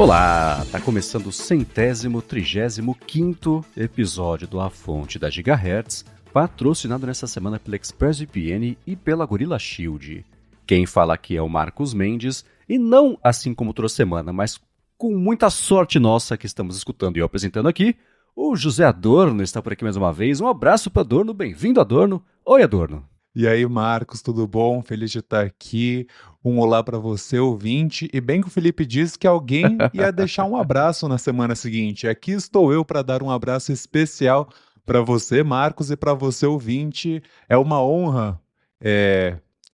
Olá, tá começando o 135º episódio do A Fonte da Gigahertz, patrocinado nessa semana pela ExpressVPN e pela Gorilla Shield. Quem fala aqui é o Marcos Mendes, e não assim como outra semana, mas com muita sorte nossa que estamos escutando e eu apresentando aqui, o José Adorno está por aqui mais uma vez. Um abraço para Adorno, bem-vindo Adorno. Oi Adorno. E aí, Marcos, tudo bom? Feliz de estar aqui. Um olá para você, ouvinte. E bem que o Felipe disse que alguém ia deixar um abraço na semana seguinte. Aqui estou eu para dar um abraço especial para você, Marcos, e para você, ouvinte. É uma honra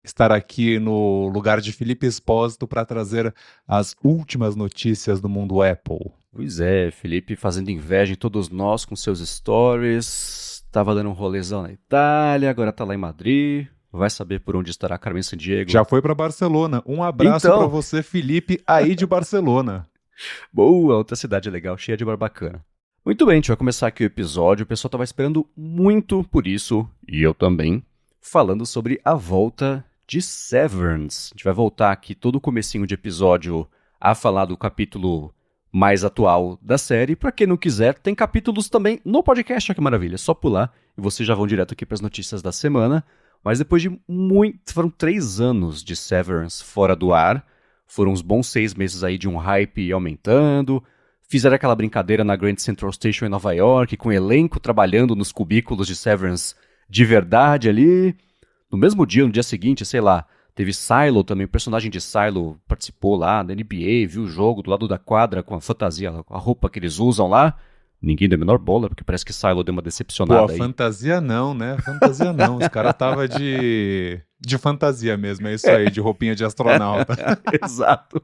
estar aqui no lugar de Felipe Espósito para trazer as últimas notícias do mundo Apple. Pois é, Felipe fazendo inveja em todos nós com seus stories. Tava dando um rolezão na Itália, agora tá lá em Madrid. Vai saber por onde estará Carmen Sandiego. Já foi para Barcelona. Um abraço para você, Felipe, aí de Barcelona. Boa, outra cidade legal, cheia de bar bacana. Muito bem, a gente vai começar aqui o episódio. O pessoal tava esperando muito por isso, e eu também, falando sobre a volta de Severance. A gente vai voltar aqui todo o comecinho de episódio a falar do capítulo mais atual da série. Pra quem não quiser, tem capítulos também no podcast, olha que maravilha. É só pular e vocês já vão direto aqui para as notícias da semana. Mas depois de foram 3 anos de Severance fora do ar. Foram uns bons 6 meses aí de um hype aumentando. Fizeram aquela brincadeira na Grand Central Station em Nova York, com o elenco trabalhando nos cubículos de Severance de verdade ali. No mesmo dia, no dia seguinte, sei lá, teve Silo também, o personagem de Silo participou lá da NBA, viu o jogo do lado da quadra com a fantasia, com a roupa que eles usam lá. Ninguém deu a menor bola, porque parece que Silo deu uma decepcionada aí. Pô, fantasia não, né? Fantasia não. Os caras tava de fantasia mesmo, é isso aí, de roupinha de astronauta. Exato.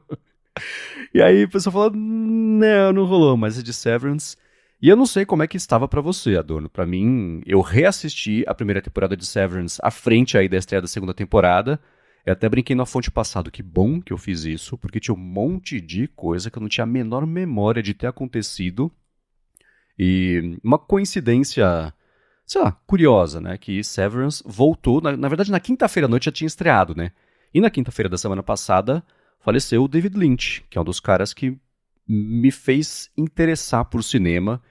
E aí o pessoal falou, não rolou, mas é de Severance. E eu não sei como é que estava pra você, Adorno. Pra mim, eu reassisti a primeira temporada de Severance à frente aí da estreia da segunda temporada. Eu até brinquei na fonte passado, que bom que eu fiz isso, porque tinha um monte de coisa que eu não tinha a menor memória de ter acontecido. E uma coincidência, sei lá, curiosa, né, que Severance voltou, na verdade na quinta-feira à noite já tinha estreado, né, e na quinta-feira da semana passada faleceu o David Lynch, que é um dos caras que me fez interessar por cinema,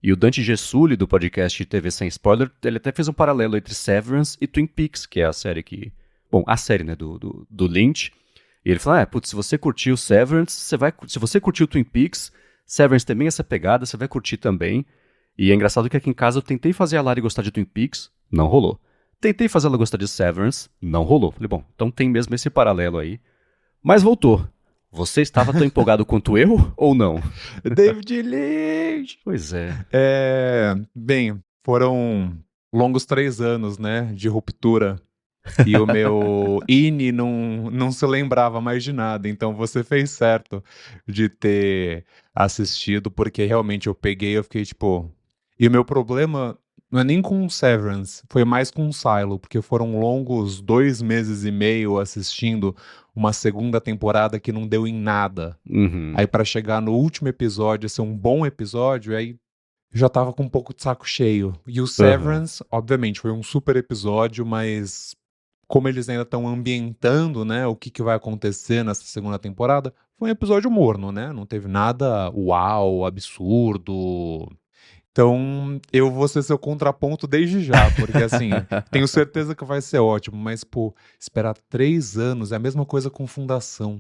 e o Dante Gessulli do podcast TV Sem Spoiler, ele até fez um paralelo entre Severance e Twin Peaks, que é a série que... Bom, a série, né, do Lynch. E ele falou, se você curtiu Severance, se você curtiu Twin Peaks, Severance também essa pegada, você vai curtir também. E é engraçado que aqui em casa eu tentei fazer a Lari gostar de Twin Peaks, não rolou. Tentei fazer ela gostar de Severance, não rolou. Falei, bom, então tem mesmo esse paralelo aí. Mas voltou. Você estava tão empolgado quanto eu, ou não? David Lynch! Pois é. Bem, foram longos 3 anos, né, de ruptura. E o meu INI não se lembrava mais de nada, então você fez certo de ter assistido, porque realmente eu fiquei tipo... E o meu problema não é nem com Severance, foi mais com Silo, porque foram longos 2 meses e meio assistindo uma segunda temporada que não deu em nada. Uhum. Aí pra chegar no último episódio, ser um bom episódio, aí já tava com um pouco de saco cheio. E o Severance, obviamente, foi um super episódio, mas... como eles ainda estão ambientando, né, o que vai acontecer nessa segunda temporada, foi um episódio morno, né? Não teve nada uau, absurdo. Então, eu vou ser seu contraponto desde já, porque assim, tenho certeza que vai ser ótimo, mas, pô, esperar 3 anos é a mesma coisa com Fundação.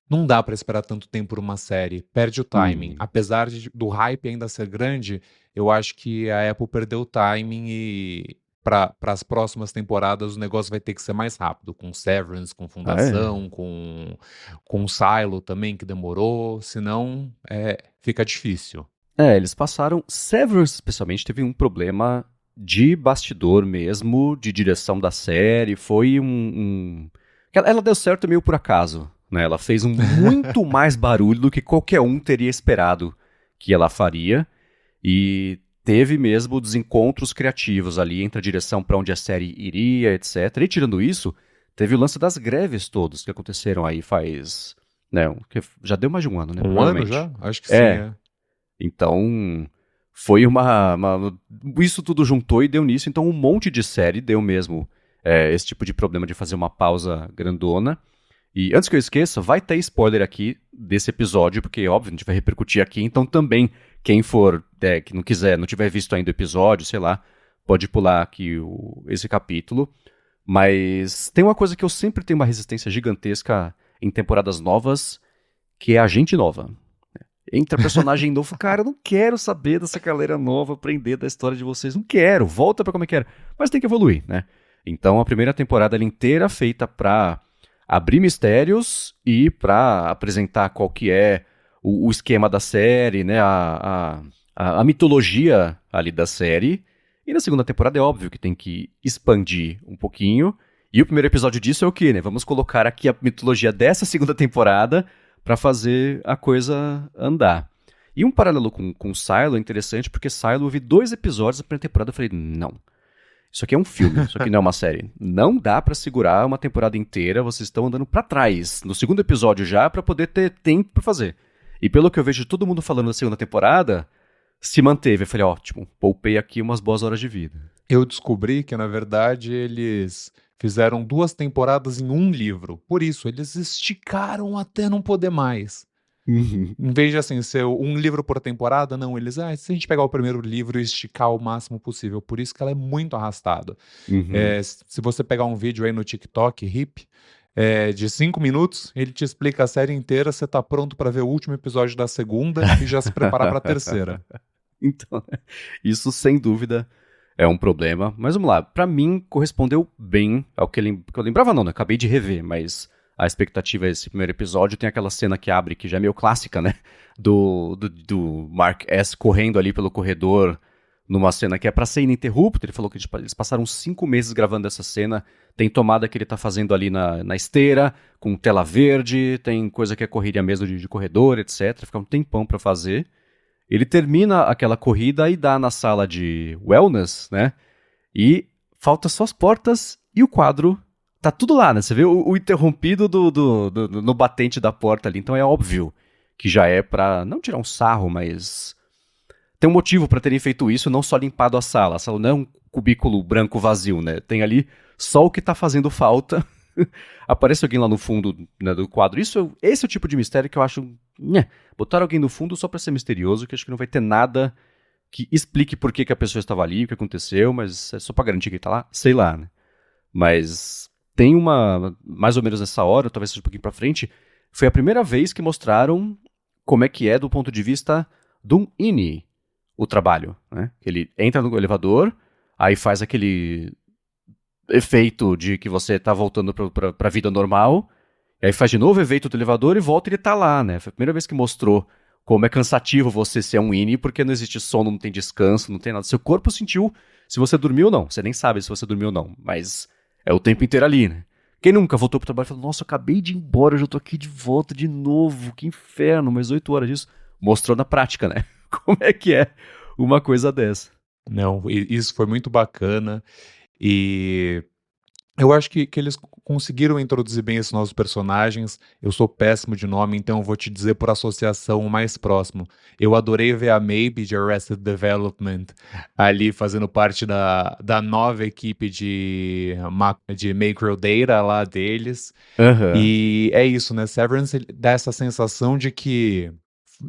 Não dá pra esperar tanto tempo por uma série, perde o timing. Apesar do hype ainda ser grande, eu acho que a Apple perdeu o timing e para as próximas temporadas o negócio vai ter que ser mais rápido, com Severance, com Fundação, com Silo também, que demorou, senão fica difícil. Eles passaram... Severance, especialmente, teve um problema de bastidor mesmo, de direção da série. Foi Ela deu certo meio por acaso, né? Ela fez muito mais barulho do que qualquer um teria esperado que ela faria. E teve mesmo desencontros criativos ali entre a direção para onde a série iria, etc. E tirando isso, teve o lance das greves todos que aconteceram aí faz... né, já deu mais de um ano, né? Um ano já? Acho que sim, Então, foi isso tudo juntou e deu nisso. Então, um monte de série deu mesmo esse tipo de problema de fazer uma pausa grandona. E antes que eu esqueça, vai ter spoiler aqui desse episódio, porque, óbvio, a gente vai repercutir aqui, então também, quem for, que não quiser, não tiver visto ainda o episódio, sei lá, pode pular aqui esse capítulo. Mas tem uma coisa que eu sempre tenho uma resistência gigantesca em temporadas novas, que é a gente nova. Entra personagem novo, cara, eu não quero saber dessa galera nova, aprender da história de vocês, não quero, volta pra como é que era. Mas tem que evoluir, né? Então a primeira temporada ela inteira feita pra abrir mistérios e pra apresentar qual que é o esquema da série, né? A mitologia ali da série. E na segunda temporada é óbvio que tem que expandir um pouquinho. E o primeiro episódio disso é o quê, né? Vamos colocar aqui a mitologia dessa segunda temporada pra fazer a coisa andar. E um paralelo com Silo é interessante, porque Silo eu vi 2 episódios da primeira temporada e falei, não, isso aqui é um filme, isso aqui não é uma série. Não dá pra segurar uma temporada inteira, vocês estão andando pra trás, no segundo episódio já, pra poder ter tempo pra fazer. E pelo que eu vejo todo mundo falando da segunda temporada, se manteve. Eu falei, ótimo, poupei aqui umas boas horas de vida. Eu descobri que, na verdade, eles fizeram 2 temporadas em um livro. Por isso, eles esticaram até não poder mais. Uhum. Em vez de, assim, ser um livro por temporada, não, eles, se a gente pegar o primeiro livro e esticar o máximo possível. Por isso que ela é muito arrastada. Uhum. Se você pegar um vídeo aí no TikTok, hip, de 5 minutos, ele te explica a série inteira, você tá pronto pra ver o último episódio da segunda e já se preparar pra terceira. Então, isso sem dúvida é um problema. Mas vamos lá, pra mim correspondeu bem ao que eu lembrava não, né? Acabei de rever, mas a expectativa é esse primeiro episódio. Tem aquela cena que abre, que já é meio clássica, né? Do Mark S. correndo ali pelo corredor, numa cena que é pra ser ininterrupta. Ele falou que eles passaram 5 meses gravando essa cena. Tem tomada que ele tá fazendo ali na esteira, com tela verde, tem coisa que é correria mesmo de corredor, etc. Fica um tempão pra fazer. Ele termina aquela corrida e dá na sala de wellness, né? E falta só as portas e o quadro. Tá tudo lá, né? Você vê o interrompido no batente da porta ali. Então é óbvio que já é pra não tirar um sarro, mas tem um motivo pra terem feito isso, não só limpado a sala. A sala não é um cubículo branco vazio, né? Tem ali só o que tá fazendo falta. Aparece alguém lá no fundo, né, do quadro. Esse é o tipo de mistério que eu acho. Né, botar alguém no fundo só pra ser misterioso, que acho que não vai ter nada que explique por que a pessoa estava ali, o que aconteceu, mas é só pra garantir que ele tá lá, sei lá, né? Mas tem uma. Mais ou menos nessa hora, talvez seja um pouquinho pra frente, foi a primeira vez que mostraram como é que é do ponto de vista do INI, o trabalho, né? Ele entra no elevador, aí faz aquele efeito de que você tá voltando pra vida normal, e aí faz de novo o efeito do elevador e volta e ele tá lá, né? Foi a primeira vez que mostrou como é cansativo você ser um INI, porque não existe sono, não tem descanso, não tem nada. Seu corpo sentiu se você dormiu ou não. Você nem sabe se você dormiu ou não, mas é o tempo inteiro ali, né? Quem nunca voltou pro trabalho e falou, nossa, eu acabei de ir embora, eu já tô aqui de volta de novo, que inferno, mais 8 horas disso. Mostrou na prática, né? Como é que é uma coisa dessa. Não, isso foi muito bacana. E eu acho que eles conseguiram introduzir bem esses novos personagens. Eu sou péssimo de nome, então eu vou te dizer por associação o mais próximo. Eu adorei ver a Maybe de Arrested Development ali fazendo parte da nova equipe de Macrodata lá deles. Aham. E é isso, né? Severance dá essa sensação de que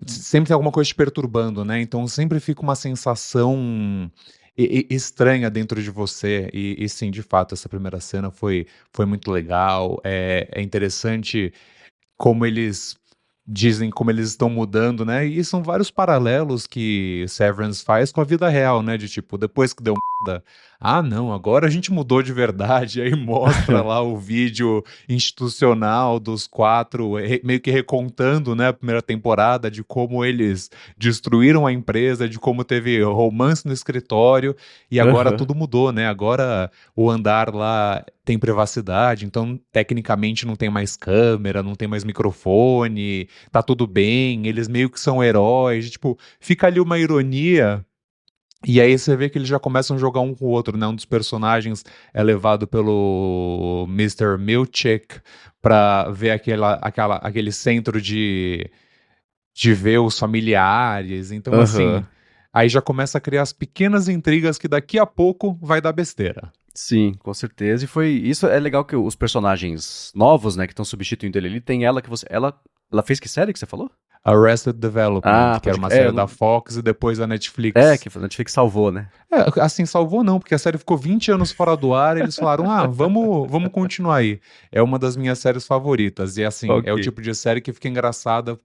sempre tem alguma coisa te perturbando, né? Então sempre fica uma sensação estranha dentro de você. E sim, de fato, essa primeira cena foi muito legal. É interessante como eles dizem como eles estão mudando, né? E são vários paralelos que Severance faz com a vida real, né? De tipo, depois que deu merda, não, agora a gente mudou de verdade. Aí mostra lá o vídeo institucional dos 4, meio que recontando, né, a primeira temporada, de como eles destruíram a empresa, de como teve romance no escritório, e agora Aham. tudo mudou, né? Agora o andar lá tem privacidade, então tecnicamente não tem mais câmera, não tem mais microfone, tá tudo bem, eles meio que são heróis, tipo, fica ali uma ironia, e aí você vê que eles já começam a jogar um com o outro, né? Um dos personagens é levado pelo Mr. Milchick pra ver aquele centro de ver os familiares, então assim, Aham. aí já começa a criar as pequenas intrigas que daqui a pouco vai dar besteira. Sim, com certeza. E foi. Isso é legal que os personagens novos, né, que estão substituindo ele ali, tem ela que você. Ela fez que série que você falou? Arrested Development, Ah, que era pode uma crer. série da Fox e depois a É, Netflix. que a Netflix salvou, né? É, assim, salvou não, porque a série ficou 20 anos fora do ar, e eles falaram, vamos continuar aí. É uma das minhas séries favoritas, e assim, é Ok. o tipo de série que fica engraçada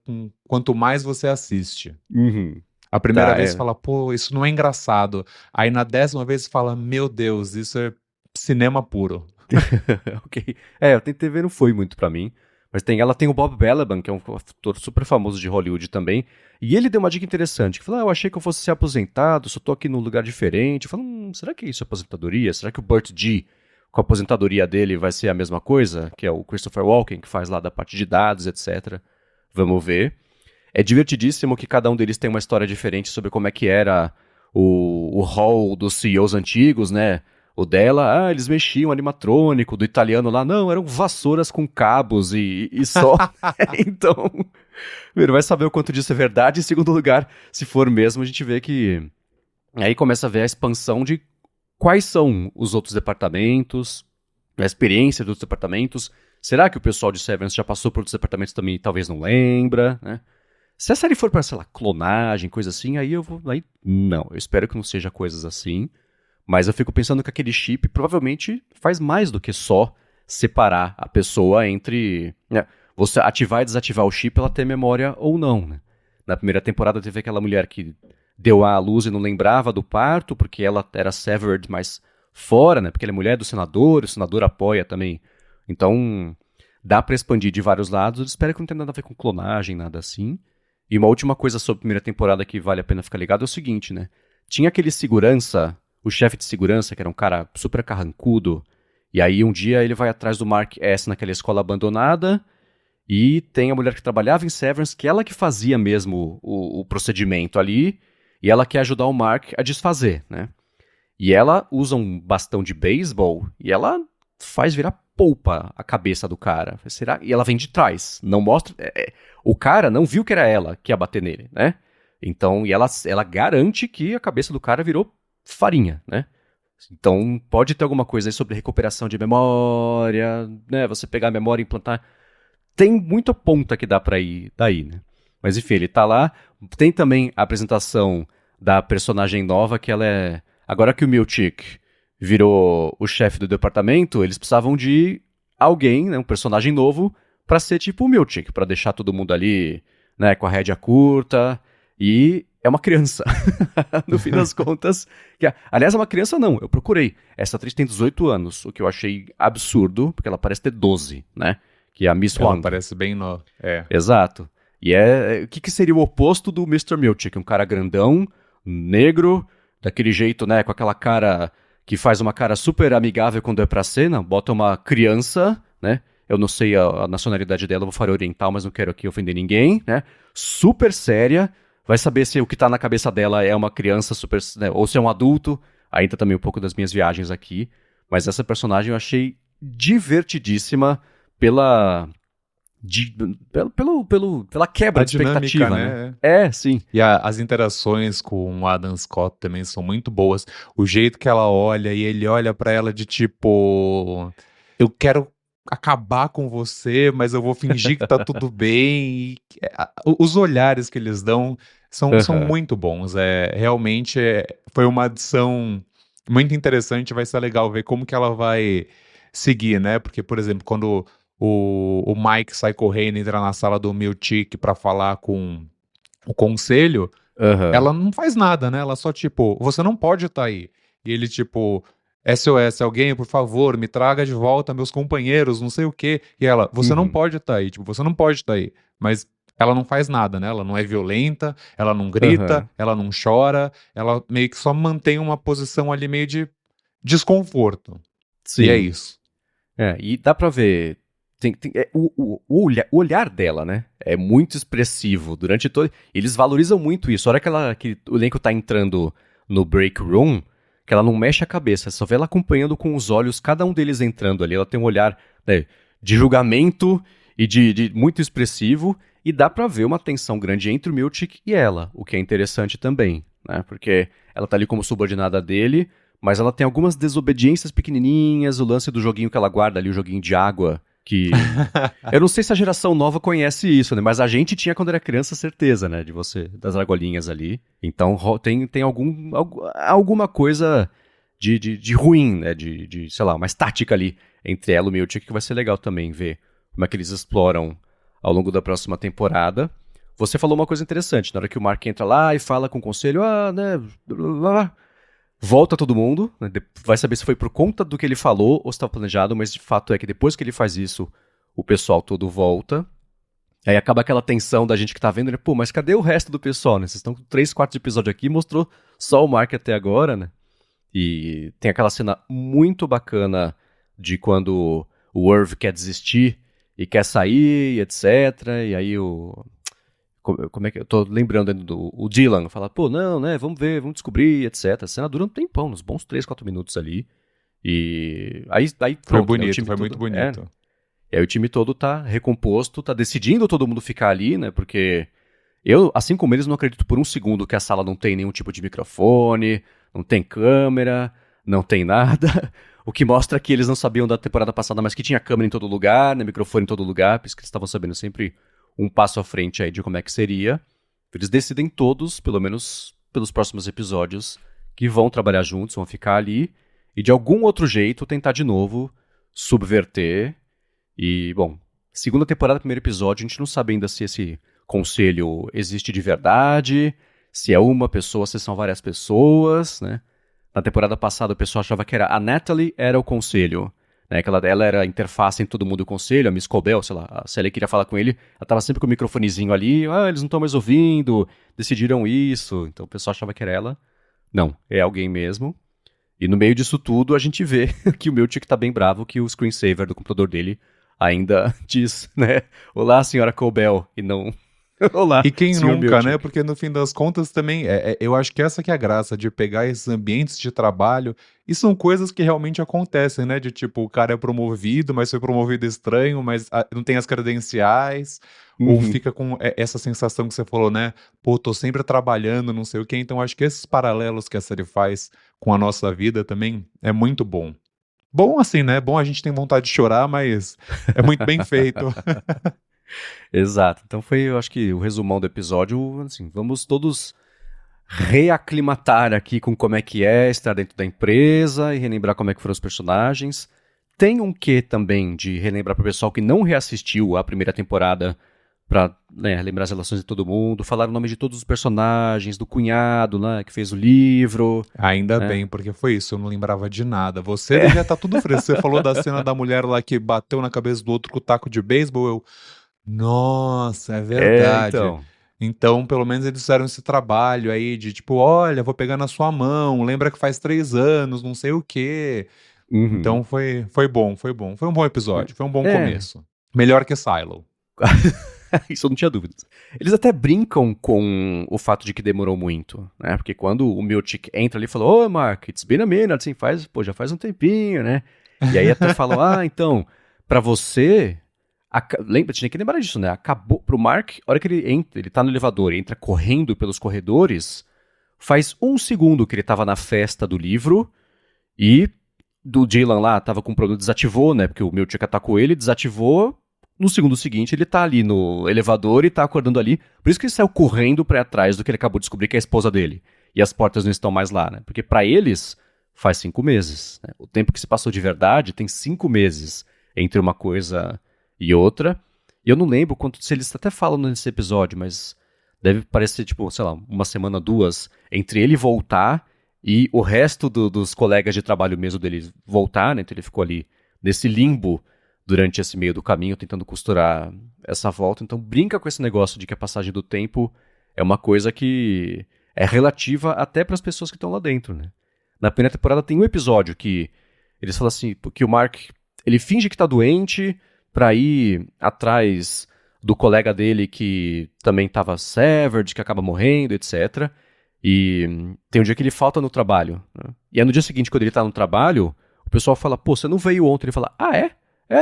quanto mais você assiste. Uhum. A primeira Tá, vez você é. fala, pô, isso não é engraçado. Aí na 10ª vez você fala, meu Deus, isso é cinema puro. Ok. É, eu tentei ver, não foi muito pra mim. Mas ela tem o Bob Balaban, que é um ator super famoso de Hollywood também. E ele deu uma dica interessante, que falou, eu achei que eu fosse ser aposentado, só tô aqui num lugar diferente. Eu falei, será que isso é aposentadoria? Será que o Burt G, com a aposentadoria dele, vai ser a mesma coisa? Que é o Christopher Walken, que faz lá da parte de dados, etc. Vamos ver. É divertidíssimo que cada um deles tem uma história diferente sobre como é que era o hall dos CEOs antigos, né? O dela, eles mexiam animatrônico, do italiano lá, não, eram vassouras com cabos e só. Então, primeiro, vai saber o quanto disso é verdade. Em segundo lugar, se for mesmo, a gente vê que. Aí começa a ver a expansão de quais são os outros departamentos, a experiência dos departamentos. Será que o pessoal de Severance já passou por outros departamentos também e talvez não lembra, né? Se a série for pra, sei lá, clonagem, coisa assim, aí eu vou. Aí, não, eu espero que não seja coisas assim. Mas eu fico pensando que aquele chip provavelmente faz mais do que só separar a pessoa entre. Né, você ativar e desativar o chip, ela ter memória ou não, né? Na primeira temporada teve aquela mulher que deu à luz e não lembrava do parto, porque ela era severed, mas fora, né? Porque ela é mulher do senador, o senador apoia também. Então, dá pra expandir de vários lados. Eu espero que não tenha nada a ver com clonagem, nada assim. E uma última coisa sobre a primeira temporada que vale a pena ficar ligado é o seguinte, né? Tinha aquele segurança, o chefe de segurança, que era um cara super carrancudo, e aí um dia ele vai atrás do Mark S naquela escola abandonada, e tem a mulher que trabalhava em Severance, que ela que fazia mesmo o procedimento ali, e ela quer ajudar o Mark a desfazer, né? E ela usa um bastão de beisebol, e ela faz virar polpa a cabeça do cara. Será? E ela vem de trás, não mostra... o cara não viu que era ela que ia bater nele, né? Então, e ela garante que a cabeça do cara virou farinha, né? Então, pode ter alguma coisa aí sobre recuperação de memória, né? Você pegar a memória e implantar. Tem muita ponta que dá pra ir daí, né? Mas enfim, ele tá lá. Tem também a apresentação da personagem nova, que ela é. Agora que o Milchick virou o chefe do departamento, eles precisavam de alguém, né, um personagem novo, pra ser tipo o Milchick, pra deixar todo mundo ali, né, com a rédea curta. E é uma criança. No fim das contas. Aliás, é uma criança não, eu procurei. Essa atriz tem 18 anos, o que eu achei absurdo, porque ela parece ter 12, né? Que é a Miss Ela Huang. parece bem nova. É. Exato. E o que seria o oposto do Mr. Milchick? Um cara grandão, negro, daquele jeito, né? Com aquela cara que faz uma cara super amigável quando é pra cena, bota uma criança, né? Eu não sei a nacionalidade dela, vou falar oriental, mas não quero aqui ofender ninguém, né? Super séria, vai saber se o que tá na cabeça dela é uma criança super, né? Ou se é um adulto. Ainda também um pouco das minhas viagens aqui. Mas essa personagem eu achei divertidíssima pela pela quebra A de dinâmica, expectativa, né? né? É, sim. E as interações com o Adam Scott também são muito boas. O jeito que ela olha e ele olha pra ela de tipo, eu quero acabar com você, mas eu vou fingir que tá tudo bem. Os olhares que eles dão são Aham. muito bons. Realmente foi uma adição muito interessante. Vai ser legal ver como que ela vai seguir, né? Porque, por exemplo, quando o Mike sai correndo e entra na sala do Milchick pra falar com o conselho, Aham. ela não faz nada, né? Ela só, tipo, você não pode estar aí. E ele, tipo, SOS, alguém, por favor, me traga de volta meus companheiros, não sei o quê. E ela, você não Uhum. pode estar aí, tipo, você não pode estar aí. Mas ela não faz nada, né? Ela não é violenta, ela não grita, Aham. ela não chora, ela meio que só mantém uma posição ali meio de desconforto. E é Sim. isso. E dá pra ver. O olhar dela, né? É muito expressivo durante todo. Eles valorizam muito isso. A hora que o elenco tá entrando no break room, que ela não mexe a cabeça, só vê ela acompanhando com os olhos cada um deles entrando ali. Ela tem um olhar, né, de julgamento e de muito expressivo. E dá pra ver uma tensão grande entre o Milchick e ela, o que é interessante também, né? Porque ela tá ali como subordinada dele, mas ela tem algumas desobediências pequenininhas, o lance do joguinho que ela guarda ali, o joguinho de água, que... Eu não sei se a geração nova conhece isso, né? Mas a gente tinha quando era criança certeza, né? De você, das argolinhas ali. Então tem alguma coisa de ruim, né? Sei lá, uma estática ali entre ela e o Miltic que vai ser legal também ver como é que eles exploram ao longo da próxima temporada. Você falou uma coisa interessante, na hora que o Mark entra lá e fala com o conselho, né, blá, blá, blá, volta todo mundo, né, vai saber se foi por conta do que ele falou ou se estava planejado, mas de fato é que depois que ele faz isso, o pessoal todo volta. Aí acaba aquela tensão da gente que tá vendo, né, pô, mas cadê o resto do pessoal, né? Vocês estão com 3, 4 episódios aqui, mostrou só o Mark até agora, né? E tem aquela cena muito bacana de quando o Irv quer desistir e quer sair, etc. E aí como é que eu tô lembrando do o Dylan fala, pô, não, né, vamos ver, vamos descobrir, etc. A cena dura um tempão, uns bons 3, 4 minutos ali. E aí Foi pronto, né, bonito, foi muito bonito. E aí o time todo tá recomposto, tá decidindo todo mundo ficar ali, né, porque eu, assim como eles, não acredito por um segundo que a sala não tem nenhum tipo de microfone, não tem câmera, não tem nada. O que mostra que eles não sabiam da temporada passada, mas que tinha câmera em todo lugar, né, microfone em todo lugar, por isso que eles estavam sabendo sempre um passo à frente aí de como é que seria. Eles decidem todos, pelo menos pelos próximos episódios, que vão trabalhar juntos, vão ficar ali, e de algum outro jeito tentar de novo subverter. E, bom, segunda temporada, primeiro episódio, a gente não sabe ainda se esse conselho existe de verdade, se é uma pessoa, se são várias pessoas, né? Na temporada passada o pessoal achava que a Natalie era o conselho, né? Que ela era a interface entre todo mundo e o conselho, a Miss Cobell, sei lá, se ela queria falar com ele, ela tava sempre com o microfonezinho ali, eles não estão mais ouvindo, decidiram isso, então o pessoal achava que era ela. Não, é alguém mesmo. E no meio disso tudo a gente vê que o Miltic tá bem bravo, que o screensaver do computador dele ainda diz, né, olá senhora Cobell, e não... Olá, E quem senhor nunca, Miltic. né? Porque no fim das contas também, eu acho que essa que é a graça de pegar esses ambientes de trabalho, e são coisas que realmente acontecem, né? De tipo, o cara é promovido, mas foi promovido estranho, mas não tem as credenciais, ou Uhum. fica com essa sensação que você falou, né? Pô, tô sempre trabalhando, não sei o quê. Então acho que esses paralelos que a série faz com a nossa vida também é muito bom. Bom assim, né? Bom, a gente tem vontade de chorar, mas é muito bem feito. Exato. Então foi, eu acho que o resumão do episódio, assim, vamos todos reaclimatar aqui com como é que é estar dentro da empresa e relembrar como é que foram os personagens. Tem um quê também de relembrar para o pessoal que não reassistiu a primeira temporada para, né, lembrar as relações de todo mundo, falar o nome de todos os personagens, do cunhado, né, que fez o livro, Ainda né? bem, porque foi isso, eu não lembrava de nada. Você devia estar tudo fresco. Você falou da cena da mulher lá que bateu na cabeça do outro com o taco de beisebol. Nossa, é verdade. Então. Então, pelo menos eles fizeram esse trabalho aí de tipo, olha, vou pegar na sua mão, lembra que faz 3 anos, não sei o quê. Uhum. Então foi bom, foi bom. Foi um bom episódio, foi um bom É. começo. Melhor que Silo. Isso eu não tinha dúvidas. Eles até brincam com o fato de que demorou muito, né? Porque quando o Miltic entra ali e falou, Mark, it's been a minute, assim, já faz um tempinho, né? E aí até falam, então, pra você, lembra, tinha que lembrar disso, né? Acabou, pro Mark, a hora que ele entra, ele tá no elevador, entra correndo pelos corredores, faz um segundo que ele tava na festa do livro e do Dylan lá, tava com um problema, desativou, né? Porque o Miltic atacou ele, desativou. No segundo seguinte, ele tá ali no elevador e tá acordando ali. Por isso que ele saiu correndo pra trás do que ele acabou de descobrir que é a esposa dele. E as portas não estão mais lá, né? Porque pra eles, faz 5 meses. Né? O tempo que se passou de verdade tem 5 meses entre uma coisa e outra. E eu não lembro quanto, se eles até falam nesse episódio, mas deve parecer, tipo, sei lá, uma semana, 2, entre ele voltar e o resto dos colegas de trabalho mesmo dele voltar, né? Então ele ficou ali nesse limbo durante esse meio do caminho, tentando costurar essa volta. Então brinca com esse negócio de que a passagem do tempo é uma coisa que é relativa até para as pessoas que estão lá dentro, né? Na primeira temporada tem um episódio que eles falam assim, que o Mark, ele finge que tá doente pra ir atrás do colega dele que também tava severed, que acaba morrendo, etc. E tem um dia que ele falta no trabalho, né? E aí no dia seguinte, quando ele tá no trabalho, o pessoal fala, pô, você não veio ontem. Ele fala, é?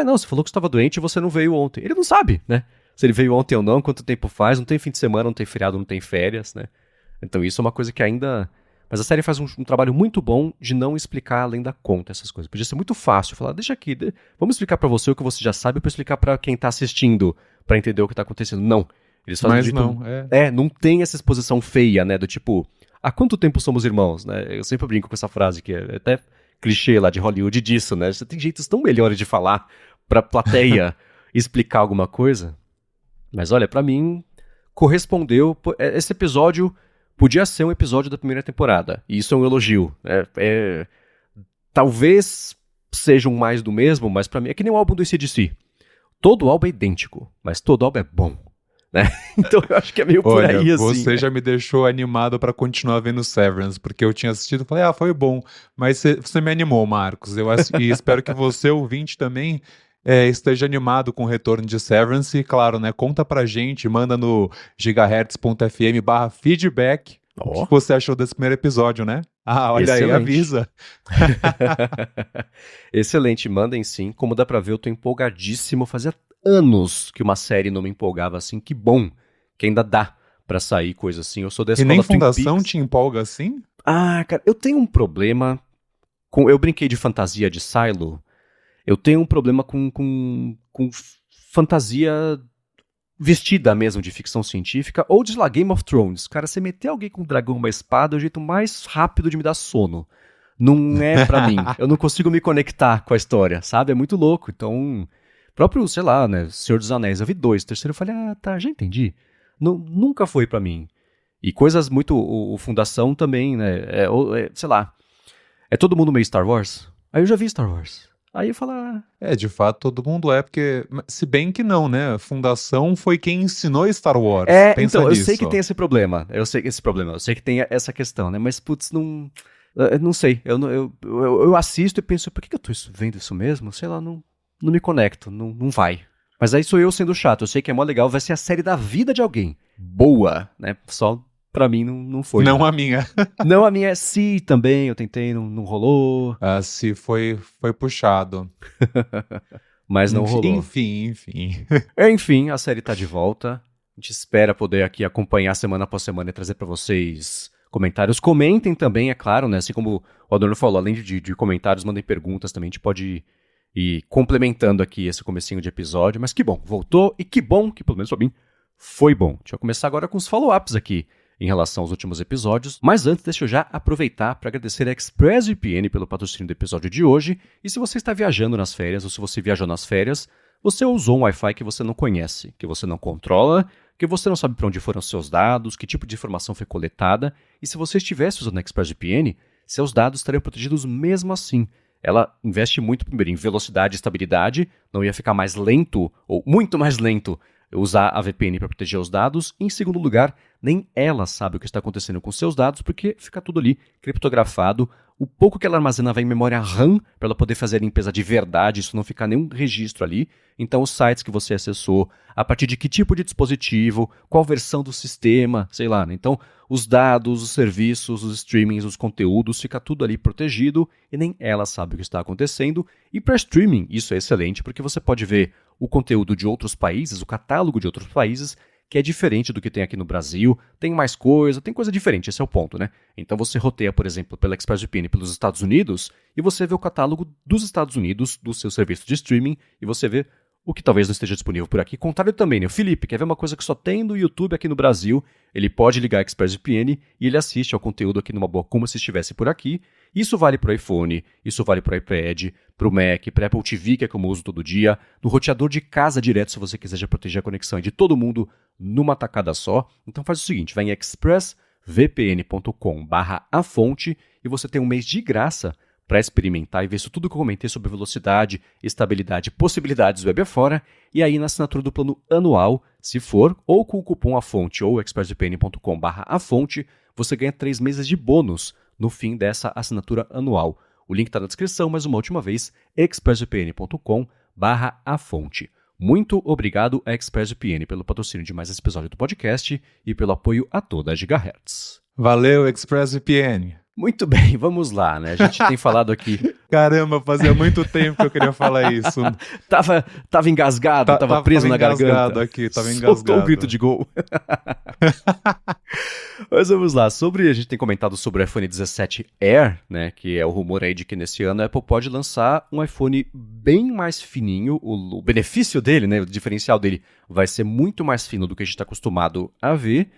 Não, você falou que estava doente e você não veio ontem. Ele não sabe, né? Se ele veio ontem ou não, quanto tempo faz, não tem fim de semana, não tem feriado, não tem férias, né? Então isso é uma coisa que ainda Mas a série faz um trabalho muito bom de não explicar além da conta essas coisas. Podia ser muito fácil falar, deixa aqui, vamos explicar pra você o que você já sabe pra explicar pra quem tá assistindo, pra entender o que tá acontecendo. Não. Eles fazem Mas de jeito... não, não tem essa exposição feia, né, do tipo, há quanto tempo somos irmãos, né? Eu sempre brinco com essa frase, que é até clichê lá de Hollywood disso, né? Você tem jeitos tão melhores de falar pra plateia explicar alguma coisa. Mas olha, pra mim, correspondeu. Esse episódio podia ser um episódio da primeira temporada. E isso é um elogio. Talvez seja um mais do mesmo, mas pra mim é que nem o álbum do AC/DC. Todo álbum é idêntico, mas todo álbum é bom. Né? Então eu acho que é meio por Olha, aí, assim. você já me deixou animado pra continuar vendo Severance, porque eu tinha assistido e falei, foi bom. Mas você me animou, Marcos. E espero que você, ouvinte, também esteja animado com o retorno de Severance. E claro, né? Conta pra gente, manda no gigahertz.fm/feedback o que você achou desse primeiro episódio, né? Olha Excelente. aí, avisa. Excelente, mandem sim. Como dá pra ver, eu tô empolgadíssimo. Fazia anos que uma série não me empolgava assim. Que bom que ainda dá pra sair coisa assim. Eu sou da E escola nem Twin Fundação Peaks. te empolga assim? Cara, eu tenho um problema com... Eu brinquei de fantasia de Silo. Eu tenho um problema com fantasia vestida mesmo de ficção científica ou de lá, Game of Thrones. Cara, você meter alguém com um dragão e uma espada é o jeito mais rápido de me dar sono. Não é pra mim. Eu não consigo me conectar com a história, sabe? É muito louco. Então, próprio, sei lá, né, Senhor dos Anéis, eu vi 2, o terceiro eu falei, tá, já entendi. Nunca foi pra mim. E coisas muito, o Fundação também, né, sei lá, é todo mundo meio Star Wars? Aí eu já vi Star Wars. Aí eu falo, De fato, todo mundo porque, se bem que não, né, a Fundação foi quem ensinou Star Wars. Pensa então, nisso. eu sei que tem esse problema, eu sei que tem essa questão, né, mas putz, não sei, eu assisto e penso, por que eu tô vendo isso mesmo? Sei lá, não me conecto, não vai. Mas aí sou eu sendo chato, eu sei que é mó legal, vai ser a série da vida de alguém. Boa, né, só pra mim não foi. Não a minha. Não, a minha é Si também, eu tentei, não rolou. Se foi puxado. Mas não rolou. Enfim. Enfim, a série tá de volta. A gente espera poder aqui acompanhar semana após semana e trazer pra vocês comentários. Comentem também, é claro, né? Assim como o Adorno falou, além de comentários, mandem perguntas também. A gente pode ir complementando aqui esse comecinho de episódio. Mas que bom, voltou. E que bom que, pelo menos pra mim, foi bom. Deixa eu começar agora com os follow-ups aqui em relação aos últimos episódios. Mas antes, deixa eu já aproveitar para agradecer a ExpressVPN pelo patrocínio do episódio de hoje. E se você está viajando nas férias, ou se você viajou nas férias, você usou um Wi-Fi que você não conhece, que você não controla, que você não sabe para onde foram seus dados, que tipo de informação foi coletada. E se você estivesse usando a ExpressVPN, seus dados estariam protegidos mesmo assim. Ela investe muito, primeiro, em velocidade e estabilidade, não ia ficar mais lento, ou muito mais lento, usar a VPN para proteger os dados. E, em segundo lugar, nem ela sabe o que está acontecendo com seus dados, porque fica tudo ali criptografado. O pouco que ela armazena vai em memória RAM, para ela poder fazer a limpeza de verdade, isso não ficar nenhum registro ali. Então, os sites que você acessou, a partir de que tipo de dispositivo, qual versão do sistema, sei lá, né? Então, os dados, os serviços, os streamings, os conteúdos, fica tudo ali protegido e nem ela sabe o que está acontecendo. E para streaming, isso é excelente, porque você pode ver o conteúdo de outros países, o catálogo de outros países, que é diferente do que tem aqui no Brasil, tem mais coisa, tem coisa diferente, esse é o ponto, né? Então você roteia, por exemplo, pela ExpressVPN pelos Estados Unidos, e você vê o catálogo dos Estados Unidos, do seu serviço de streaming, e você vê o que talvez não esteja disponível por aqui. Contrário também, né? O Felipe quer ver uma coisa que só tem no YouTube aqui no Brasil, ele pode ligar a ExpressVPN e ele assiste ao conteúdo aqui numa boa como se estivesse por aqui. Isso vale para o iPhone, isso vale para o iPad, para o Mac, para Apple TV, que é como eu uso todo dia, no roteador de casa direto, se você quiser já proteger a conexão de todo mundo numa tacada só. Então faz o seguinte, vai em expressvpn.com/afonte e você tem um mês de graça para experimentar e ver isso tudo que eu comentei sobre velocidade, estabilidade, possibilidades web afora, e aí na assinatura do plano anual, se for, ou com o cupom AFONTE ou expressvpn.com/afonte, você ganha 3 meses de bônus no fim dessa assinatura anual. O link está na descrição, mas uma última vez, expressvpn.com/afonte. Muito obrigado a ExpressVPN pelo patrocínio de mais esse episódio do podcast e pelo apoio a toda a Gigahertz. Valeu, ExpressVPN! Muito bem, vamos lá, né? A gente tem falado aqui. Caramba, fazia muito tempo que eu queria falar isso. Tava engasgado, tava preso Tava na engasgado garganta. aqui, tava Soltou o grito engasgado. de gol. Mas vamos lá, a gente tem comentado sobre o iPhone 17 Air, né, que é o rumor aí de que nesse ano a Apple pode lançar um iPhone bem mais fininho, o benefício dele, né, o diferencial dele vai ser muito mais fino do que a gente está acostumado a ver,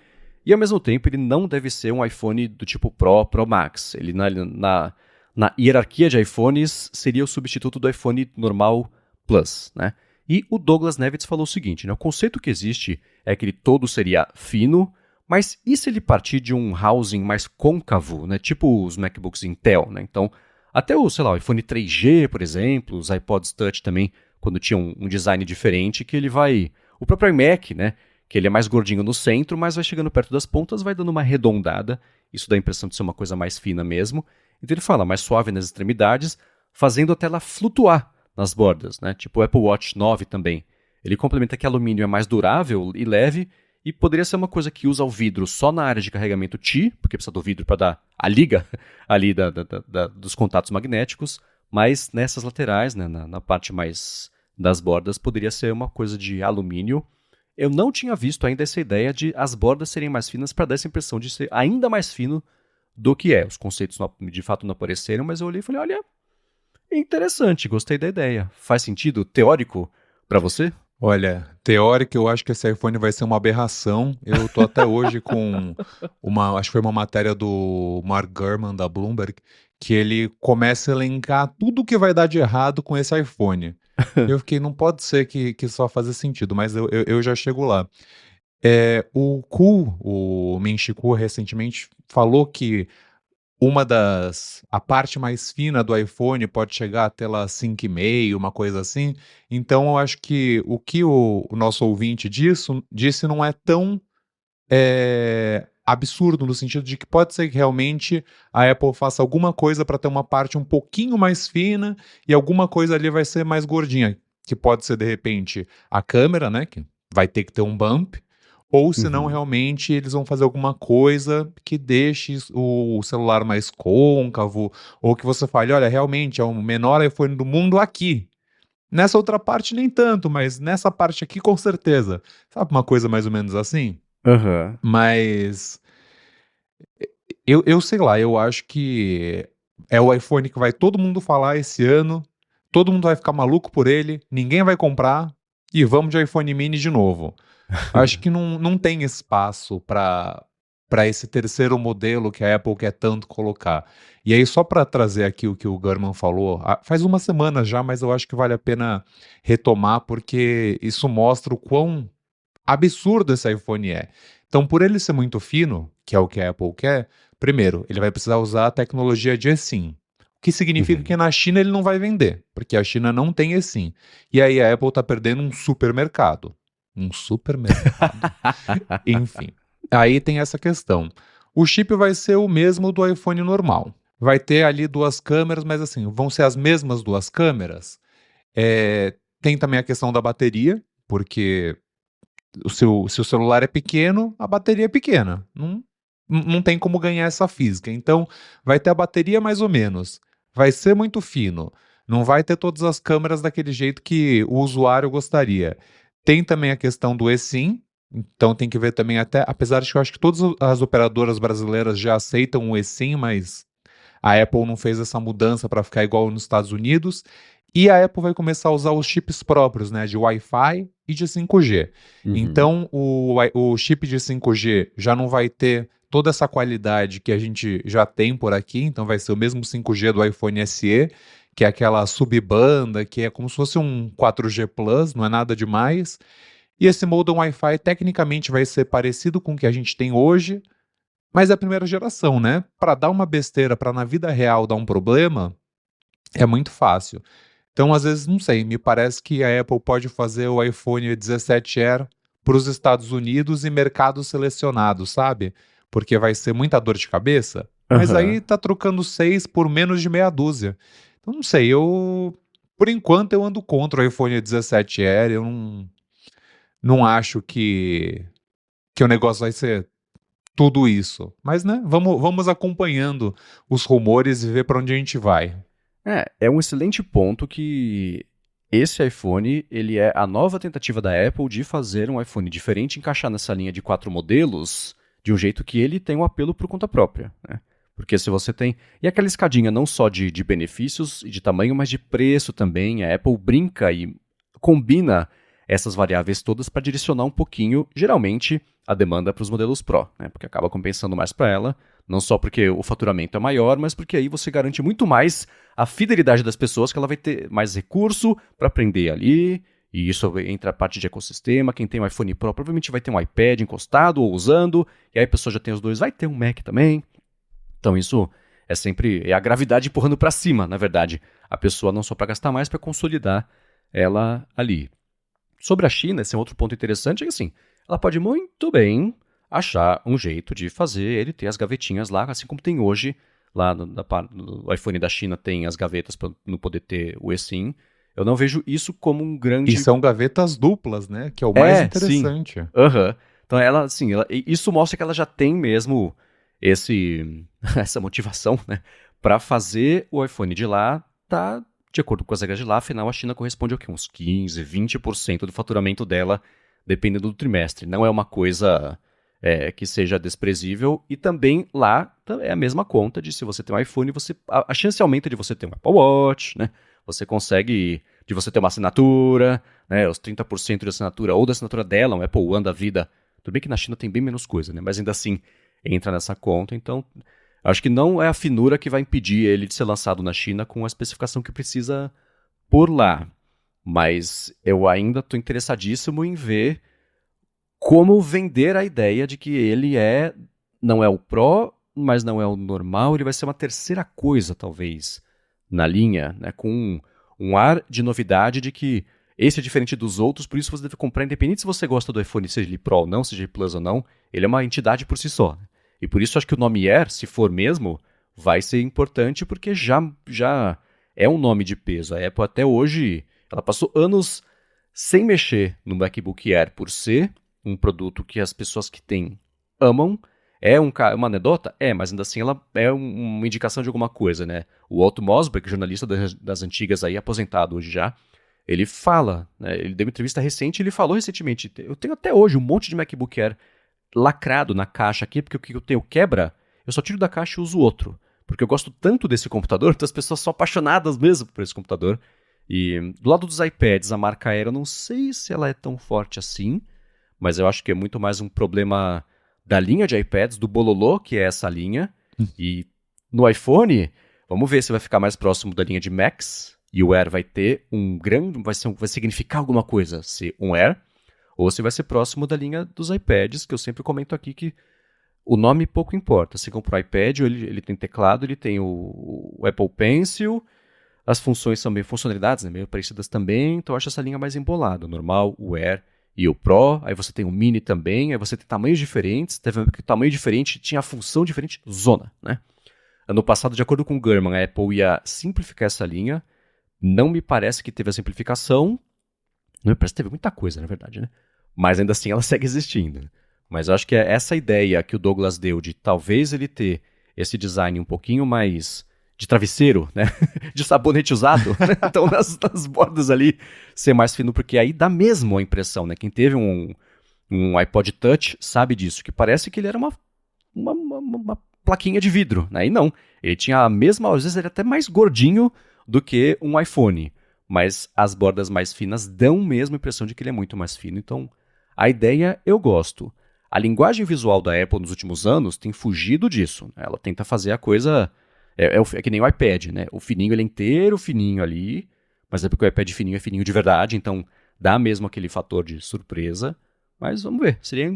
e ao mesmo tempo ele não deve ser um iPhone do tipo Pro, Pro Max, ele na hierarquia de iPhones seria o substituto do iPhone normal Plus, né. E o Douglas Nevitz falou o seguinte, né, o conceito que existe é que ele todo seria fino, mas e se ele partir de um housing mais côncavo, né? Tipo os MacBooks Intel, né? Então, até o, sei lá, o iPhone 3G, por exemplo, os iPods Touch também, quando tinha um design diferente, que ele vai... O próprio iMac, né? Que ele é mais gordinho no centro, mas vai chegando perto das pontas, vai dando uma arredondada. Isso dá a impressão de ser uma coisa mais fina mesmo. Então ele fala, mais suave nas extremidades, fazendo a tela flutuar nas bordas, né? Tipo o Apple Watch 9 também. Ele complementa que alumínio é mais durável e leve, e poderia ser uma coisa que usa o vidro só na área de carregamento Ti, porque precisa do vidro para dar a liga ali dos contatos magnéticos, mas nessas laterais, né, na parte mais das bordas, poderia ser uma coisa de alumínio. Eu não tinha visto ainda essa ideia de as bordas serem mais finas para dar essa impressão de ser ainda mais fino do que é. Os conceitos de fato não apareceram, mas eu olhei e falei, olha, interessante, gostei da ideia. Faz sentido teórico para você? Olha, teórico, eu acho que esse iPhone vai ser uma aberração. Eu tô até hoje com acho que foi uma matéria do Mark Gurman da Bloomberg, que ele começa a elencar tudo que vai dar de errado com esse iPhone. Eu fiquei, não pode ser que só faça sentido, mas eu já chego lá. O Ming-Chi Kuo recentemente falou que a parte mais fina do iPhone pode chegar até lá 5,5, uma coisa assim. Então eu acho que o que o nosso ouvinte disse não é tão absurdo, no sentido de que pode ser que realmente a Apple faça alguma coisa para ter uma parte um pouquinho mais fina e alguma coisa ali vai ser mais gordinha, que pode ser de repente a câmera, né, que vai ter que ter um bump, ou se não, Uhum. realmente eles vão fazer alguma coisa que deixe o celular mais côncavo, ou que você fale, olha, realmente é o menor iPhone do mundo aqui. Nessa outra parte nem tanto, mas nessa parte aqui com certeza. Sabe uma coisa mais ou menos assim? Aham. Mas eu sei lá, eu acho que é o iPhone que vai todo mundo falar esse ano, todo mundo vai ficar maluco por ele, ninguém vai comprar, e vamos de iPhone mini de novo. Acho que não tem espaço para esse terceiro modelo que a Apple quer tanto colocar. E aí, só para trazer aqui o que o Gurman falou, faz uma semana já, mas eu acho que vale a pena retomar, porque isso mostra o quão absurdo esse iPhone é. Então, por ele ser muito fino, que é o que a Apple quer, primeiro, ele vai precisar usar a tecnologia de eSIM. O que significa que Uhum. na China ele não vai vender, porque a China não tem eSIM. E aí a Apple está perdendo um supermercado. Um supermercado. Enfim, aí tem essa questão. O chip vai ser o mesmo do iPhone normal. Vai ter ali duas câmeras, mas assim, vão ser as mesmas duas câmeras. Tem também a questão da bateria, porque se o celular é pequeno, a bateria é pequena. Não tem como ganhar essa física. Então, vai ter a bateria mais ou menos. Vai ser muito fino. Não vai ter todas as câmeras daquele jeito que o usuário gostaria. Tem também a questão do eSIM. Então tem que ver também até, apesar de que eu acho que todas as operadoras brasileiras já aceitam o eSIM, mas a Apple não fez essa mudança para ficar igual nos Estados Unidos. E a Apple vai começar a usar os chips próprios, né, de Wi-Fi e de 5G. Uhum. Então, o chip de 5G já não vai ter toda essa qualidade que a gente já tem por aqui, então vai ser o mesmo 5G do iPhone SE, que é aquela subbanda, que é como se fosse um 4G Plus, não é nada demais. E esse modem Wi-Fi tecnicamente vai ser parecido com o que a gente tem hoje, mas é a primeira geração, né? Para dar uma besteira, para na vida real dar um problema, é muito fácil. Então, às vezes, não sei, me parece que a Apple pode fazer o iPhone 17 Air para os Estados Unidos e mercados selecionados, sabe? Porque vai ser muita dor de cabeça. Mas aí Aham. tá trocando 6 por menos de meia dúzia. Então, não sei, por enquanto eu ando contra o iPhone 17 Air, eu não acho que o negócio vai ser tudo isso. Mas, né, vamos acompanhando os rumores e ver para onde a gente vai. É um excelente ponto que esse iPhone, ele é a nova tentativa da Apple de fazer um iPhone diferente, encaixar nessa linha de 4 modelos de um jeito que ele tem um apelo por conta própria, né? Porque se você tem... E aquela escadinha não só de benefícios e de tamanho, mas de preço também. A Apple brinca e combina essas variáveis todas para direcionar um pouquinho, geralmente, a demanda para os modelos Pro, né? Porque acaba compensando mais para ela, não só porque o faturamento é maior, mas porque aí você garante muito mais a fidelidade das pessoas, que ela vai ter mais recurso para aprender ali, e isso entra a parte de ecossistema. Quem tem um iPhone Pro provavelmente vai ter um iPad encostado ou usando, e aí a pessoa já tem os dois, vai ter um Mac também. Então isso é sempre a gravidade empurrando para cima, na verdade. A pessoa não só para gastar mais, para consolidar ela ali. Sobre a China, esse é um outro ponto interessante, é que assim, ela pode muito bem achar um jeito de fazer ele ter as gavetinhas lá, assim como tem hoje, lá no iPhone da China tem as gavetas para não poder ter o eSIM. Eu não vejo isso como um E grande... são gavetas duplas, né? Que é o mais Sim. interessante. Aham. Então ela, assim, isso mostra que ela já tem mesmo essa motivação, né, para fazer o iPhone de lá tá de acordo com as regras de lá. Afinal, a China corresponde ao quê? Uns 15, 20% do faturamento dela, dependendo do trimestre. Não é uma coisa que seja desprezível. E também lá é a mesma conta de se você tem um iPhone, a chance aumenta de você ter um Apple Watch, né? Você consegue de você ter uma assinatura, né? Os 30% de assinatura ou da assinatura dela, um Apple One da vida. Tudo bem que na China tem bem menos coisa, né? Mas ainda assim entra nessa conta. Então, acho que não é a finura que vai impedir ele de ser lançado na China com a especificação que precisa por lá. Mas eu ainda estou interessadíssimo em ver como vender a ideia de que ele não é o Pro, mas não é o normal, ele vai ser uma terceira coisa, talvez, na linha, né, com um ar de novidade de que esse é diferente dos outros, por isso você deve comprar, independente se você gosta do iPhone, seja ele Pro ou não, seja ele Plus ou não, ele é uma entidade por si só. E por isso acho que o nome Air, se for mesmo, vai ser importante, porque já é um nome de peso. A Apple até hoje, ela passou anos sem mexer no MacBook Air por ser um produto que as pessoas que têm amam. É uma anedota? Mas ainda assim ela é uma indicação de alguma coisa, né? O Otto Mosberg, jornalista das antigas aí, aposentado hoje já, ele fala, né? Ele deu uma entrevista recente e ele falou recentemente, eu tenho até hoje um monte de MacBook Air lacrado na caixa aqui, porque o que eu tenho quebra, eu só tiro da caixa e uso outro. Porque eu gosto tanto desse computador, então as pessoas são apaixonadas mesmo por esse computador. E do lado dos iPads, a marca Air, eu não sei se ela é tão forte assim, mas eu acho que é muito mais um problema da linha de iPads, do Bololô, que é essa linha. E no iPhone, vamos ver se vai ficar mais próximo da linha de Max, e o Air vai ter vai significar alguma coisa ser um Air, ou se vai ser próximo da linha dos iPads, que eu sempre comento aqui que o nome pouco importa. Você compra o iPad, ele tem teclado, ele tem o Apple Pencil, as funções são meio funcionalidades, né, meio parecidas também, então eu acho essa linha mais embolada. O normal, o Air e o Pro, aí você tem o Mini também, aí você tem tamanhos diferentes, teve um tamanho diferente, tinha a função diferente, zona, né? Ano passado, de acordo com o Gurman, a Apple ia simplificar essa linha, não me parece que teve a simplificação, não me parece que teve muita coisa, na verdade, né? Mas ainda assim ela segue existindo. Mas eu acho que é essa ideia que o Douglas deu de talvez ele ter esse design um pouquinho mais de travesseiro, né? De sabonete usado, né? Então nas bordas ali ser mais fino, porque aí dá mesmo a impressão, né? Quem teve um iPod Touch sabe disso, que parece que ele era uma plaquinha de vidro, né? E não, ele tinha a mesma, às vezes ele é até mais gordinho do que um iPhone, mas as bordas mais finas dão mesmo a impressão de que ele é muito mais fino. Então, a ideia eu gosto. A linguagem visual da Apple nos últimos anos tem fugido disso, né? Ela tenta fazer a coisa... É que nem o iPad, né? O fininho ele é inteiro fininho ali, mas é porque o iPad fininho é fininho de verdade, então dá mesmo aquele fator de surpresa. Mas vamos ver, seria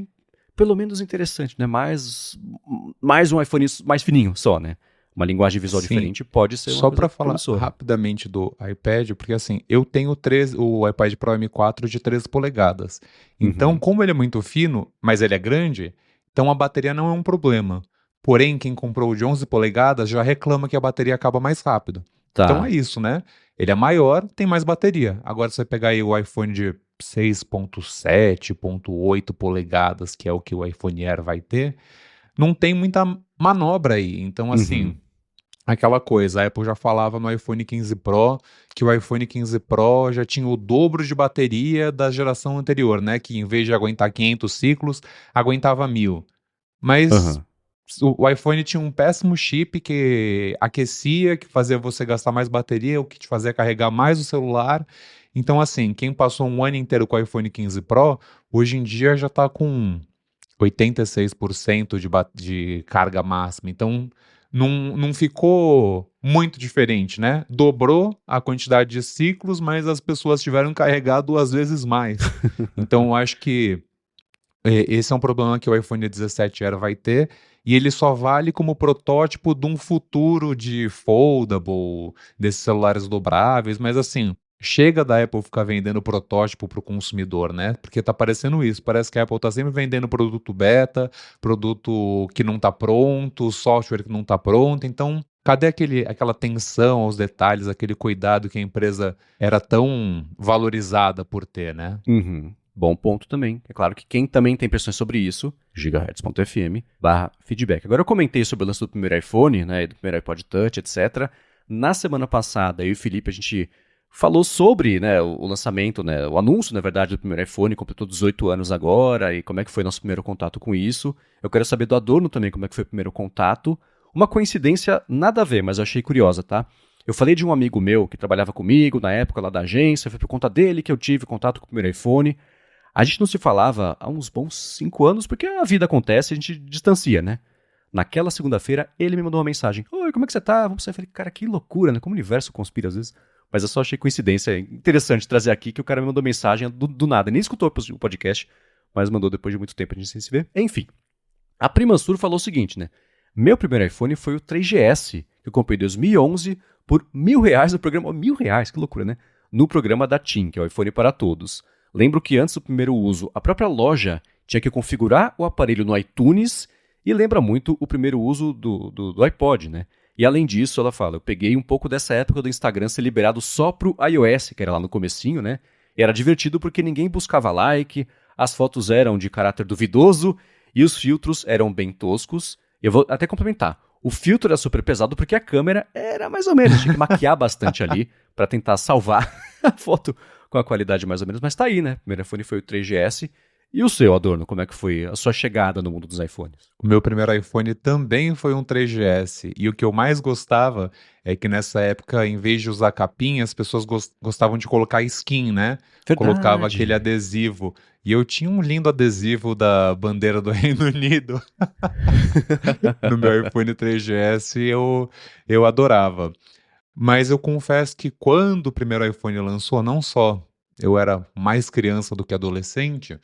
pelo menos interessante, né? Mais um iPhone mais fininho só, né? Uma linguagem visual Sim. diferente pode ser uma Só coisa para falar promissora. rapidamente do iPad, porque assim, eu tenho o iPad Pro M4 de 13 polegadas. Então, Uhum. como ele é muito fino, mas ele é grande, então a bateria não é um problema. Porém, quem comprou o de 11 polegadas já reclama que a bateria acaba mais rápido. Então é Tá. isso, né? Ele é maior, tem mais bateria. Agora, se você pegar aí o iPhone de 6.7, 6.8 polegadas, que é o que o iPhone Air vai ter, não tem muita manobra aí. Então, assim, Uhum. aquela coisa, a Apple já falava no iPhone 15 Pro que o iPhone 15 Pro já tinha o dobro de bateria da geração anterior, né? Que em vez de aguentar 500 ciclos, aguentava 1000. Mas Aham. o iPhone tinha um péssimo chip que aquecia, que fazia você gastar mais bateria, o que te fazia carregar mais o celular. Então, assim, quem passou um ano inteiro com o iPhone 15 Pro, hoje em dia já está com 86% de carga máxima. Então, não ficou muito diferente, né? Dobrou a quantidade de ciclos, mas as pessoas tiveram que carregar 2 vezes mais. Então, eu acho que esse é um problema que o iPhone 17 Era vai ter, e ele só vale como protótipo de um futuro de foldable, desses celulares dobráveis, mas assim, chega da Apple ficar vendendo protótipo para o consumidor, né? Porque tá parecendo isso, parece que a Apple tá sempre vendendo produto beta, produto que não tá pronto, software que não tá pronto, então cadê aquela atenção aos detalhes, aquele cuidado que a empresa era tão valorizada por ter, né? Uhum. Bom ponto também. É claro que quem também tem impressões sobre isso, gigahertz.fm/feedback. Agora eu comentei sobre o lance do primeiro iPhone, né, e do primeiro iPod Touch, etc. Na semana passada, eu e o Felipe, a gente falou sobre, né, o lançamento, né, o anúncio, na verdade, do primeiro iPhone, completou 18 anos agora, e como é que foi nosso primeiro contato com isso. Eu quero saber do Adorno também, como é que foi o primeiro contato. Uma coincidência nada a ver, mas eu achei curiosa, tá? Eu falei de um amigo meu que trabalhava comigo na época lá da agência, foi por conta dele que eu tive contato com o primeiro iPhone. A gente não se falava há uns bons 5 anos, porque a vida acontece, a gente distancia, né? Naquela segunda-feira, ele me mandou uma mensagem. Oi, como é que você tá? Vamos sair. Eu falei, cara, que loucura, né? Como o universo conspira às vezes. Mas eu só achei coincidência interessante trazer aqui que o cara me mandou mensagem do nada. Nem escutou o podcast, mas mandou depois de muito tempo a gente sem se ver. Enfim, a Primansur falou o seguinte, né? Meu primeiro iPhone foi o 3GS, que eu comprei em 2011 por R$ 1.000 no programa. R$ 1.000, que loucura, né? No programa da TIM, que é o iPhone para todos. Lembro que antes do primeiro uso, a própria loja tinha que configurar o aparelho no iTunes e lembra muito o primeiro uso do iPod, né? E além disso, ela fala, eu peguei um pouco dessa época do Instagram ser liberado só pro iOS, que era lá no comecinho, né? E era divertido porque ninguém buscava like, as fotos eram de caráter duvidoso e os filtros eram bem toscos. Eu vou até complementar. O filtro era super pesado porque a câmera era mais ou menos, tinha que maquiar bastante ali para tentar salvar a foto com a qualidade mais ou menos, mas tá aí, né? O primeiro iPhone foi o 3GS. E o seu, Adorno, como é que foi a sua chegada no mundo dos iPhones? O meu primeiro iPhone também foi um 3GS. E o que eu mais gostava é que nessa época, em vez de usar capinha, as pessoas gostavam de colocar skin, né? Colocava aquele Verdade. adesivo. E eu tinha um lindo adesivo da bandeira do Reino Unido no meu iPhone 3GS e eu adorava. Mas eu confesso que quando o primeiro iPhone lançou, não só eu era mais criança do que adolescente,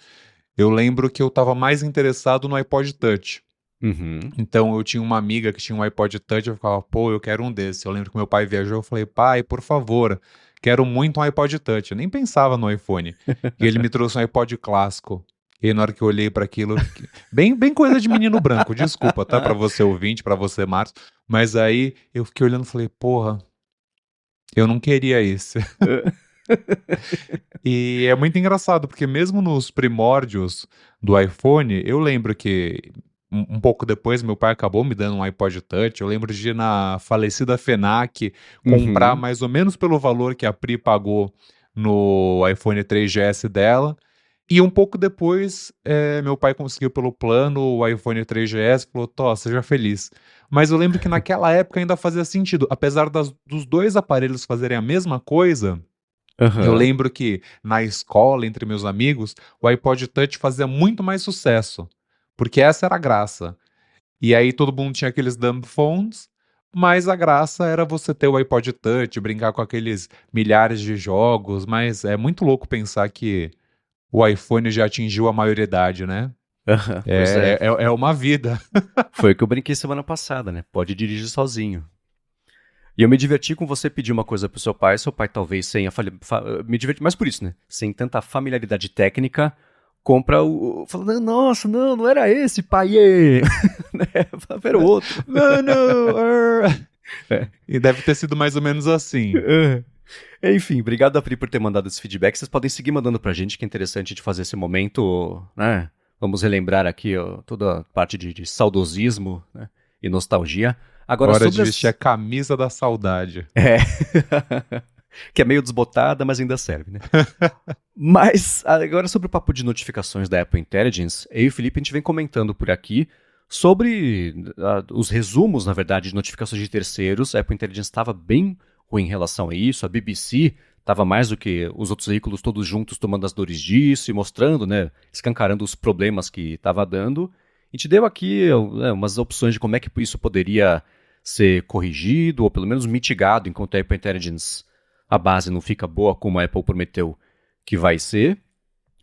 eu lembro que eu estava mais interessado no iPod Touch. Uhum. Então eu tinha uma amiga que tinha um iPod Touch, eu ficava, pô, eu quero um desse. Eu lembro que meu pai viajou, eu falei, pai, por favor, quero muito um iPod Touch. Eu nem pensava no iPhone. E ele me trouxe um iPod clássico. E aí, na hora que eu olhei para aquilo, bem coisa de menino branco, desculpa, tá? Para você ouvinte, para você, Marcos. Mas aí eu fiquei olhando e falei, porra, eu não queria isso. E é muito engraçado, porque mesmo nos primórdios do iPhone, eu lembro que um pouco depois meu pai acabou me dando um iPod Touch. Eu lembro de ir na falecida FENAC comprar Uhum. mais ou menos pelo valor que a Pri pagou no iPhone 3GS dela. E um pouco depois, meu pai conseguiu pelo plano o iPhone 3GS e falou: Tó, seja feliz. Mas eu lembro que naquela época ainda fazia sentido. Apesar dos dois aparelhos fazerem a mesma coisa, eu Aham. lembro que na escola, entre meus amigos, o iPod Touch fazia muito mais sucesso, porque essa era a graça. E aí todo mundo tinha aqueles dumb phones, mas a graça era você ter o iPod Touch, brincar com aqueles milhares de jogos, mas é muito louco pensar que o iPhone já atingiu a maioridade, né? Aham. Pois é. É uma vida. Foi o que eu brinquei semana passada, né? Pode dirigir sozinho. E eu me diverti com você pedir uma coisa pro seu pai talvez sem me diverti mais por isso, né? Sem tanta familiaridade técnica, compra falando, nossa, não, não era esse, pai, né? Era o outro. Não, não. É. E deve ter sido mais ou menos assim. Enfim, obrigado, Apri, por ter mandado esse feedback. Vocês podem seguir mandando pra gente, que é interessante de fazer esse momento, né? Vamos relembrar aqui ó, toda a parte de saudosismo, né, e nostalgia. Agora Hora sobre de vestir a as... camisa da saudade. É. Que é meio desbotada, mas ainda serve, né? Mas agora sobre o papo de notificações da Apple Intelligence, eu e o Felipe a gente vem comentando por aqui sobre os resumos, na verdade, de notificações de terceiros. A Apple Intelligence estava bem ruim em relação a isso. A BBC estava mais do que os outros veículos todos juntos tomando as dores disso e mostrando, né, escancarando os problemas que estava dando. A gente deu aqui umas opções de como é que isso poderia ser corrigido ou pelo menos mitigado enquanto a Apple Intelligence, a base não fica boa como a Apple prometeu que vai ser.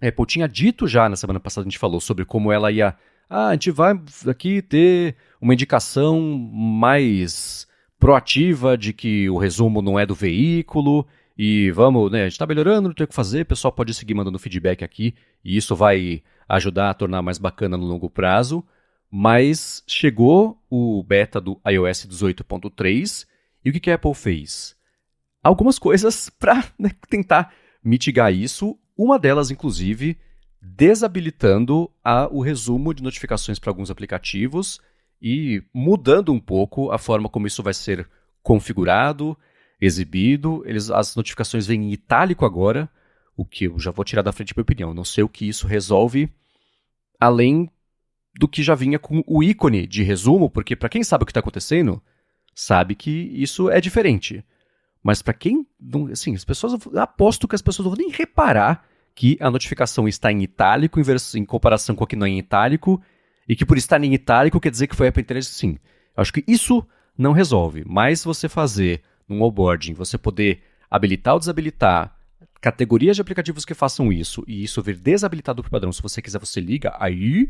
A Apple tinha dito já na semana passada, a gente falou sobre como ela ia. A gente vai aqui ter uma indicação mais proativa de que o resumo não é do veículo e vamos, né? A gente está melhorando, não tem o que fazer, o pessoal pode seguir mandando feedback aqui e isso vai ajudar a tornar mais bacana no longo prazo. Mas chegou o beta do iOS 18.3 e o que a Apple fez? Algumas coisas para tentar mitigar isso. Uma delas, inclusive, desabilitando o resumo de notificações para alguns aplicativos e mudando um pouco a forma como isso vai ser configurado, exibido. As notificações vêm em itálico agora, o que eu já vou tirar da frente minha opinião. Não sei o que isso resolve, além do que já vinha com o ícone de resumo, porque para quem sabe o que está acontecendo, sabe que isso é diferente. Mas para quem não, assim, as pessoas, aposto que as pessoas não vão nem reparar que a notificação está em itálico em comparação com a que não é em itálico, e que por estar em itálico quer dizer que foi a Apple Intelligence. Sim, eu acho que isso não resolve. Mas você fazer num onboarding, você poder habilitar ou desabilitar categorias de aplicativos que façam isso, e isso vir desabilitado por padrão, se você quiser você liga, aí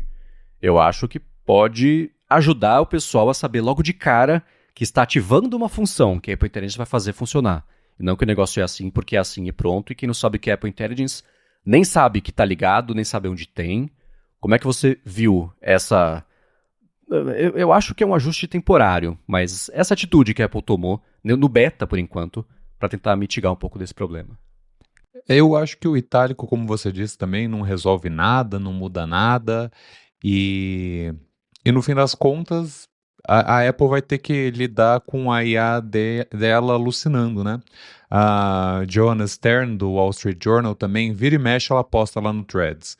eu acho que pode ajudar o pessoal a saber logo de cara que está ativando uma função que a Apple Intelligence vai fazer funcionar. E não que o negócio é assim porque é assim e pronto, e quem não sabe o que é Apple Intelligence nem sabe que está ligado, nem sabe onde tem. Como é que você viu essa... Eu acho que é um ajuste temporário, mas essa atitude que a Apple tomou, no beta por enquanto, para tentar mitigar um pouco desse problema. Eu acho que o itálico, como você disse também, não resolve nada, não muda nada. E no fim das contas, a Apple vai ter que lidar com a IA dela alucinando, né? A Joanna Stern, do Wall Street Journal, também vira e mexe, ela posta lá no Threads.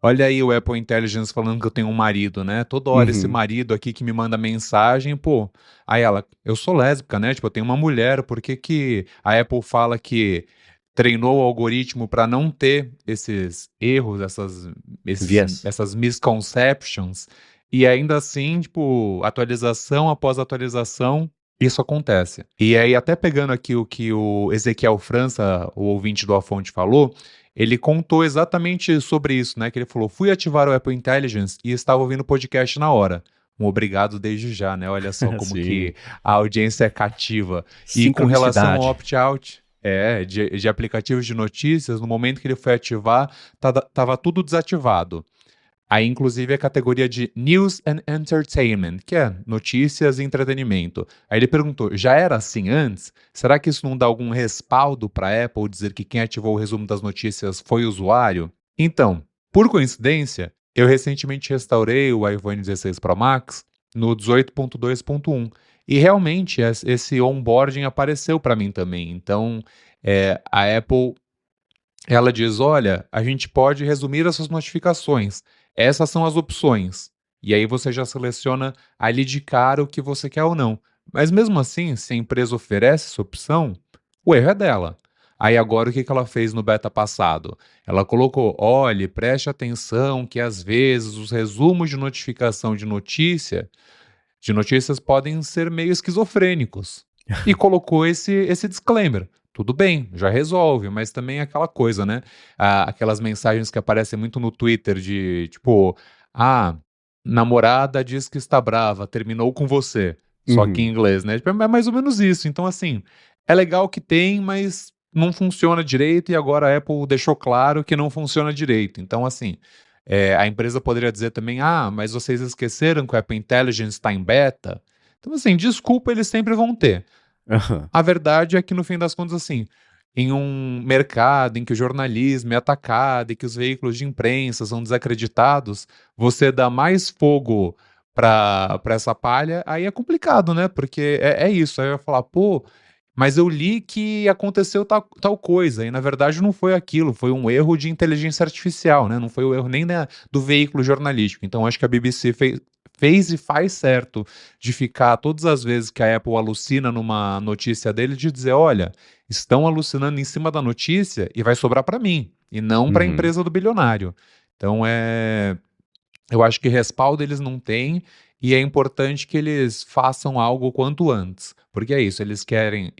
Olha aí o Apple Intelligence falando que eu tenho um marido, né? Toda hora esse marido aqui que me manda mensagem, pô. Aí ela, eu sou lésbica, né? Tipo, eu tenho uma mulher, por que que a Apple fala que treinou o algoritmo para não ter esses erros, Viés. essas misconceptions, e ainda assim, tipo, atualização após atualização, isso acontece. E aí, até pegando aqui o que o Ezequiel França, o ouvinte do A Fonte, falou, ele contou exatamente sobre isso, né? Que ele falou, fui ativar o Apple Intelligence e estava ouvindo o podcast na hora. Um obrigado desde já, né? Olha só como que a audiência é cativa. E com relação ao Sincronicidade. opt-out, de aplicativos de notícias, no momento que ele foi ativar, tava tudo desativado. Aí, inclusive, a categoria de News and Entertainment, que é notícias e entretenimento. Aí ele perguntou, já era assim antes? Será que isso não dá algum respaldo para a Apple dizer que quem ativou o resumo das notícias foi o usuário? Então, por coincidência, eu recentemente restaurei o iPhone 16 Pro Max no 18.2.1 e realmente esse onboarding apareceu para mim também. Então, a Apple, ela diz, olha, a gente pode resumir essas notificações. Essas são as opções. E aí você já seleciona ali de cara o que você quer ou não. Mas mesmo assim, se a empresa oferece essa opção, o erro é dela. Aí agora o que ela fez no beta passado? Ela colocou, olhe, preste atenção que às vezes os resumos de notificação de notícias podem ser meio esquizofrênicos. E colocou esse disclaimer. Tudo bem, já resolve, mas também é aquela coisa, né? Aquelas mensagens que aparecem muito no Twitter de tipo, namorada diz que está brava, terminou com você. Só que em inglês, né? Tipo, é mais ou menos isso. Então, assim, é legal que tem, mas não funciona direito e agora a Apple deixou claro que não funciona direito. Então, assim, a empresa poderia dizer também, mas vocês esqueceram que o Apple Intelligence está em beta? Então, assim, desculpa eles sempre vão ter. Aham. A verdade é que, no fim das contas, assim, em um mercado em que o jornalismo é atacado e que os veículos de imprensa são desacreditados, você dá mais fogo para essa palha, aí é complicado, né? Porque é isso. Aí eu ia falar, pô, mas eu li que aconteceu tal coisa, e na verdade não foi aquilo, foi um erro de inteligência artificial, né? Não foi o erro nem do veículo jornalístico. Então acho que a BBC fez e faz certo de ficar todas as vezes que a Apple alucina numa notícia dele, de dizer, olha, estão alucinando em cima da notícia e vai sobrar para mim, e não para a Uhum. empresa do bilionário. Então eu acho que respaldo eles não têm, e é importante que eles façam algo o quanto antes. Porque é isso,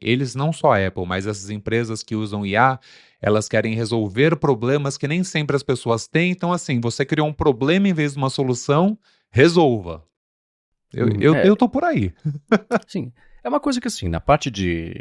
eles não só a Apple, mas essas empresas que usam IA, elas querem resolver problemas que nem sempre as pessoas têm. Então, assim, você criou um problema em vez de uma solução, resolva. Eu, Uhum. eu, eu tô por aí. Sim. É uma coisa que, assim, na parte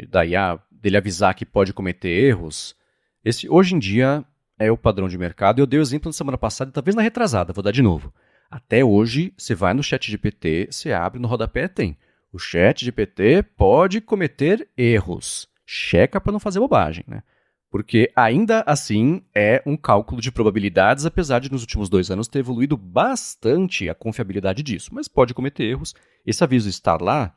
da IA, dele avisar que pode cometer erros, esse hoje em dia é o padrão de mercado. Eu dei o exemplo na semana passada e talvez na retrasada, vou dar de novo. Até hoje, você vai no chat GPT, você abre no rodapé, tem. O chat GPT pode cometer erros. Checa para não fazer bobagem, né? Porque ainda assim é um cálculo de probabilidades, apesar de nos últimos 2 anos ter evoluído bastante a confiabilidade disso. Mas pode cometer erros. Esse aviso estar lá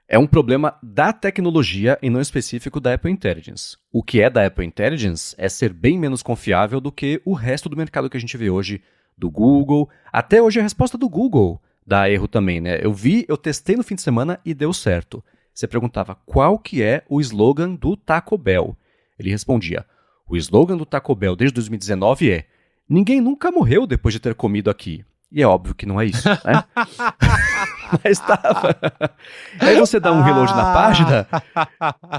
é um problema da tecnologia e não específico da Apple Intelligence. O que é da Apple Intelligence é ser bem menos confiável do que o resto do mercado que a gente vê hoje, do Google. Até hoje a resposta do Google dá erro também, né? Eu testei no fim de semana e deu certo. Você perguntava qual que é o slogan do Taco Bell. Ele respondia: o slogan do Taco Bell desde 2019 é: ninguém nunca morreu depois de ter comido aqui. E é óbvio que não é isso, né? Mas estava. Aí você dá um reload na página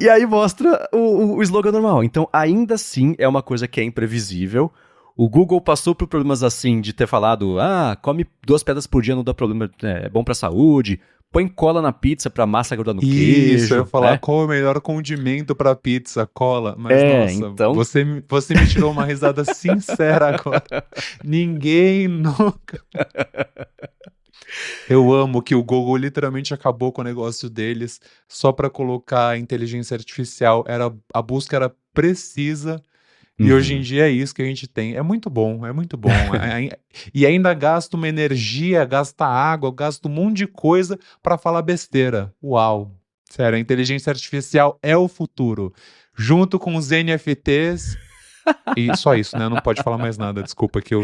e aí mostra o slogan normal. Então, ainda assim, é uma coisa que é imprevisível. O Google passou por problemas assim de ter falado: come 2 pedras por dia, não dá problema, é bom pra saúde. Põe cola na pizza pra massa grudar no Isso, eu ia queijo, falar né? qual é o melhor condimento para pizza, cola. Mas nossa, Então. você me tirou uma risada sincera agora. Ninguém nunca. Eu amo que o Google literalmente acabou com o negócio deles só para colocar a inteligência artificial. A busca era precisa. E hoje em Uhum. dia é isso que a gente tem. É muito bom, é muito bom. E ainda gasta uma energia, gasta água, gasta um monte de coisa para falar besteira. Uau! Sério, a inteligência artificial é o futuro. Junto com os NFTs. E só isso, né? Não pode falar mais nada. Desculpa que eu.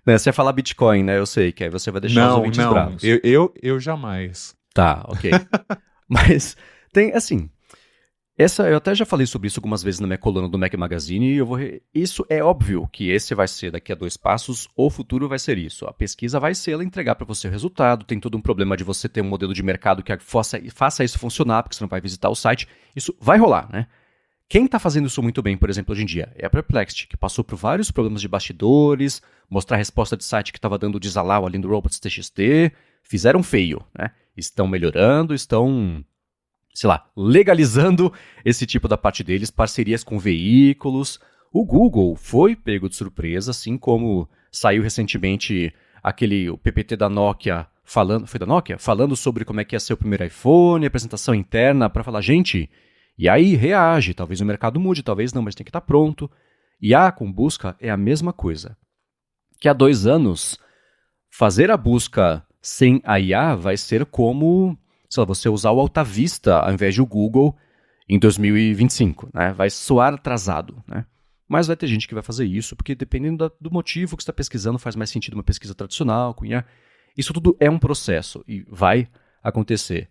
Né, você ia falar Bitcoin, né? Eu sei que aí você vai deixar os Não, ouvintes não. bravos. Eu jamais. Tá, ok. Mas tem, assim, eu até já falei sobre isso algumas vezes na minha coluna do Mac Magazine e isso é óbvio que esse vai ser daqui a 2 passos, o futuro vai ser isso. A pesquisa vai ser ela entregar para você o resultado, tem todo um problema de você ter um modelo de mercado que faça isso funcionar, porque você não vai visitar o site. Isso vai rolar, né? Quem está fazendo isso muito bem, por exemplo, hoje em dia, é a Perplexity, que passou por vários problemas de bastidores, mostrar a resposta de site que estava dando desalau ali no Robots TXT, fizeram feio, né? Estão melhorando, estão, sei lá, legalizando esse tipo da parte deles, parcerias com veículos. O Google foi pego de surpresa, assim como saiu recentemente o PPT da Nokia falando, foi da Nokia? Falando sobre como é que ia ser o primeiro iPhone, apresentação interna para falar, gente, e aí reage, talvez o mercado mude, talvez não, mas tem que estar pronto. E a com busca é a mesma coisa. Que há 2 anos, fazer a busca sem a IA vai ser como, sei lá, você usar o AltaVista ao invés de o Google em 2025, né? Vai soar atrasado, né? Mas vai ter gente que vai fazer isso, porque dependendo do motivo que você está pesquisando, faz mais sentido uma pesquisa tradicional, com IA. Isso tudo é um processo e vai acontecer.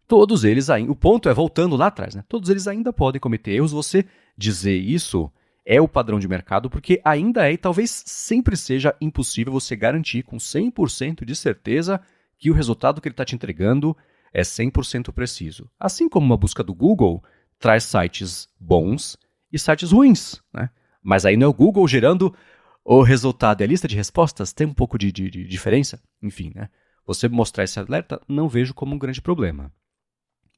Todos eles ainda. O ponto é, voltando lá atrás, né? Todos eles ainda podem cometer erros. Você dizer isso é o padrão de mercado, porque ainda é e talvez sempre seja impossível você garantir com 100% de certeza que o resultado que ele está te entregando é 100% preciso. Assim como uma busca do Google traz sites bons e sites ruins, né? Mas aí não é o Google gerando o resultado, é a lista de respostas, tem um pouco de diferença? Enfim, né? Você mostrar esse alerta, não vejo como um grande problema.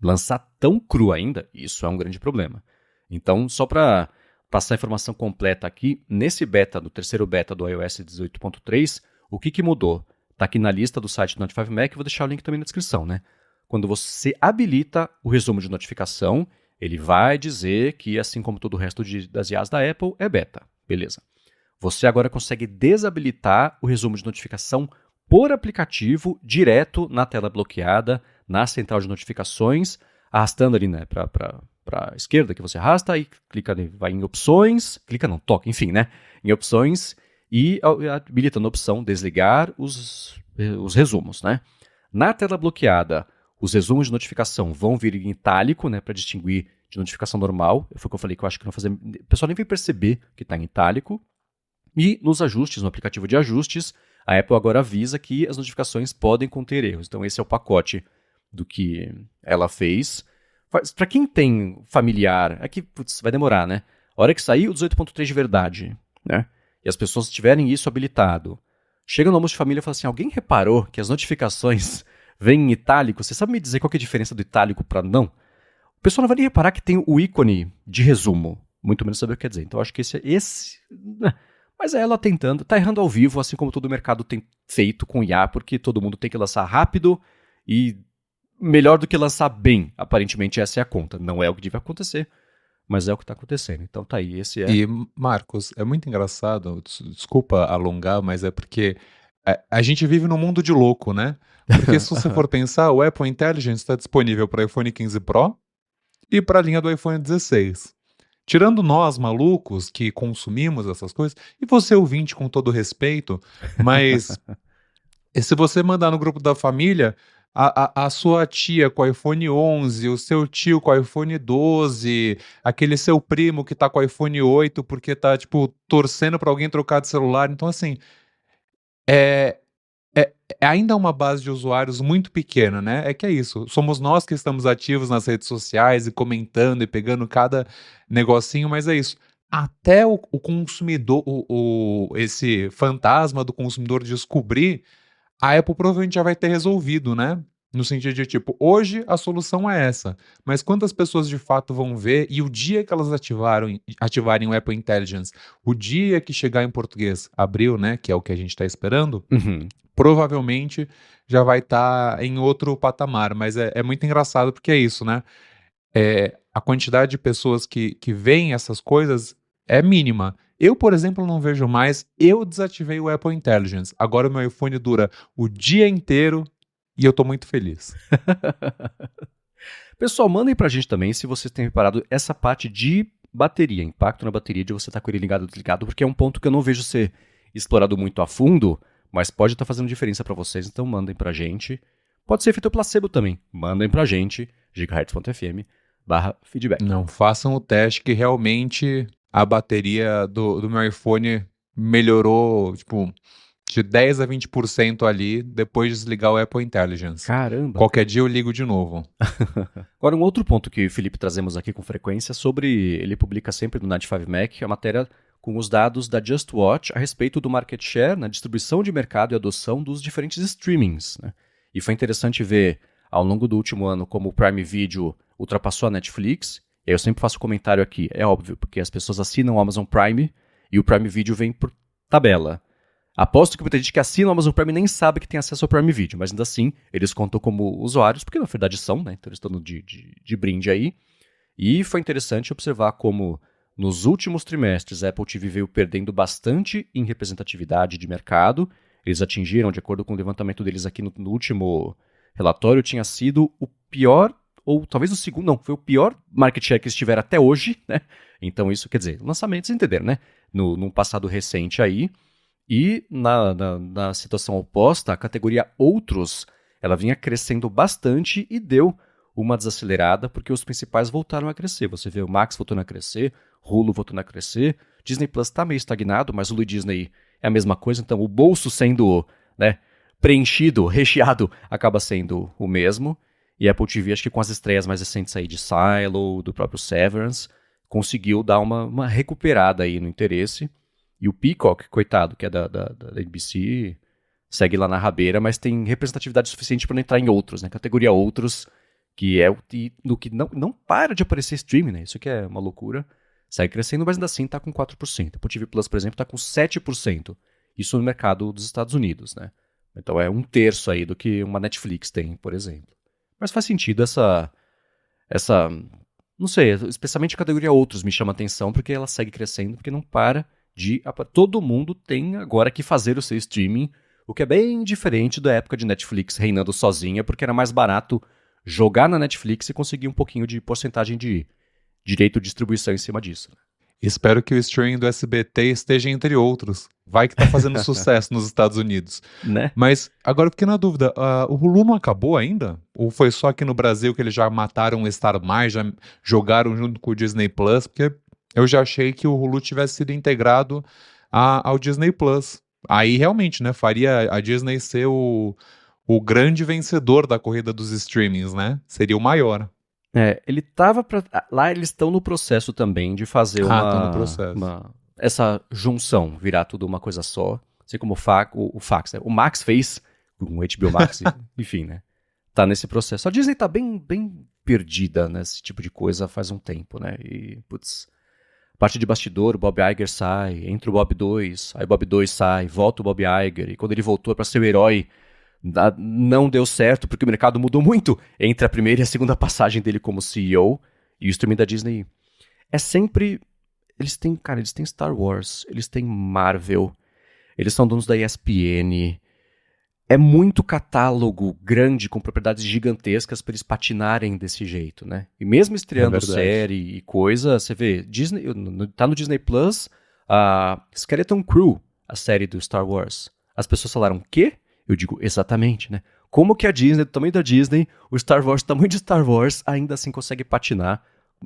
Lançar tão cru ainda, isso é um grande problema. Então, só para passar a informação completa aqui, nesse beta, do terceiro beta do iOS 18.3, o que mudou? Está aqui na lista do site do Notify Mac, vou deixar o link também na descrição, né? Quando você habilita o resumo de notificação, Ele vai dizer que, assim como todo o resto das IAs da Apple, é beta. Beleza. Você agora consegue desabilitar o resumo de notificação por aplicativo, direto na tela bloqueada, na central de notificações, arrastando ali, né, para a esquerda que você arrasta, aí clica, vai em opções, clica não, toca, enfim, né, em opções e habilitando a opção desligar os resumos, né. Na tela bloqueada, os resumos de notificação vão vir em itálico, né, para distinguir de notificação normal. Foi o que eu falei que eu acho que não fazer, o pessoal nem vai perceber que está em itálico. E nos ajustes, no aplicativo de ajustes, a Apple agora avisa que as notificações podem conter erros. Então esse é o pacote do que ela fez. Para quem tem familiar, aqui vai demorar, né? A hora que sair o 18.3 de verdade, né? E as pessoas tiverem isso habilitado, chega no almoço de família e fala assim, alguém reparou que as notificações vêm em itálico? Você sabe me dizer qual que é a diferença do itálico para não? O pessoal não vai nem reparar que tem o ícone de resumo, muito menos saber o que quer dizer. Então eu acho que esse mas é ela tentando, tá errando ao vivo, assim como todo o mercado tem feito com IA, porque todo mundo tem que lançar rápido e melhor do que lançar bem. Aparentemente essa é a conta. Não é o que deve acontecer, mas é o que está acontecendo. Então tá aí, esse é... E, Marcos, é muito engraçado, desculpa alongar, mas é porque a gente vive num mundo de louco, né? Porque se você for pensar, o Apple Intelligence está disponível para iPhone 15 Pro e para a linha do iPhone 16. Tirando nós, malucos, que consumimos essas coisas, e você ouvinte com todo respeito, mas se você mandar no grupo da família, a sua tia com o iPhone 11, o seu tio com o iPhone 12, aquele seu primo que tá com o iPhone 8 porque tá, tipo, torcendo pra alguém trocar de celular. Então, assim, é, é ainda uma base de usuários muito pequena, né? É que é isso. Somos nós que estamos ativos nas redes sociais e comentando e pegando cada negocinho, mas é isso. Até o consumidor, esse fantasma do consumidor descobrir, a Apple provavelmente já vai ter resolvido, né? No sentido de, tipo, hoje a solução é essa, mas quantas pessoas de fato vão ver e o dia que elas ativarem o Apple Intelligence, o dia que chegar em português, abril, né, que é o que a gente está esperando, provavelmente já vai estar em outro patamar, mas é muito engraçado porque é isso, né? A quantidade de pessoas que veem essas coisas é mínima. Eu, por exemplo, não vejo mais. Eu desativei o Apple Intelligence. Agora o meu iPhone dura o dia inteiro e eu tô muito feliz. Pessoal, mandem pra gente também se vocês têm reparado essa parte de bateria, impacto na bateria de você estar com ele ligado ou desligado, porque é um ponto que eu não vejo ser explorado muito a fundo, mas pode estar fazendo diferença para vocês, então mandem pra gente. Pode ser efeito placebo também. Mandem pra gente, gigahertz.fm/feedback. Não façam o teste que realmente a bateria do meu iPhone melhorou, tipo, de 10 a 20% ali depois de desligar o Apple Intelligence. Caramba! Qualquer dia eu ligo de novo. Agora, um outro ponto que o Felipe trazemos aqui com frequência é sobre, ele publica sempre no 95Mac, a matéria com os dados da Just Watch a respeito do market share, na distribuição de mercado e adoção dos diferentes streamings, né? E foi interessante ver, ao longo do último ano, como o Prime Video ultrapassou a Netflix. E aí eu sempre faço comentário aqui, é óbvio, porque as pessoas assinam o Amazon Prime e o Prime Video vem por tabela. Aposto que muita gente que assina o Amazon Prime nem sabe que tem acesso ao Prime Video, mas ainda assim, eles contam como usuários, porque na verdade são, né? Então eles estão de brinde aí. E foi interessante observar como, nos últimos trimestres, a Apple TV veio perdendo bastante em representatividade de mercado. Eles atingiram, de acordo com o levantamento deles aqui no último relatório, tinha sido o pior, ou talvez o segundo, não, foi o pior market share que eles tiveram até hoje, né? Então isso quer dizer, lançamentos, entenderam, né? Num passado recente aí. E na situação oposta, a categoria Outros, ela vinha crescendo bastante e deu uma desacelerada, porque os principais voltaram a crescer. Você vê o Max voltando a crescer, Hulu voltando a crescer, Disney Plus está meio estagnado, mas o Hulu e Disney é a mesma coisa, então o bolso sendo, né, preenchido, recheado, acaba sendo o mesmo. E a Apple TV, acho que com as estreias mais recentes aí de Silo, do próprio Severance, conseguiu dar uma recuperada aí no interesse. E o Peacock, coitado, que é da NBC, segue lá na rabeira, mas tem representatividade suficiente para não entrar em outros, né? Categoria outros, que é no que não para de aparecer streaming, né? Isso que é uma loucura. Segue crescendo, mas ainda assim está com 4%. O Apple TV Plus, por exemplo, está com 7%. Isso no mercado dos Estados Unidos, né? Então é um terço aí do que uma Netflix tem, por exemplo. Mas faz sentido essa não sei, especialmente a categoria outros me chama atenção, porque ela segue crescendo, porque não para de... Todo mundo tem agora que fazer o seu streaming, o que é bem diferente da época de Netflix reinando sozinha, porque era mais barato jogar na Netflix e conseguir um pouquinho de porcentagem de direito de distribuição em cima disso. Espero que o streaming do SBT esteja entre outros. Vai que tá fazendo sucesso nos Estados Unidos. Né? Mas agora eu fiquei na dúvida, o Hulu não acabou ainda? Ou foi só aqui no Brasil que eles já mataram o Star+, já jogaram junto com o Disney Plus? Porque eu já achei que o Hulu tivesse sido integrado ao Disney Plus. Aí realmente, né, faria a Disney ser o grande vencedor da corrida dos streamings, né? Seria o maior. Ele tava pra... Lá eles estão no processo também de fazer Tá no processo. essa junção, virar tudo uma coisa só. Assim como o Fax, né? O Max fez com o HBO Max, enfim, né? Tá nesse processo. A Disney tá bem perdida nesse tipo de coisa faz um tempo, né? E, putz, parte de bastidor, o Bob Iger sai, entra o Bob 2, aí o Bob 2 sai, volta o Bob Iger, e quando ele voltou pra ser o herói, não deu certo, porque o mercado mudou muito entre a primeira e a segunda passagem dele como CEO, e o streaming da Disney é sempre... Eles têm Star Wars, eles têm Marvel, eles são donos da ESPN, é muito catálogo grande com propriedades gigantescas para eles patinarem desse jeito, né? E mesmo estreando série e coisa, você vê, Disney, tá no Disney Plus, a Skeleton Crew, a série do Star Wars. As pessoas falaram, quê? Eu digo, exatamente, né? Como que a Disney, do tamanho da Disney, o Star Wars, do tamanho de Star Wars, ainda assim consegue patinar?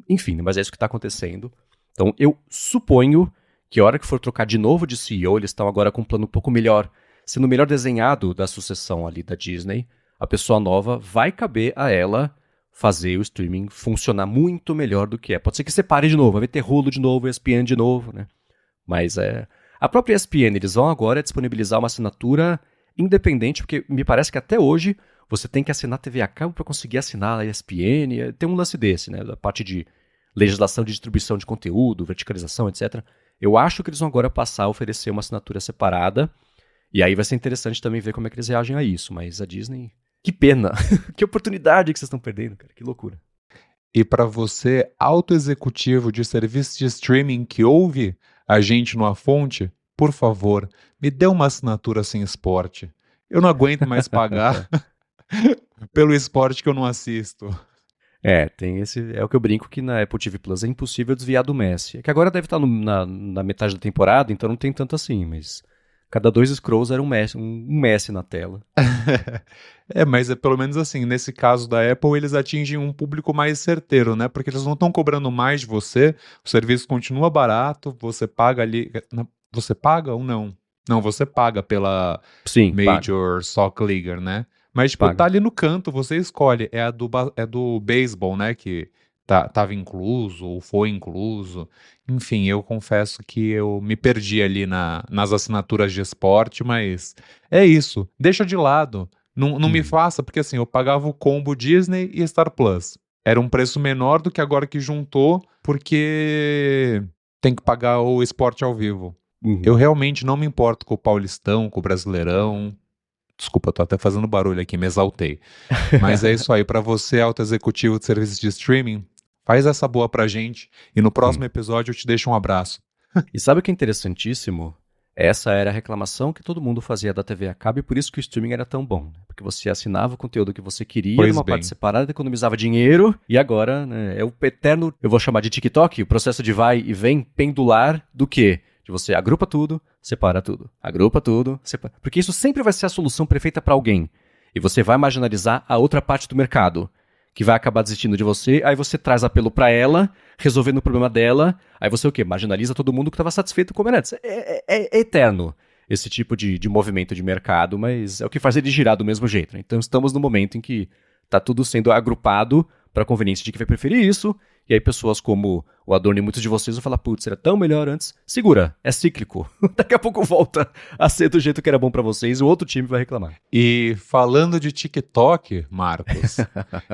Enfim, mas é isso que está acontecendo. Então, eu suponho que a hora que for trocar de novo de CEO, eles estão agora com um plano um pouco melhor, sendo melhor desenhado da sucessão ali da Disney, a pessoa nova vai caber a ela fazer o streaming funcionar muito melhor do que é. Pode ser que separe de novo, vai ter Hulu de novo, ESPN de novo, né? Mas a própria ESPN, eles vão agora disponibilizar uma assinatura independente, porque me parece que até hoje você tem que assinar TV a cabo para conseguir assinar a ESPN, tem um lance desse, né? Da parte de legislação de distribuição de conteúdo, verticalização, etc. Eu acho que eles vão agora passar a oferecer uma assinatura separada, e aí vai ser interessante também ver como é que eles reagem a isso, mas a Disney... Que pena! Que oportunidade que vocês estão perdendo, cara, que loucura. E para você, alto executivo de serviço de streaming que ouve a gente numa fonte, por favor, me dê uma assinatura sem esporte. Eu não aguento mais pagar pelo esporte que eu não assisto. Tem esse. É o que eu brinco que na Apple TV Plus é impossível desviar do Messi. É que agora deve estar na metade da temporada, então não tem tanto assim, mas cada 2 scrolls era um Messi na tela. Mas pelo menos assim, nesse caso da Apple, eles atingem um público mais certeiro, né? Porque eles não estão cobrando mais de você, o serviço continua barato, você paga ali. Você paga ou não? Não, você paga pela Sim, Major Soccer League, né? Mas, tipo, tá ali no canto, você escolhe. É do beisebol, né? Que tava incluso, ou foi incluso. Enfim, eu confesso que eu me perdi ali nas assinaturas de esporte, mas é isso. Deixa de lado. Não me faça, porque assim, eu pagava o combo Disney e Star Plus. Era um preço menor do que agora que juntou, porque tem que pagar o esporte ao vivo. Eu realmente não me importo com o Paulistão, com o Brasileirão. Desculpa, eu tô até fazendo barulho aqui, me exaltei. Mas é isso aí, pra você, alto executivo de serviços de streaming, faz essa boa pra gente e no próximo episódio eu te deixo um abraço. E sabe o que é interessantíssimo? Essa era a reclamação que todo mundo fazia da TV a cabo e por isso que o streaming era tão bom. Né? Porque você assinava o conteúdo que você queria numa parte separada, economizava dinheiro e agora né, é o eterno, eu vou chamar de TikTok, o processo de vai e vem pendular do quê? De você agrupa tudo, separa tudo. Agrupa tudo, separa. Porque isso sempre vai ser a solução perfeita para alguém. E você vai marginalizar a outra parte do mercado, que vai acabar desistindo de você, aí você traz apelo para ela, resolvendo o problema dela, aí você o quê? Marginaliza todo mundo que estava satisfeito com o antes. É eterno esse tipo de movimento de mercado, mas é o que faz ele girar do mesmo jeito. Né? Então estamos no momento em que está tudo sendo agrupado para a conveniência de quem vai preferir isso, e aí pessoas como o Adorno e muitos de vocês vão falar, putz, era tão melhor antes. Segura, é cíclico. Daqui a pouco volta a ser do jeito que era bom pra vocês, o outro time vai reclamar. E falando de TikTok, Marcos,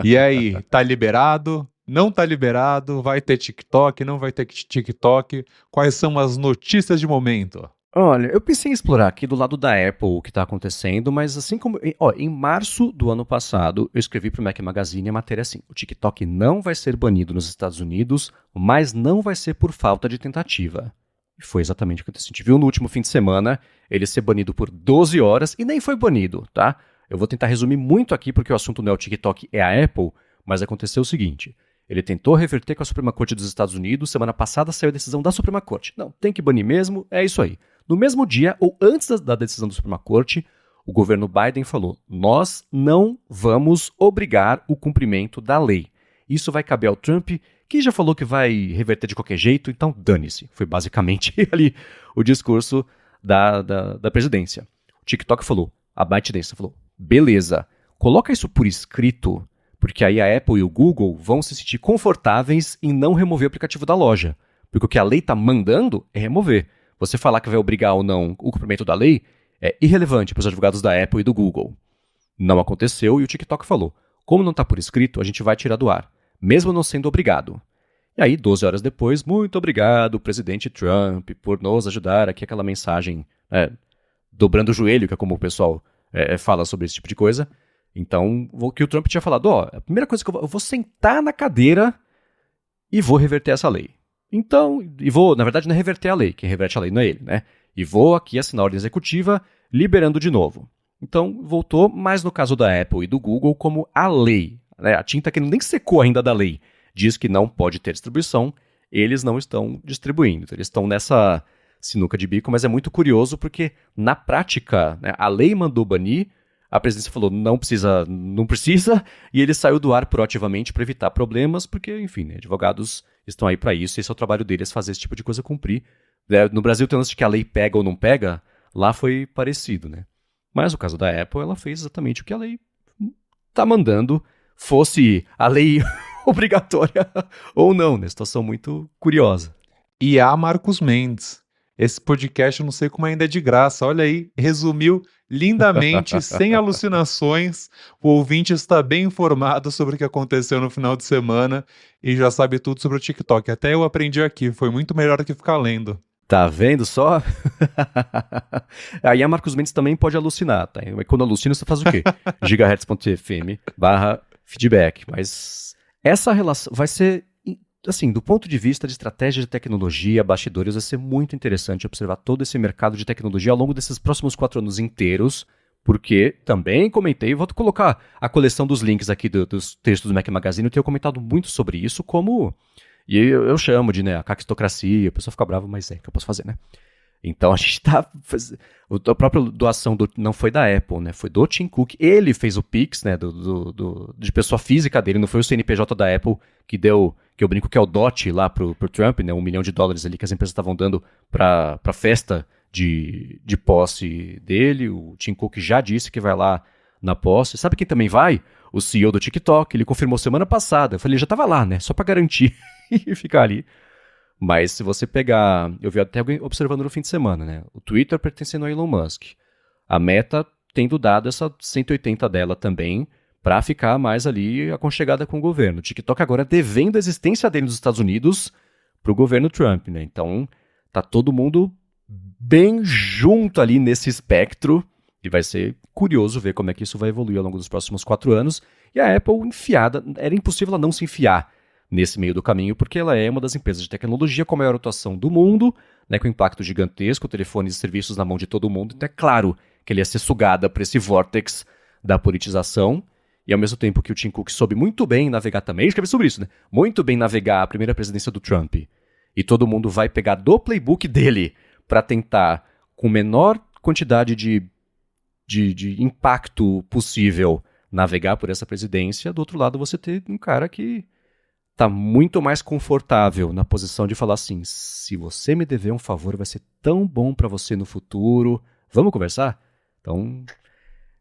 e aí, tá liberado? Não tá liberado? Vai ter TikTok? Não vai ter TikTok? Quais são as notícias de momento? Olha, eu pensei em explorar aqui do lado da Apple o que está acontecendo, mas assim como. Em março do ano passado, eu escrevi para o Mac Magazine a matéria assim: o TikTok não vai ser banido nos Estados Unidos, mas não vai ser por falta de tentativa. E foi exatamente o que aconteceu. A gente viu no último fim de semana ele ser banido por 12 horas e nem foi banido, tá? Eu vou tentar resumir muito aqui porque o assunto não é o TikTok, é a Apple, mas aconteceu o seguinte. Ele tentou reverter com a Suprema Corte dos Estados Unidos, semana passada saiu a decisão da Suprema Corte. Não, tem que banir mesmo, é isso aí. No mesmo dia, ou antes da decisão da Suprema Corte, o governo Biden falou: nós não vamos obrigar o cumprimento da lei. Isso vai caber ao Trump, que já falou que vai reverter de qualquer jeito, então dane-se. Foi basicamente ali o discurso da presidência. O TikTok falou, a ByteDance falou: beleza, coloca isso por escrito, porque aí a Apple e o Google vão se sentir confortáveis em não remover o aplicativo da loja. Porque o que a lei está mandando é remover. Você falar que vai obrigar ou não o cumprimento da lei é irrelevante para os advogados da Apple e do Google. Não aconteceu e o TikTok falou: como não está por escrito, a gente vai tirar do ar, mesmo não sendo obrigado. E aí, 12 horas depois, muito obrigado, presidente Trump, por nos ajudar aqui, aquela mensagem dobrando o joelho, que é como o pessoal fala sobre esse tipo de coisa. Então, o que o Trump tinha falado: a primeira coisa que eu vou sentar na cadeira e vou reverter essa lei. Então, na verdade, não é reverter a lei, quem reverte a lei não é ele, né? E vou aqui assinar a ordem executiva, liberando de novo. Então, voltou, mas no caso da Apple e do Google, como a lei, né? A tinta que nem secou ainda da lei, diz que não pode ter distribuição, eles não estão distribuindo. Então, eles estão nessa sinuca de bico, mas é muito curioso porque, na prática, né, a lei mandou banir, a presidência falou não precisa, e ele saiu do ar proativamente para evitar problemas, porque, enfim, né, advogados estão aí para isso, esse é o trabalho deles, fazer esse tipo de coisa cumprir. No Brasil tem um lance de que a lei pega ou não pega, lá foi parecido, né? Mas no caso da Apple, ela fez exatamente o que a lei está mandando, fosse a lei obrigatória ou não, né? Situação muito curiosa. E há Marcos Mendes. Esse podcast eu não sei como ainda é de graça. Olha aí, resumiu lindamente, sem alucinações. O ouvinte está bem informado sobre o que aconteceu no final de semana e já sabe tudo sobre o TikTok. Até eu aprendi aqui, foi muito melhor do que ficar lendo. Tá vendo só? Aí a Marcos Mendes também pode alucinar, tá? Mas quando alucina, você faz o quê? gigahertz.fm/feedback. Mas essa relação vai ser, assim, do ponto de vista de estratégia de tecnologia, bastidores, vai ser muito interessante observar todo esse mercado de tecnologia ao longo desses próximos 4 anos inteiros, porque também comentei, vou colocar a coleção dos links aqui dos textos do Mac Magazine, eu tenho comentado muito sobre isso como... E eu chamo de, né, a caquistocracia, a pessoa fica brava, mas é o que eu posso fazer, né? Então a gente tá... A própria doação não foi da Apple, né? Foi do Tim Cook. Ele fez o Pix, né, de pessoa física dele, não foi o CNPJ da Apple que eu brinco que é o DOT lá pro Trump, né? $1 milhão ali que as empresas estavam dando pra festa de posse dele. O Tim Cook já disse que vai lá na posse. Sabe quem também vai? O CEO do TikTok. Ele confirmou semana passada. Eu falei, ele já tava lá, né? Só pra garantir e ficar ali. Mas se você pegar... Eu vi até alguém observando no fim de semana, né? O Twitter pertencendo a Elon Musk. A Meta tendo dado essa 180 dela também para ficar mais ali aconchegada com o governo. O TikTok agora devendo a existência dele nos Estados Unidos pro governo Trump, né? Então, tá todo mundo bem junto ali nesse espectro e vai ser curioso ver como é que isso vai evoluir ao longo dos próximos 4 anos. E a Apple enfiada, era impossível ela não se enfiar nesse meio do caminho, porque ela é uma das empresas de tecnologia com a maior atuação do mundo, né, com impacto gigantesco, telefones e serviços na mão de todo mundo, então é claro que ele ia ser sugada por esse vórtex da politização, e ao mesmo tempo que o Tim Cook soube muito bem navegar também, ele escreve sobre isso, né, muito bem navegar a primeira presidência do Trump, e todo mundo vai pegar do playbook dele para tentar, com menor quantidade de impacto possível, navegar por essa presidência, do outro lado você tem um cara que tá muito mais confortável na posição de falar assim, se você me dever um favor, vai ser tão bom para você no futuro, vamos conversar? Então,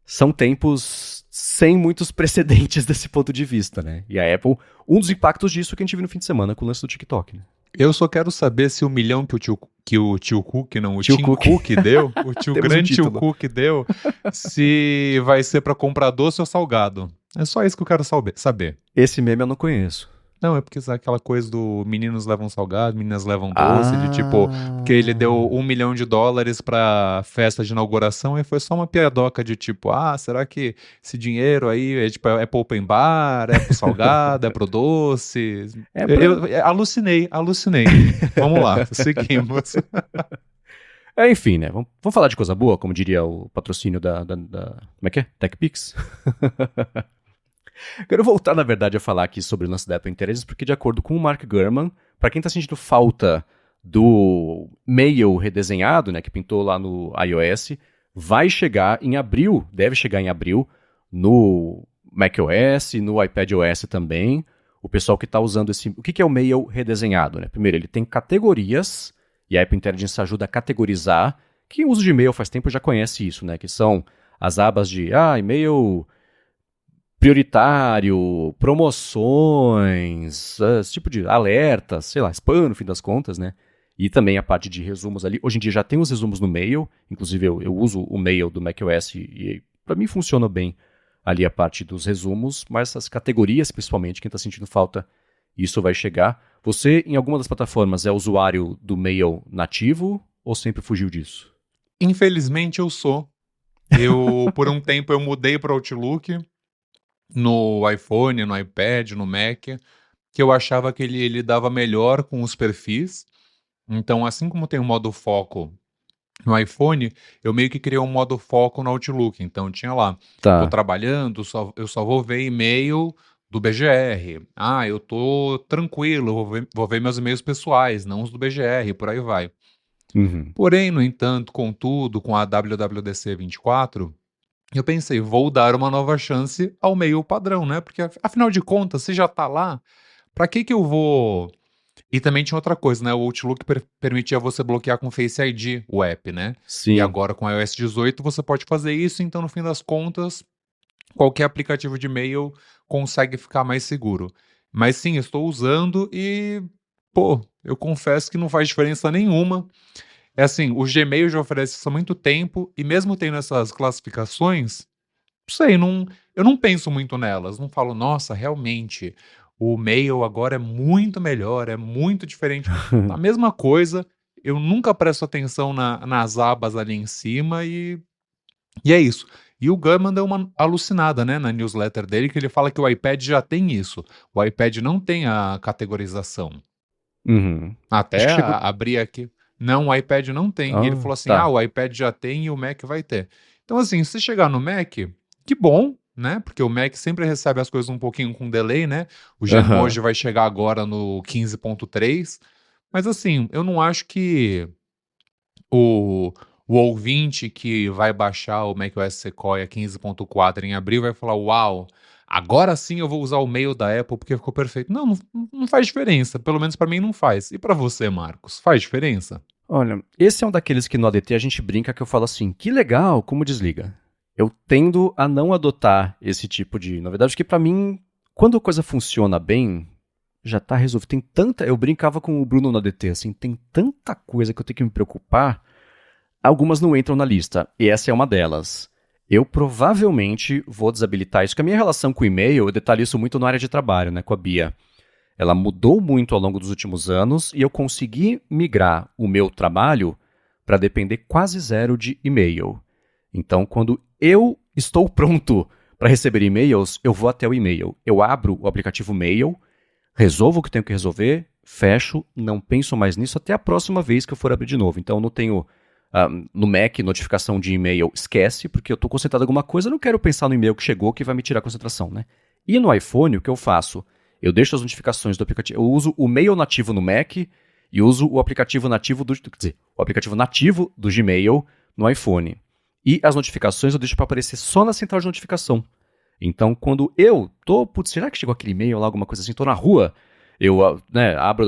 são tempos sem muitos precedentes desse ponto de vista, né? E a Apple, um dos impactos disso que a gente viu no fim de semana com o lance do TikTok, né? Eu só quero saber se o milhão que o tio Cook, não, o Tim Cook deu, o grande tio Cook deu, se vai ser para comprar doce ou salgado. É só isso que eu quero saber. Esse meme eu não conheço. Não, é porque sabe aquela coisa do meninos levam salgado, meninas levam doce, de tipo, porque ele deu Ah. $1 milhão pra festa de inauguração e foi só uma piadoca de tipo, será que esse dinheiro aí é, tipo, é pro open bar, é pro salgado, é pro doce? É pra. Eu alucinei. Vamos lá, seguimos. Enfim, né? Vamos falar de coisa boa, como diria o patrocínio como é que é? TechPix? Quero voltar, na verdade, a falar aqui sobre o lance da Apple Intelligence, porque de acordo com o Mark Gurman, para quem está sentindo falta do Mail redesenhado, né, que pintou lá no iOS, vai chegar em abril, deve chegar em abril, no macOS, no iPadOS também. O pessoal que está usando esse... O que é o Mail redesenhado? Né? Primeiro, ele tem categorias, e a Apple Intelligence ajuda a categorizar. Quem usa de e-mail faz tempo já conhece isso, né? Que são as abas de e-mail prioritário, promoções, esse tipo de alertas, sei lá, spam no fim das contas, né? E também a parte de resumos ali. Hoje em dia já tem os resumos no Mail, inclusive eu uso o Mail do macOS e para mim funciona bem ali a parte dos resumos, mas as categorias, principalmente, quem está sentindo falta, isso vai chegar. Você, em alguma das plataformas, é usuário do Mail nativo ou sempre fugiu disso? Infelizmente eu sou. Por um tempo, eu mudei para Outlook no iPhone, no iPad, no Mac, que eu achava que ele lidava melhor com os perfis. Então, assim como tem o modo foco no iPhone, eu meio que criei um modo foco no Outlook. Então, tinha lá, tô Tá. trabalhando, eu só vou ver e-mail do BGR. Eu tô tranquilo, vou ver meus e-mails pessoais, não os do BGR, por aí vai. Uhum. Porém, no entanto, contudo, com a WWDC 24, eu pensei, vou dar uma nova chance ao e-mail padrão, né? Porque afinal de contas, se já tá lá, pra que eu vou. E também tinha outra coisa, né? O Outlook permitia você bloquear com Face ID o app, né? E Sim. agora com o iOS 18 você pode fazer isso, então no fim das contas, qualquer aplicativo de e-mail consegue ficar mais seguro. Mas sim, estou usando e, pô, eu confesso que não faz diferença nenhuma. É assim, o Gmail já oferece isso há muito tempo e mesmo tendo essas classificações, não sei, eu não penso muito nelas, não falo: "Nossa, realmente, o Mail agora é muito melhor, é muito diferente". A mesma coisa, eu nunca presto atenção nas abas ali em cima e é isso. E o Gurman deu uma alucinada, né, na newsletter dele, que ele fala que o iPad já tem isso, o iPad não tem a categorização. Uhum. Acho Até que chegou. abrir aqui, não, o iPad não tem. E ele Ah, falou assim: tá. o iPad já tem e o Mac vai ter. Então, assim, se chegar no Mac, que bom, né? Porque o Mac sempre recebe as coisas um pouquinho com delay, né? O Aham. Genmoji vai chegar agora no 15.3. Mas, assim, eu não acho que o, o ouvinte que vai baixar o macOS Sequoia 15.4 em abril vai falar: Uau, agora sim eu vou usar o mail da Apple porque ficou perfeito. Não faz diferença. Pelo menos para mim não faz. E para você, Marcos, faz diferença? Olha, esse é um daqueles que no ADT a gente brinca que eu falo assim, que legal, como desliga. Eu tendo a não adotar esse tipo de novidade, porque pra mim, quando a coisa funciona bem, já tá resolvido. Tem tanta. Eu brincava com o Bruno no ADT, assim, tem tanta coisa que eu tenho que me preocupar, algumas não entram na lista, e essa é uma delas. Eu provavelmente vou desabilitar isso, porque a minha relação com o e-mail, eu detalho isso muito na área de trabalho, né, com a Bia. Ela mudou muito ao longo dos últimos anos e eu consegui migrar o meu trabalho para depender quase zero de e-mail. Então, quando eu estou pronto para receber e-mails, eu vou até o e-mail. Eu abro o aplicativo Mail, resolvo o que tenho que resolver, fecho, não penso mais nisso até a próxima vez que eu for abrir de novo. Então, eu não tenho no Mac notificação de e-mail, esquece, porque eu estou concentrado em alguma coisa, eu não quero pensar no e-mail que chegou que vai me tirar a concentração, né? E no iPhone, o que eu faço? Eu deixo as notificações do aplicativo. Eu uso o Mail nativo no Mac e uso o aplicativo nativo do. Quer dizer, o aplicativo nativo do Gmail no iPhone. E as notificações eu deixo para aparecer só na central de notificação. Então, quando eu tô. Putz, será que chegou aquele e-mail lá, alguma coisa assim? Tô na rua. Eu abro,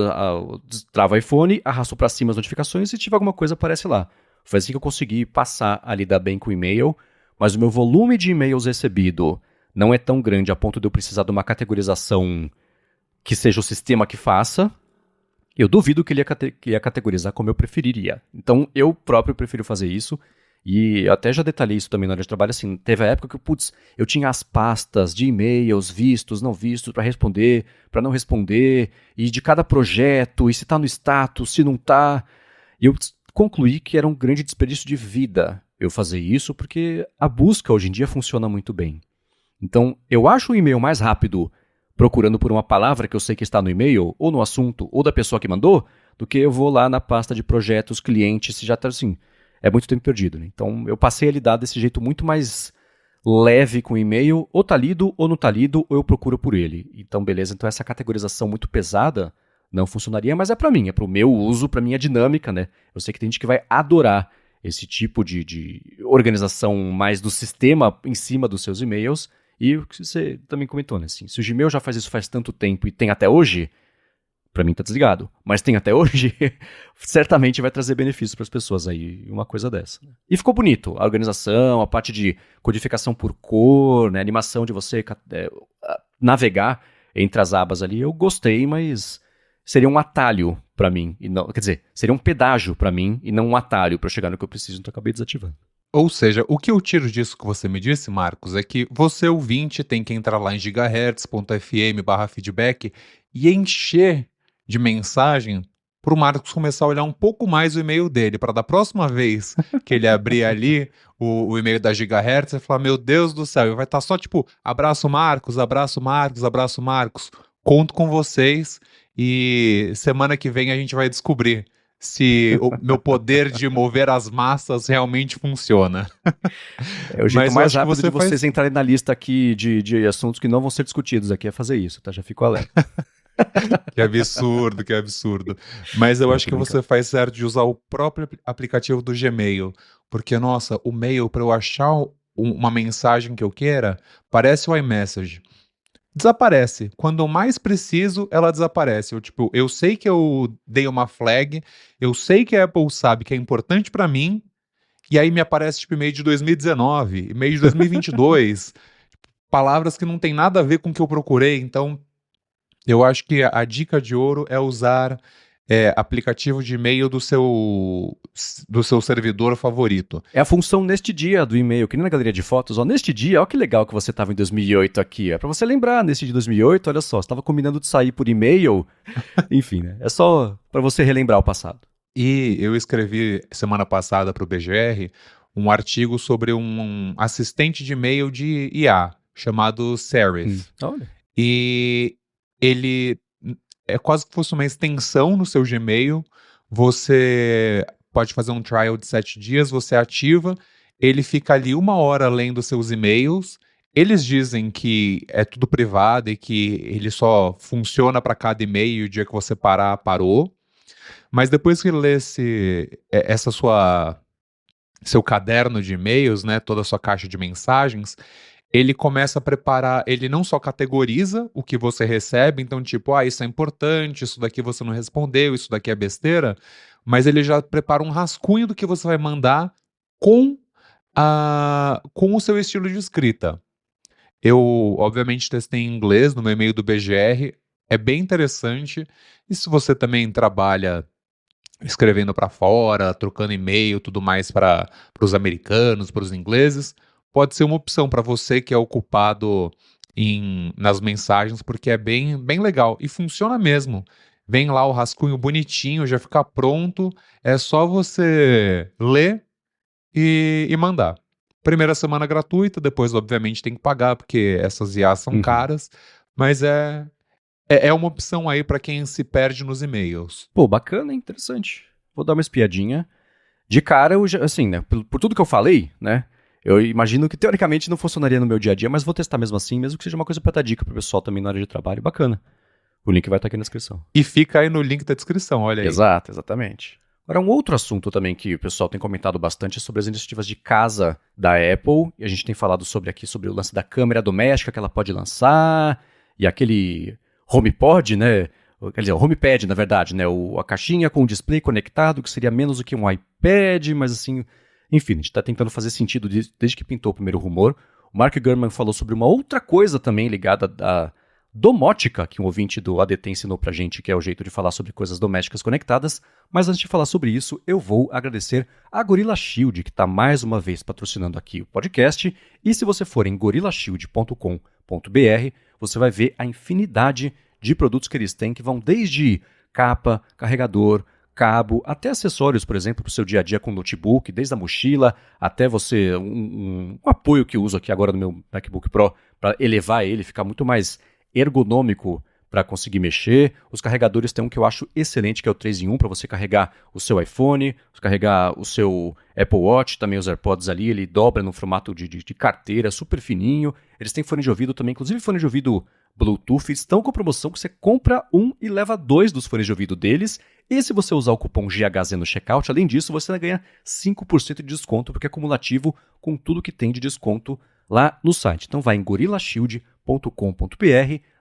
travo o iPhone, arrasto para cima as notificações e se tiver alguma coisa aparece lá. Foi assim que eu consegui passar a lidar bem com o e-mail, mas o meu volume de e-mails recebido não é tão grande a ponto de eu precisar de uma categorização que seja o sistema que faça. Eu duvido que ele ia categorizar como eu preferiria. Então, eu próprio prefiro fazer isso. E eu até já detalhei isso também na área de trabalho, assim, teve a época que, putz, eu tinha as pastas de e-mails, vistos, não vistos, para responder, para não responder, e de cada projeto, e se tá no status, se não tá. E eu concluí que era um grande desperdício de vida eu fazer isso, porque a busca hoje em dia funciona muito bem. Então, eu acho o e-mail mais rápido procurando por uma palavra que eu sei que está no e-mail, ou no assunto, ou da pessoa que mandou, do que eu vou lá na pasta de projetos, clientes, se já está assim. É muito tempo perdido, né? Então, eu passei a lidar desse jeito muito mais leve com o e-mail, ou tá lido, ou não tá lido, ou eu procuro por ele. Então, beleza. Então, essa categorização muito pesada não funcionaria, mas é para mim, é para o meu uso, para minha dinâmica, né? Eu sei que tem gente que vai adorar esse tipo de organização mais do sistema em cima dos seus e-mails. E o que você também comentou, né? Assim, se o Gmail já faz isso faz tanto tempo e tem até hoje, para mim tá desligado. Mas tem até hoje, certamente vai trazer benefícios para as pessoas aí, uma coisa dessa. E ficou bonito, a organização, a parte de codificação por cor, né? Animação de você navegar entre as abas ali. Eu gostei, mas seria um atalho para mim. E não, quer dizer, seria um pedágio para mim e não um atalho para chegar no que eu preciso, então eu acabei desativando. Ou seja, o que eu tiro disso que você me disse, Marcos, é que você, ouvinte, tem que entrar lá em gigahertz.fm/feedback e encher de mensagem para o Marcos começar a olhar um pouco mais o e-mail dele, para da próxima vez que ele abrir ali o e-mail da Gigahertz, ele falar, meu Deus do céu, e vai estar só tipo, abraço Marcos, abraço Marcos, abraço Marcos, conto com vocês e semana que vem a gente vai descobrir se o meu poder de mover as massas realmente funciona. É o jeito Mas eu mais acho que rápido você de vocês faz. entrarem na lista aqui de assuntos que não vão ser discutidos aqui, é fazer isso, tá? Já fico alerta. Que absurdo, que absurdo. Mas eu Não, acho tô que você brincando. faz certo de usar o próprio aplicativo do Gmail. Porque, nossa, o mail, para eu achar uma mensagem que eu queira, parece o iMessage. Desaparece. Quando eu mais preciso, ela desaparece. Eu sei que eu dei uma flag, eu sei que a Apple sabe que é importante para mim, e aí me aparece tipo e-mail de 2019, e-mail de 2022, palavras que não tem nada a ver com o que eu procurei. Então, eu acho que a dica de ouro é usar aplicativo de e-mail do seu servidor favorito. É a função neste dia do e-mail, que nem na galeria de fotos, ó, neste dia, ó que legal que você estava em 2008 aqui, é pra você lembrar, nesse dia de 2008, olha só, você estava combinando de sair por e-mail, enfim, né, é só pra você relembrar o passado. E eu escrevi semana passada para o BGR um artigo sobre um assistente de e-mail de IA chamado Serif. Olha. E ele é quase que fosse uma extensão no seu Gmail. Você pode fazer um trial de 7 dias, você ativa, ele fica ali 1 hora lendo seus e-mails. Eles dizem que é tudo privado e que ele só funciona para cada e-mail e o dia que você parar, parou. Mas depois que ele lê essa seu caderno de e-mails, né, toda a sua caixa de mensagens, ele começa a preparar, ele não só categoriza o que você recebe, então tipo, isso é importante, isso daqui você não respondeu, isso daqui é besteira, mas ele já prepara um rascunho do que você vai mandar com, com o seu estilo de escrita. Eu, obviamente, testei em inglês no meu e-mail do BGR, é bem interessante, e se você também trabalha escrevendo para fora, trocando e-mail, tudo mais para os americanos, para os ingleses, pode ser uma opção para você que é ocupado nas mensagens, porque é bem, bem legal e funciona mesmo. Vem lá o rascunho bonitinho, já fica pronto, é só você ler e mandar. Primeira semana gratuita, depois obviamente tem que pagar, porque essas IAs são Uhum. caras, mas é uma opção aí para quem se perde nos e-mails. Pô, bacana, hein? Interessante. Vou dar uma espiadinha. De cara, eu já, assim, né, por tudo que eu falei, né, eu imagino que teoricamente não funcionaria no meu dia a dia, mas vou testar mesmo assim, mesmo que seja uma coisa pra dar dica pro pessoal também na área de trabalho. Bacana. O link vai estar aqui na descrição. E fica aí no link da descrição, olha aí. Exato, exatamente. Agora, um outro assunto também que o pessoal tem comentado bastante é sobre as iniciativas de casa da Apple. E a gente tem falado sobre o lance da câmera doméstica que ela pode lançar, e aquele HomePod, né? Quer dizer, o HomePad, na verdade, né? A caixinha com o display conectado, que seria menos do que um iPad, mas assim. Enfim, a gente está tentando fazer sentido desde que pintou o primeiro rumor. O Mark Gurman falou sobre uma outra coisa também ligada domótica, que um ouvinte do ADT ensinou pra gente, que é o jeito de falar sobre coisas domésticas conectadas. Mas antes de falar sobre isso, eu vou agradecer a Gorilla Shield, que está mais uma vez patrocinando aqui o podcast. E se você for em gorillashield.com.br, você vai ver a infinidade de produtos que eles têm, que vão desde capa, carregador, cabo, até acessórios, por exemplo, para o seu dia a dia com notebook, desde a mochila até você, um apoio que eu uso aqui agora no meu MacBook Pro para elevar ele, ficar muito mais ergonômico para conseguir mexer. Os carregadores tem um que eu acho excelente, que é o 3 em 1, para você carregar o seu iPhone, carregar o seu Apple Watch, também os AirPods ali, ele dobra no formato de carteira, super fininho. Eles têm fone de ouvido também, inclusive fone de ouvido Bluetooth, estão com promoção que você compra um e leva 2 dos fones de ouvido deles. E se você usar o cupom GHZ no checkout, além disso, você ganha 5% de desconto, porque é cumulativo com tudo que tem de desconto lá no site. Então vai em gorillashield.com.br,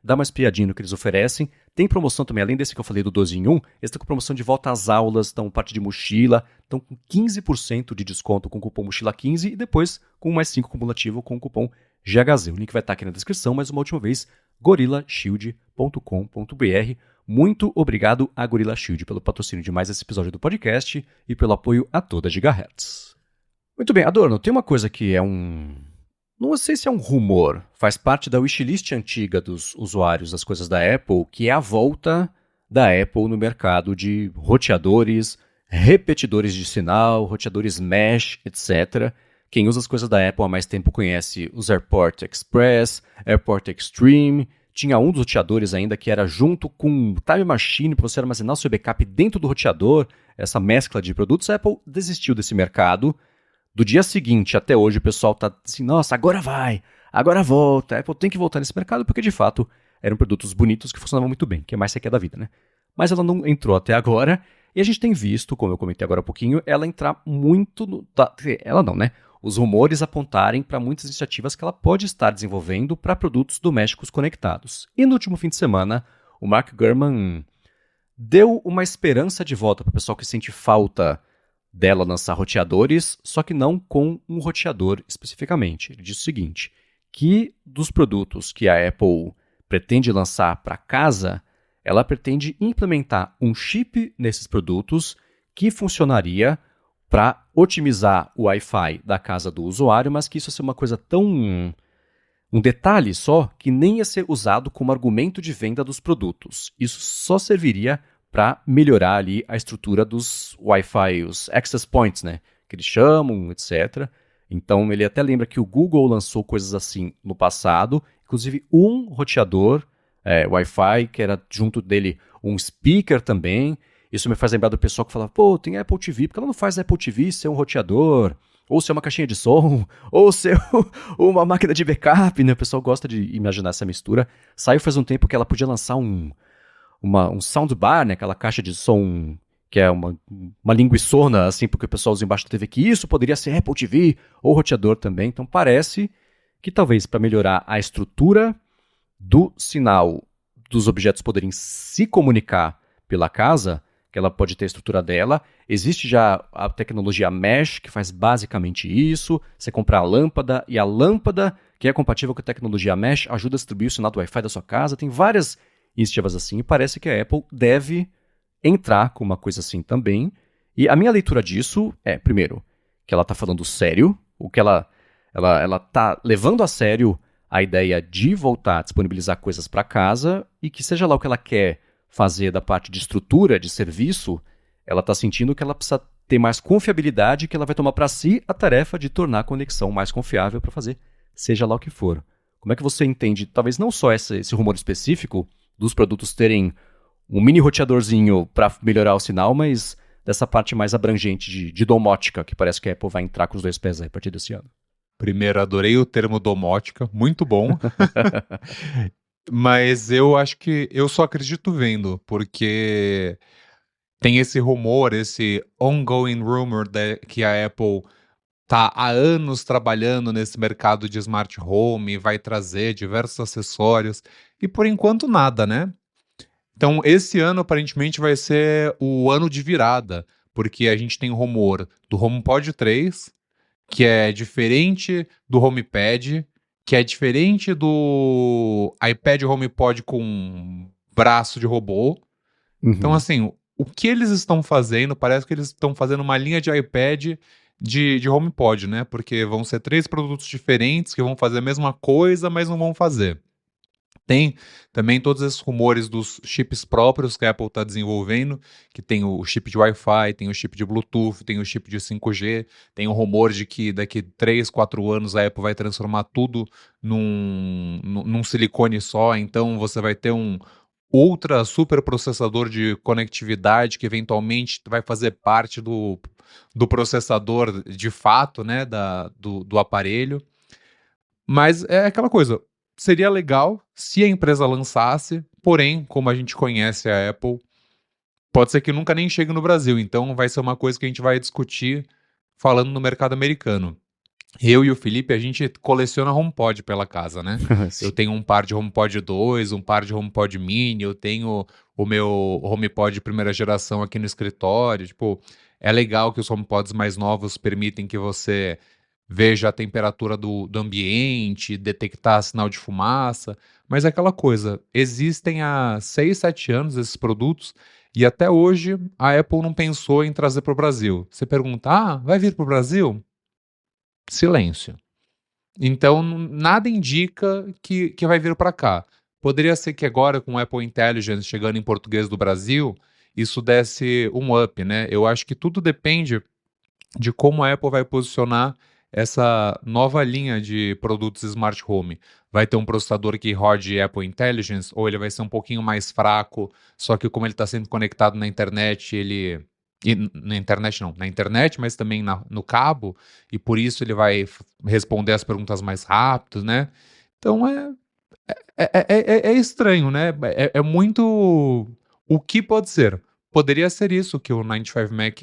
dá uma espiadinha no que eles oferecem. Tem promoção também, além desse que eu falei do 12 em 1, eles estão com promoção de volta às aulas, estão parte de mochila, estão com 15% de desconto com o cupom mochila15 e depois com mais 5 cumulativo com o cupom GHZ. O link vai estar aqui na descrição, mas uma última vez, gorillashield.com.br. Muito obrigado a Gorilla Shield pelo patrocínio de mais esse episódio do podcast e pelo apoio a toda Gigahertz. Muito bem, Adorno, tem uma coisa que é não sei se é um rumor, faz parte da wishlist antiga dos usuários das coisas da Apple, que é a volta da Apple no mercado de roteadores, repetidores de sinal, roteadores mesh, etc. Quem usa as coisas da Apple há mais tempo conhece os AirPort Express, AirPort Extreme. Tinha um dos roteadores ainda que era junto com Time Machine para você armazenar o seu backup dentro do roteador, essa mescla de produtos. A Apple desistiu desse mercado. Do dia seguinte até hoje o pessoal está assim, nossa, agora vai, agora volta. A Apple tem que voltar nesse mercado porque de fato eram produtos bonitos que funcionavam muito bem, que é mais você quer da vida, né? Mas ela não entrou até agora e a gente tem visto, como eu comentei agora há pouquinho, ela entrar muito no... Ela não, né? Os rumores apontarem para muitas iniciativas que ela pode estar desenvolvendo para produtos domésticos conectados. E no último fim de semana, o Mark Gurman deu uma esperança de volta para o pessoal que sente falta dela lançar roteadores, só que não com um roteador especificamente. Ele disse o seguinte, que dos produtos que a Apple pretende lançar para casa, ela pretende implementar um chip nesses produtos que funcionaria para otimizar o Wi-Fi da casa do usuário, mas que isso ia ser uma coisa tão... um detalhe só, que nem ia ser usado como argumento de venda dos produtos. Isso só serviria para melhorar ali a estrutura dos Wi-Fi, os access points, né, que eles chamam, etc. Então ele até lembra que o Google lançou coisas assim no passado, inclusive um roteador Wi-Fi, que era junto dele um speaker também. Isso me faz lembrar do pessoal que fala, pô, tem Apple TV, porque ela não faz Apple TV ser um roteador, ou ser uma caixinha de som, ou ser uma máquina de backup, né? O pessoal gosta de imaginar essa mistura. Saiu faz um tempo que ela podia lançar um soundbar, né? Aquela caixa de som que é uma linguiçona, assim, porque o pessoal usa embaixo da TV, que isso poderia ser Apple TV ou roteador também. Então parece que talvez para melhorar a estrutura do sinal dos objetos poderem se comunicar pela casa, que ela pode ter a estrutura dela. Existe já a tecnologia Mesh, que faz basicamente isso. Você compra a lâmpada, e a lâmpada, que é compatível com a tecnologia Mesh, ajuda a distribuir o sinal do Wi-Fi da sua casa. Tem várias iniciativas assim, e parece que a Apple deve entrar com uma coisa assim também. E a minha leitura disso é, primeiro, que ela está falando sério, o que ela está levando a sério a ideia de voltar a disponibilizar coisas para casa, e que seja lá o que ela quer fazer da parte de estrutura, de serviço, ela está sentindo que ela precisa ter mais confiabilidade, que ela vai tomar para si a tarefa de tornar a conexão mais confiável para fazer, seja lá o que for. Como é que você entende, talvez não só esse rumor específico dos produtos terem um mini roteadorzinho para melhorar o sinal, mas dessa parte mais abrangente de domótica, que parece que a Apple vai entrar com os 2 pés aí a partir desse ano? Primeiro, adorei o termo domótica, muito bom. Mas eu acho que eu só acredito vendo, porque tem esse rumor, esse ongoing rumor que a Apple tá há anos trabalhando nesse mercado de smart home, vai trazer diversos acessórios, e por enquanto nada, né? Então esse ano aparentemente vai ser o ano de virada, porque a gente tem rumor do HomePod 3, que é diferente do HomePad, que é diferente do iPad HomePod com braço de robô. Então, Uhum. assim, o que eles estão fazendo, parece que eles estão fazendo uma linha de iPad de HomePod, né? Porque vão ser 3 produtos diferentes que vão fazer a mesma coisa, mas não vão fazer. Tem também todos esses rumores dos chips próprios que a Apple está desenvolvendo, que tem o chip de Wi-Fi, tem o chip de Bluetooth, tem o chip de 5G, tem o rumor de que daqui 3, 4 anos a Apple vai transformar tudo num silicone só, então você vai ter um ultra super processador de conectividade que eventualmente vai fazer parte do processador de fato, né, do aparelho. Mas é aquela coisa, seria legal se a empresa lançasse, porém, como a gente conhece a Apple, pode ser que nunca nem chegue no Brasil, então vai ser uma coisa que a gente vai discutir falando no mercado americano. Eu e o Felipe, a gente coleciona HomePod pela casa, né? Eu Sim. tenho um par de HomePod 2, um par de HomePod Mini, eu tenho o meu HomePod primeira geração aqui no escritório. Tipo, é legal que os HomePods mais novos permitem que você veja a temperatura do ambiente, detectar sinal de fumaça, mas é aquela coisa, existem há 6, 7 anos esses produtos e até hoje a Apple não pensou em trazer para o Brasil. Você pergunta, vai vir para o Brasil? Silêncio. Então, nada indica que vai vir para cá. Poderia ser que agora, com o Apple Intelligence chegando em português do Brasil, isso desse um up, né? Eu acho que tudo depende de como a Apple vai posicionar essa nova linha de produtos Smart Home. Vai ter um processador que rode Apple Intelligence, ou ele vai ser um pouquinho mais fraco, só que como ele está sendo conectado na internet, na internet não, na internet, mas também no cabo, e por isso ele vai responder as perguntas mais rápido, né? Então é estranho, né? É muito. O que pode ser? Poderia ser isso que o 95 Mac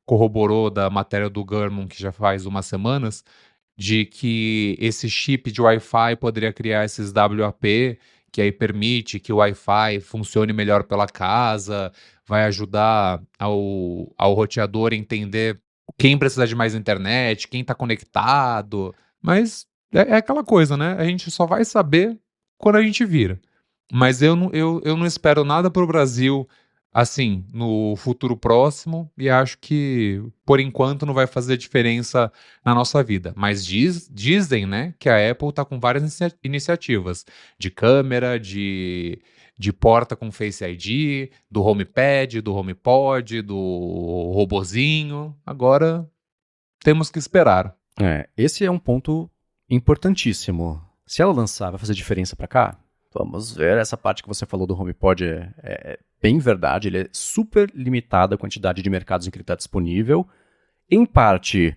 corroborou da matéria do Gurman, que já faz umas semanas, de que esse chip de Wi-Fi poderia criar esses WAP, que aí permite que o Wi-Fi funcione melhor pela casa, vai ajudar ao roteador a entender quem precisa de mais internet, quem está conectado. Mas é aquela coisa, né? A gente só vai saber quando a gente vira. Mas eu não espero nada para o Brasil assim no futuro próximo e acho que por enquanto não vai fazer diferença na nossa vida. Mas dizem, né, que a Apple está com várias iniciativas de câmera, de porta com Face ID, do HomePad, do HomePod, do robozinho. Agora temos que esperar. Esse é um ponto importantíssimo. Se ela lançar, vai fazer diferença pra cá? Vamos ver. Essa parte que você falou do HomePod é bem verdade. Ele é super limitado a quantidade de mercados em que ele está disponível. Em parte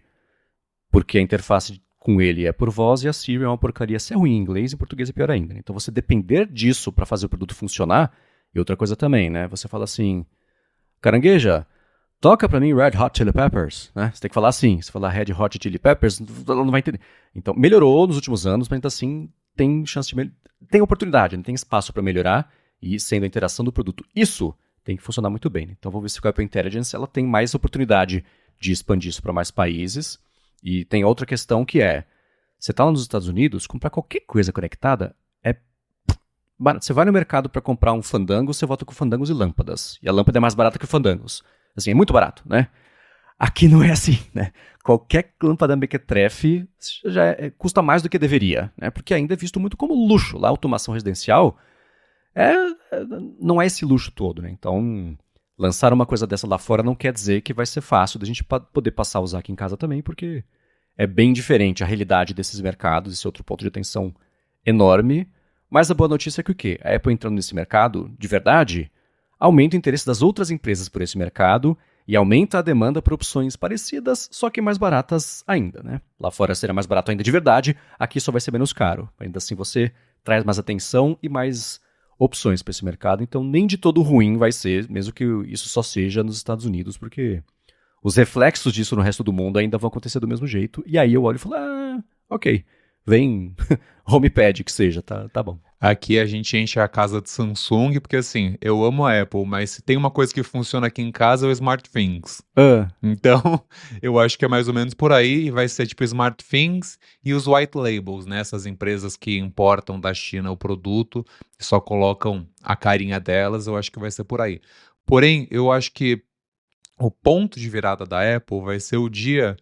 porque a interface com ele é por voz e a Siri é uma porcaria. Se é ruim em inglês, em português é pior ainda. Então você depender disso para fazer o produto funcionar. E outra coisa também, né? Você fala assim, carangueja, toca pra mim Red Hot Chili Peppers, né? Você tem que falar assim. Se falar Red Hot Chili Peppers, ela não vai entender. Então, melhorou nos últimos anos, mas ainda assim tem chance de tem oportunidade, tem espaço para melhorar e sendo a interação do produto. Isso tem que funcionar muito bem. Então, vamos ver se com a Apple Intelligence ela tem mais oportunidade de expandir isso para mais países. E tem outra questão que é, você está lá nos Estados Unidos, comprar qualquer coisa conectada é barato. Você vai no mercado para comprar um fandango, você volta com fandangos e lâmpadas. E a lâmpada é mais barata que o fandangos. Assim, é muito barato, né? Aqui não é assim, né? Qualquer lâmpada mequetrefe custa mais do que deveria, né? Porque ainda é visto muito como luxo. Lá, a automação residencial não é esse luxo todo, né? Então, lançar uma coisa dessa lá fora não quer dizer que vai ser fácil da gente poder passar a usar aqui em casa também, porque é bem diferente a realidade desses mercados, esse outro ponto de atenção enorme. Mas a boa notícia é que o quê? A Apple entrando nesse mercado, de verdade, aumenta o interesse das outras empresas por esse mercado e aumenta a demanda por opções parecidas, só que mais baratas ainda, né? Lá fora será mais barato ainda de verdade, aqui só vai ser menos caro. Ainda assim você traz mais atenção e mais opções para esse mercado, então nem de todo ruim vai ser, mesmo que isso só seja nos Estados Unidos, porque os reflexos disso no resto do mundo ainda vão acontecer do mesmo jeito, e aí eu olho e falo, ok, vem HomePad que seja, tá bom. Aqui a gente enche a casa de Samsung, porque assim, eu amo a Apple, mas se tem uma coisa que funciona aqui em casa é o SmartThings. Ah, Então, eu acho que é mais ou menos por aí, vai ser tipo SmartThings e os white labels, né? Essas empresas que importam da China o produto e só colocam a carinha delas, eu acho que vai ser por aí. Porém, eu acho que o ponto de virada da Apple vai ser o dia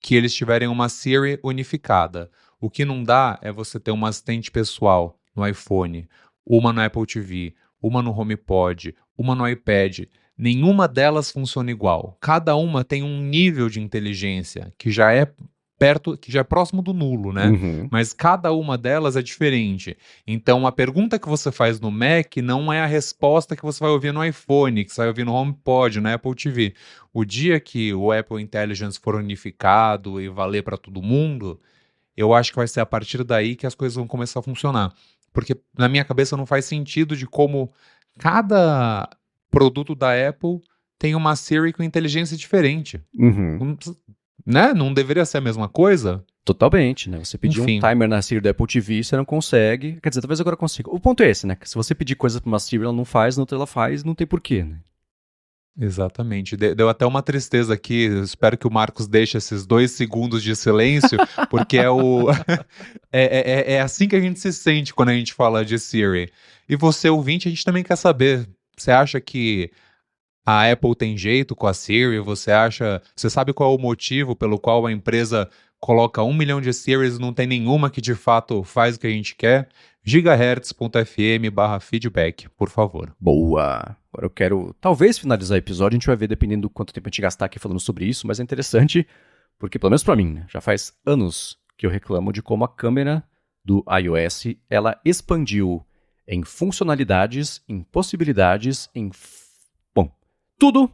que eles tiverem uma Siri unificada. O que não dá é você ter uma assistente pessoal no iPhone, uma no Apple TV, uma no HomePod, uma no iPad. Nenhuma delas funciona igual. Cada uma tem um nível de inteligência que já é perto, que já é próximo do nulo, né? uhum, Mas cada uma delas é diferente. Então, a pergunta que você faz no Mac não é a resposta que você vai ouvir no iPhone, que você vai ouvir no HomePod, na Apple TV. O dia que o Apple Intelligence for unificado e valer para todo mundo, eu acho que vai ser a partir daí que as coisas vão começar a funcionar. Porque na minha cabeça não faz sentido de como cada produto da Apple tem uma Siri com inteligência diferente. uhum. Né? Não deveria ser a mesma coisa? Totalmente, né? Você pedir um Enfim, timer na Siri da Apple TV, você não consegue. Quer dizer, talvez agora consiga. O ponto é esse, né? Que se você pedir coisas pra uma Siri, ela não faz, na outra ela faz, não tem porquê, né? exatamente. Deu até uma tristeza aqui. Eu espero que o Marcos deixe esses 2 segundos de silêncio, porque é o é assim que a gente se sente quando a gente fala de Siri. E você, ouvinte, a gente também quer saber. Você acha que a Apple tem jeito com a Siri? Você sabe qual é o motivo pelo qual a empresa coloca 1 milhão de Siris e não tem nenhuma que de fato faz o que a gente quer? gigahertz.fm/feedback, por favor. Boa! Agora eu quero, talvez, finalizar o episódio. A gente vai ver dependendo do quanto tempo a gente gastar aqui falando sobre isso, mas é interessante porque, pelo menos pra mim, né, já faz anos que eu reclamo de como a câmera do iOS ela expandiu em funcionalidades, em possibilidades, bom, tudo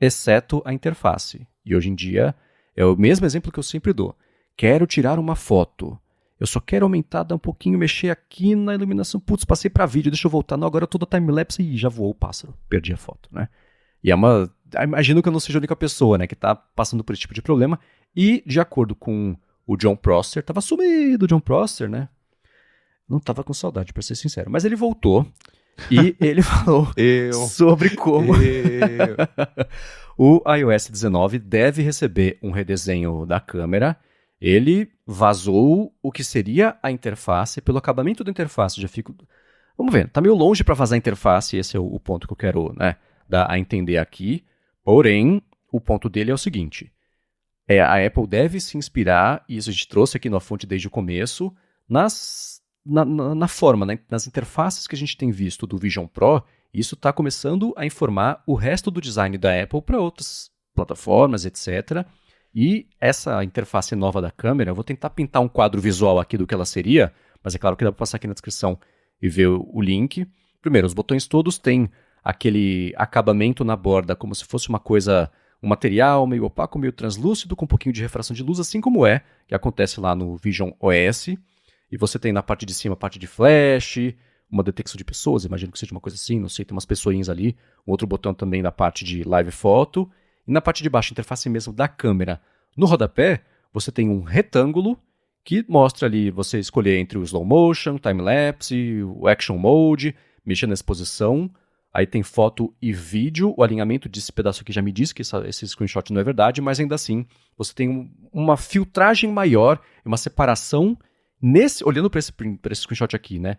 exceto a interface. E hoje em dia é o mesmo exemplo que eu sempre dou. Quero tirar uma foto. Eu só quero aumentar, dar um pouquinho, mexer aqui na iluminação. Putz, passei para vídeo, deixa eu voltar. Não, agora toda time-lapse e já voou o pássaro. Perdi a foto, né? E é uma... Imagino que eu não seja a única pessoa, né, que tá passando por esse tipo de problema. E, de acordo com o John Prosser, tava sumido o John Prosser, né? Não tava com saudade, pra ser sincero. Mas ele voltou e ele falou Eu. sobre como Eu. o iOS 19 deve receber um redesenho da câmera. Ele vazou o que seria a interface. Pelo acabamento da interface, já fico... Vamos ver, tá meio longe para vazar a interface, esse é o ponto que eu quero, né, dar a entender aqui. Porém, o ponto dele é o seguinte. A Apple deve se inspirar, e isso a gente trouxe aqui na fonte desde o começo, na forma, né, nas interfaces que a gente tem visto do Vision Pro. Isso está começando a informar o resto do design da Apple para outras plataformas, etc. E essa interface nova da câmera, eu vou tentar pintar um quadro visual aqui do que ela seria, mas é claro que dá para passar aqui na descrição e ver o link. Primeiro, os botões todos têm aquele acabamento na borda, como se fosse uma coisa, um material meio opaco, meio translúcido, com um pouquinho de refração de luz, assim como que acontece lá no Vision OS. E você tem na parte de cima a parte de flash, uma detecção de pessoas, imagino que seja uma coisa assim, não sei, tem umas pessoinhas ali. Um outro botão também na parte de live photo. E na parte de baixo, a interface mesmo da câmera. No rodapé, você tem um retângulo que mostra ali você escolher entre o slow motion, time-lapse, o action mode, mexer na exposição. Aí tem foto e vídeo. O alinhamento desse pedaço aqui já me diz que esse screenshot não é verdade, mas ainda assim você tem uma filtragem maior, uma separação. Olhando para esse screenshot aqui, né?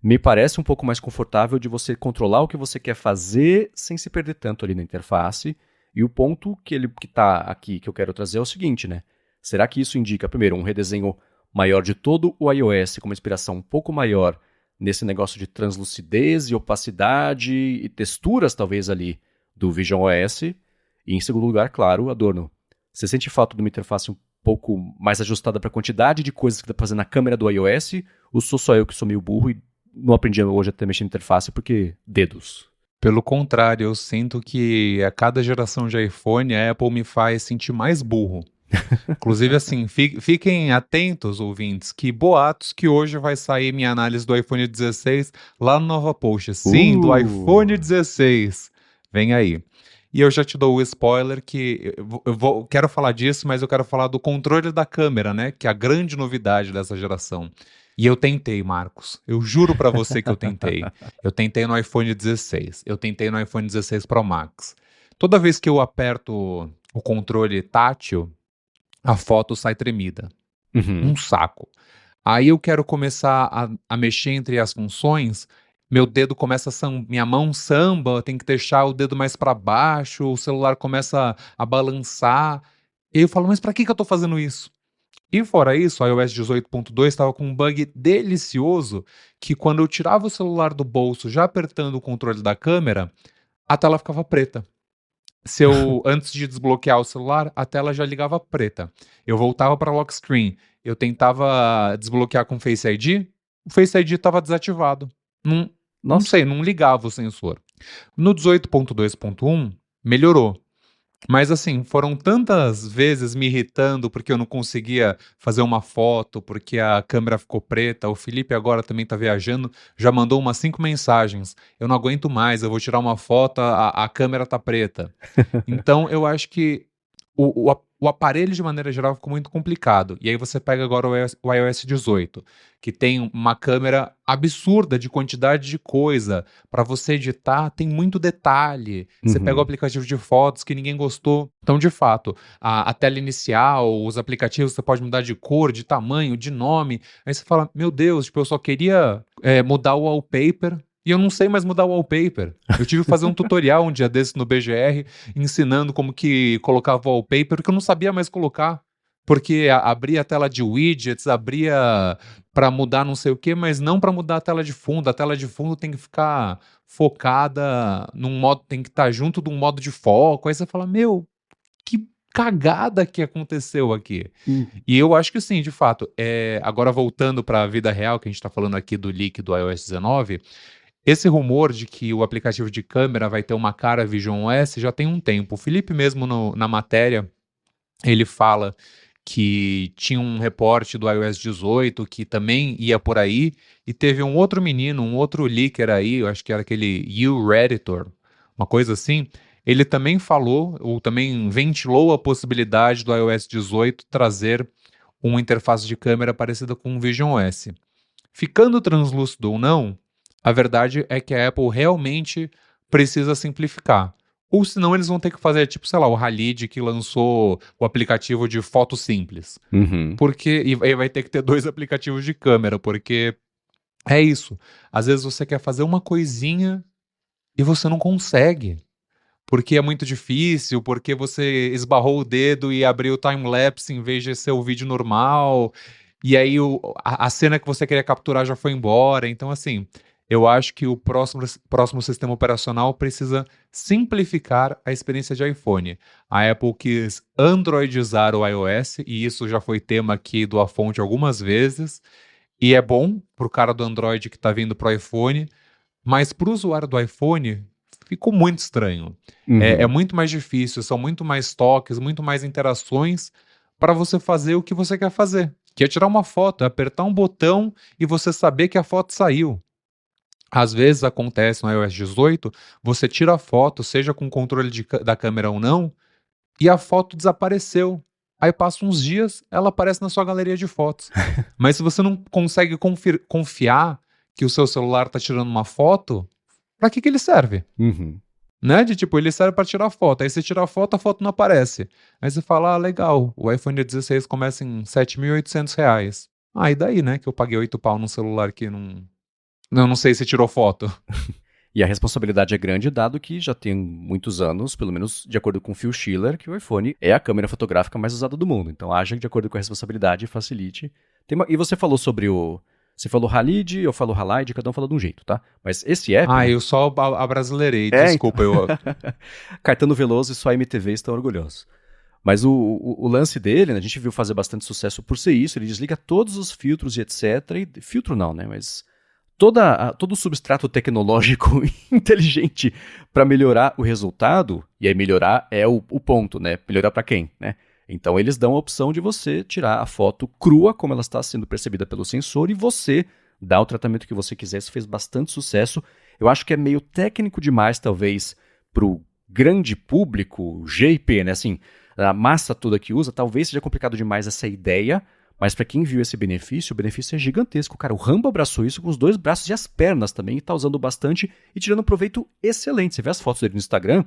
Me parece um pouco mais confortável de você controlar o que você quer fazer sem se perder tanto ali na interface. E o ponto que está aqui que eu quero trazer é o seguinte, né? Será que isso indica, primeiro, um redesenho maior de todo o iOS, com uma inspiração um pouco maior nesse negócio de translucidez e opacidade e texturas, talvez, ali do Vision OS? E, em segundo lugar, claro, Adorno, você sente falta de uma interface um pouco mais ajustada para a quantidade de coisas que dá para fazer na câmera do iOS? Ou sou só eu que sou meio burro e não aprendi hoje até mexer na interface porque dedos? Pelo contrário, eu sinto que a cada geração de iPhone a Apple me faz sentir mais burro. Inclusive, assim, fiquem atentos, ouvintes, que boatos que hoje vai sair minha análise do iPhone 16 lá no Nova Post. Sim, do iPhone 16. Vem aí. E eu já te dou o spoiler que quero falar disso, mas eu quero falar do controle da câmera, né? Que é a grande novidade dessa geração. E eu tentei, Marcos. Eu juro pra você que eu tentei. Eu tentei no iPhone 16. Eu tentei no iPhone 16 Pro Max. Toda vez que eu aperto o controle tátil, a foto sai tremida. Uhum. Um saco. Aí eu quero começar a mexer entre as funções, meu dedo começa minha mão samba, eu tenho que deixar o dedo mais para baixo, o celular começa a balançar. E eu falo, mas para que que eu tô fazendo isso? E fora isso, o iOS 18.2 estava com um bug delicioso que quando eu tirava o celular do bolso, já apertando o controle da câmera, a tela ficava preta. Se eu, antes de desbloquear o celular, a tela já ligava preta. Eu voltava para lock screen, eu tentava desbloquear com Face ID, o Face ID estava desativado. Não, não Nossa. sei, não ligava o sensor. No 18.2.1, melhorou. Mas assim, foram tantas vezes me irritando porque eu não conseguia fazer uma foto, porque a câmera ficou preta. O Felipe agora também tá viajando, já mandou umas 5 mensagens. Eu não aguento mais, eu vou tirar uma foto, a câmera tá preta. Então eu acho que o aparelho, de maneira geral, ficou muito complicado. E aí você pega agora o iOS 18, que tem uma câmera absurda de quantidade de coisa. Para você editar, tem muito detalhe. Você pega o Uhum. aplicativo de fotos que ninguém gostou. Então, de fato, a tela inicial, os aplicativos, você pode mudar de cor, de tamanho, de nome. Aí você fala, meu Deus, tipo, eu só queria mudar o wallpaper. E eu não sei mais mudar o wallpaper. Eu tive que fazer um tutorial um dia desse no BGR, ensinando como que colocava o wallpaper, que eu não sabia mais colocar. Porque abria a tela de widgets, abria para mudar não sei o que, mas não para mudar a tela de fundo. A tela de fundo tem que ficar focada num modo, tem que estar junto de um modo de foco. Aí você fala, meu, que cagada que aconteceu aqui. Uhum. E eu acho que sim, de fato. Agora voltando para a vida real, que a gente está falando aqui do leak do iOS 19, esse rumor de que o aplicativo de câmera vai ter uma cara Vision OS já tem um tempo. O Felipe mesmo na matéria, ele fala que tinha um reporte do iOS 18 que também ia por aí, e teve um outro menino, um outro leaker aí, eu acho que era aquele YouRedditor, uma coisa assim, ele também falou, ou também ventilou a possibilidade do iOS 18 trazer uma interface de câmera parecida com o Vision OS. Ficando translúcido ou não, a verdade é que a Apple realmente precisa simplificar. Ou senão eles vão ter que fazer, tipo, sei lá, o Halid que lançou o aplicativo de foto simples. Uhum. E aí vai ter que ter dois aplicativos de câmera, porque é isso. Às vezes você quer fazer uma coisinha e você não consegue. Porque é muito difícil, porque você esbarrou o dedo e abriu o time-lapse em vez de ser o vídeo normal, e aí a cena que você queria capturar já foi embora. Então, assim, eu acho que o próximo sistema operacional precisa simplificar a experiência de iPhone. A Apple quis androidizar o iOS, e isso já foi tema aqui do A Fonte algumas vezes, e é bom pro cara do Android que está vindo pro iPhone, mas para o usuário do iPhone, ficou muito estranho. É Uhum. muito mais difícil, são muito mais toques, muito mais interações para você fazer o que você quer fazer. Que é tirar uma foto, é apertar um botão e você saber que a foto saiu. Às vezes acontece no iOS 18, você tira a foto, seja com controle da câmera ou não, e a foto desapareceu. Aí passa uns dias, ela aparece na sua galeria de fotos. Mas se você não consegue confiar que o seu celular está tirando uma foto, para que ele serve? Uhum. Né? De tipo, ele serve para tirar foto. Aí você tira a foto não aparece. Aí você fala, ah, legal, o iPhone 16 começa em R$ 7.800. Ah, e daí, né? Que eu paguei 8 pau num celular que não. Eu não sei se tirou foto. E a responsabilidade é grande, dado que já tem muitos anos, pelo menos de acordo com Phil Schiller, que o iPhone é a câmera fotográfica mais usada do mundo. Então haja de acordo com a responsabilidade e facilite. E você falou sobre o. Você falou Halid, eu falo Halide, cada um fala de um jeito, tá? Mas esse app, Ah, né? eu só abrasileirei, Então. desculpa. Caetano Veloso e sua MTV estão orgulhosos. Mas o lance dele, né, a gente viu fazer bastante sucesso por ser isso, ele desliga todos os filtros e etc. E, filtro não, né? Mas todo o substrato tecnológico inteligente para melhorar o resultado, e aí melhorar é o ponto, né? Melhorar para quem, né? Então eles dão a opção de você tirar a foto crua, como ela está sendo percebida pelo sensor, e você dá o tratamento que você quiser. Isso fez bastante sucesso. Eu acho que é meio técnico demais, talvez, pro grande público, GIP, né? Assim, a massa toda que usa, talvez seja complicado demais essa ideia, Mas para quem viu esse benefício, o benefício é gigantesco. Cara, o Rambo abraçou isso com os 2 braços e as pernas também, e tá usando bastante e tirando um proveito excelente. Você vê as fotos dele no Instagram,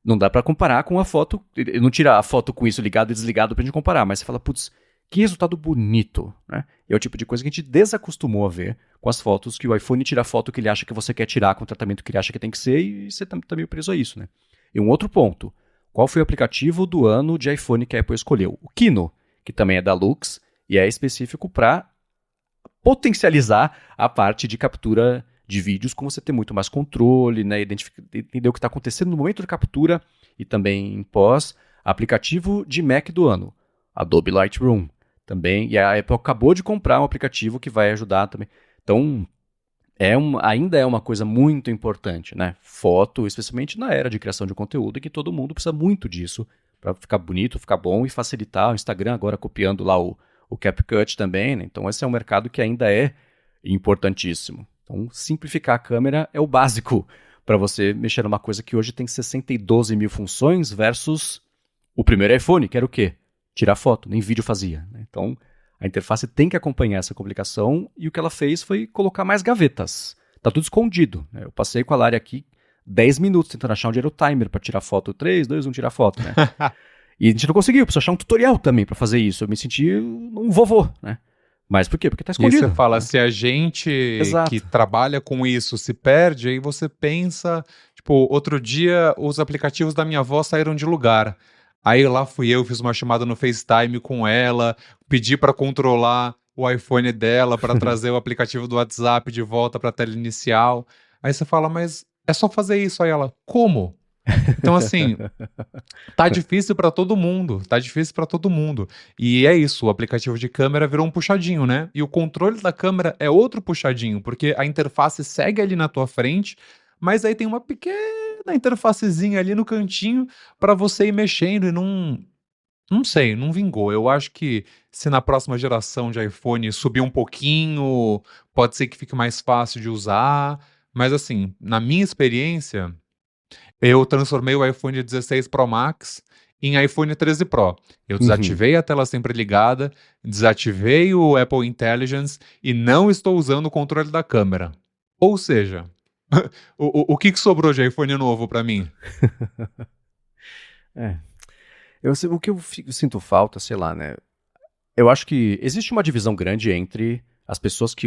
não dá para comparar com a foto, ele não tira a foto com isso ligado e desligado pra gente comparar, mas você fala, putz, que resultado bonito, né? É o tipo de coisa que a gente desacostumou a ver com as fotos, que o iPhone tira a foto que ele acha que você quer tirar com o tratamento que ele acha que tem que ser, e você tá meio preso a isso, né? E um outro ponto, qual foi o aplicativo do ano de iPhone que a Apple escolheu? O Kino, que também é da Lux, e é específico para potencializar a parte de captura de vídeos, com você ter muito mais controle, né, entender o que está acontecendo no momento de captura e também em pós. Aplicativo de Mac do ano, Adobe Lightroom também, e a Apple acabou de comprar um aplicativo que vai ajudar também. Então, ainda é uma coisa muito importante, né? Foto, especialmente na era de criação de conteúdo, que todo mundo precisa muito disso para ficar bonito, ficar bom e facilitar. O Instagram agora copiando lá o CapCut também, né? Então esse é um mercado que ainda é importantíssimo. Então simplificar a câmera é o básico para você mexer numa coisa que hoje tem 612 mil funções versus o primeiro iPhone, que era o quê? Tirar foto, nem vídeo fazia, né? Então a interface tem que acompanhar essa complicação, e o que ela fez foi colocar mais gavetas. Tá tudo escondido, né? Eu passei com a Lari aqui 10 minutos tentando achar onde era o timer para tirar foto. 3, 2, 1, tirar foto, né? E a gente não conseguiu, preciso achar um tutorial também para fazer isso. Eu me senti um vovô, né? Mas por quê? Porque tá escondido. E você fala, né? se a gente Exato. que trabalha com isso se perde, aí você pensa, tipo, outro dia os aplicativos da minha avó saíram de lugar. Aí lá fui eu, fiz uma chamada no FaceTime com ela, pedi para controlar o iPhone dela, para trazer o aplicativo do WhatsApp de volta para a tela inicial. Aí você fala, mas é só fazer isso. Aí ela, como? Então, assim, tá difícil pra todo mundo, tá difícil pra todo mundo. E é isso, o aplicativo de câmera virou um puxadinho, né? E o controle da câmera é outro puxadinho, porque a interface segue ali na tua frente, mas aí tem uma pequena interfacezinha ali no cantinho pra você ir mexendo e não sei, não vingou. Eu acho que se na próxima geração de iPhone subir um pouquinho, pode ser que fique mais fácil de usar, mas assim, na minha experiência, eu transformei o iPhone 16 Pro Max em iPhone 13 Pro. Eu desativei a tela sempre ligada, desativei o Apple Intelligence e não estou usando o controle da câmera. Ou seja, o que sobrou de iPhone novo para mim? O que eu sinto falta, sei lá, né? Eu acho que existe uma divisão grande entre as pessoas que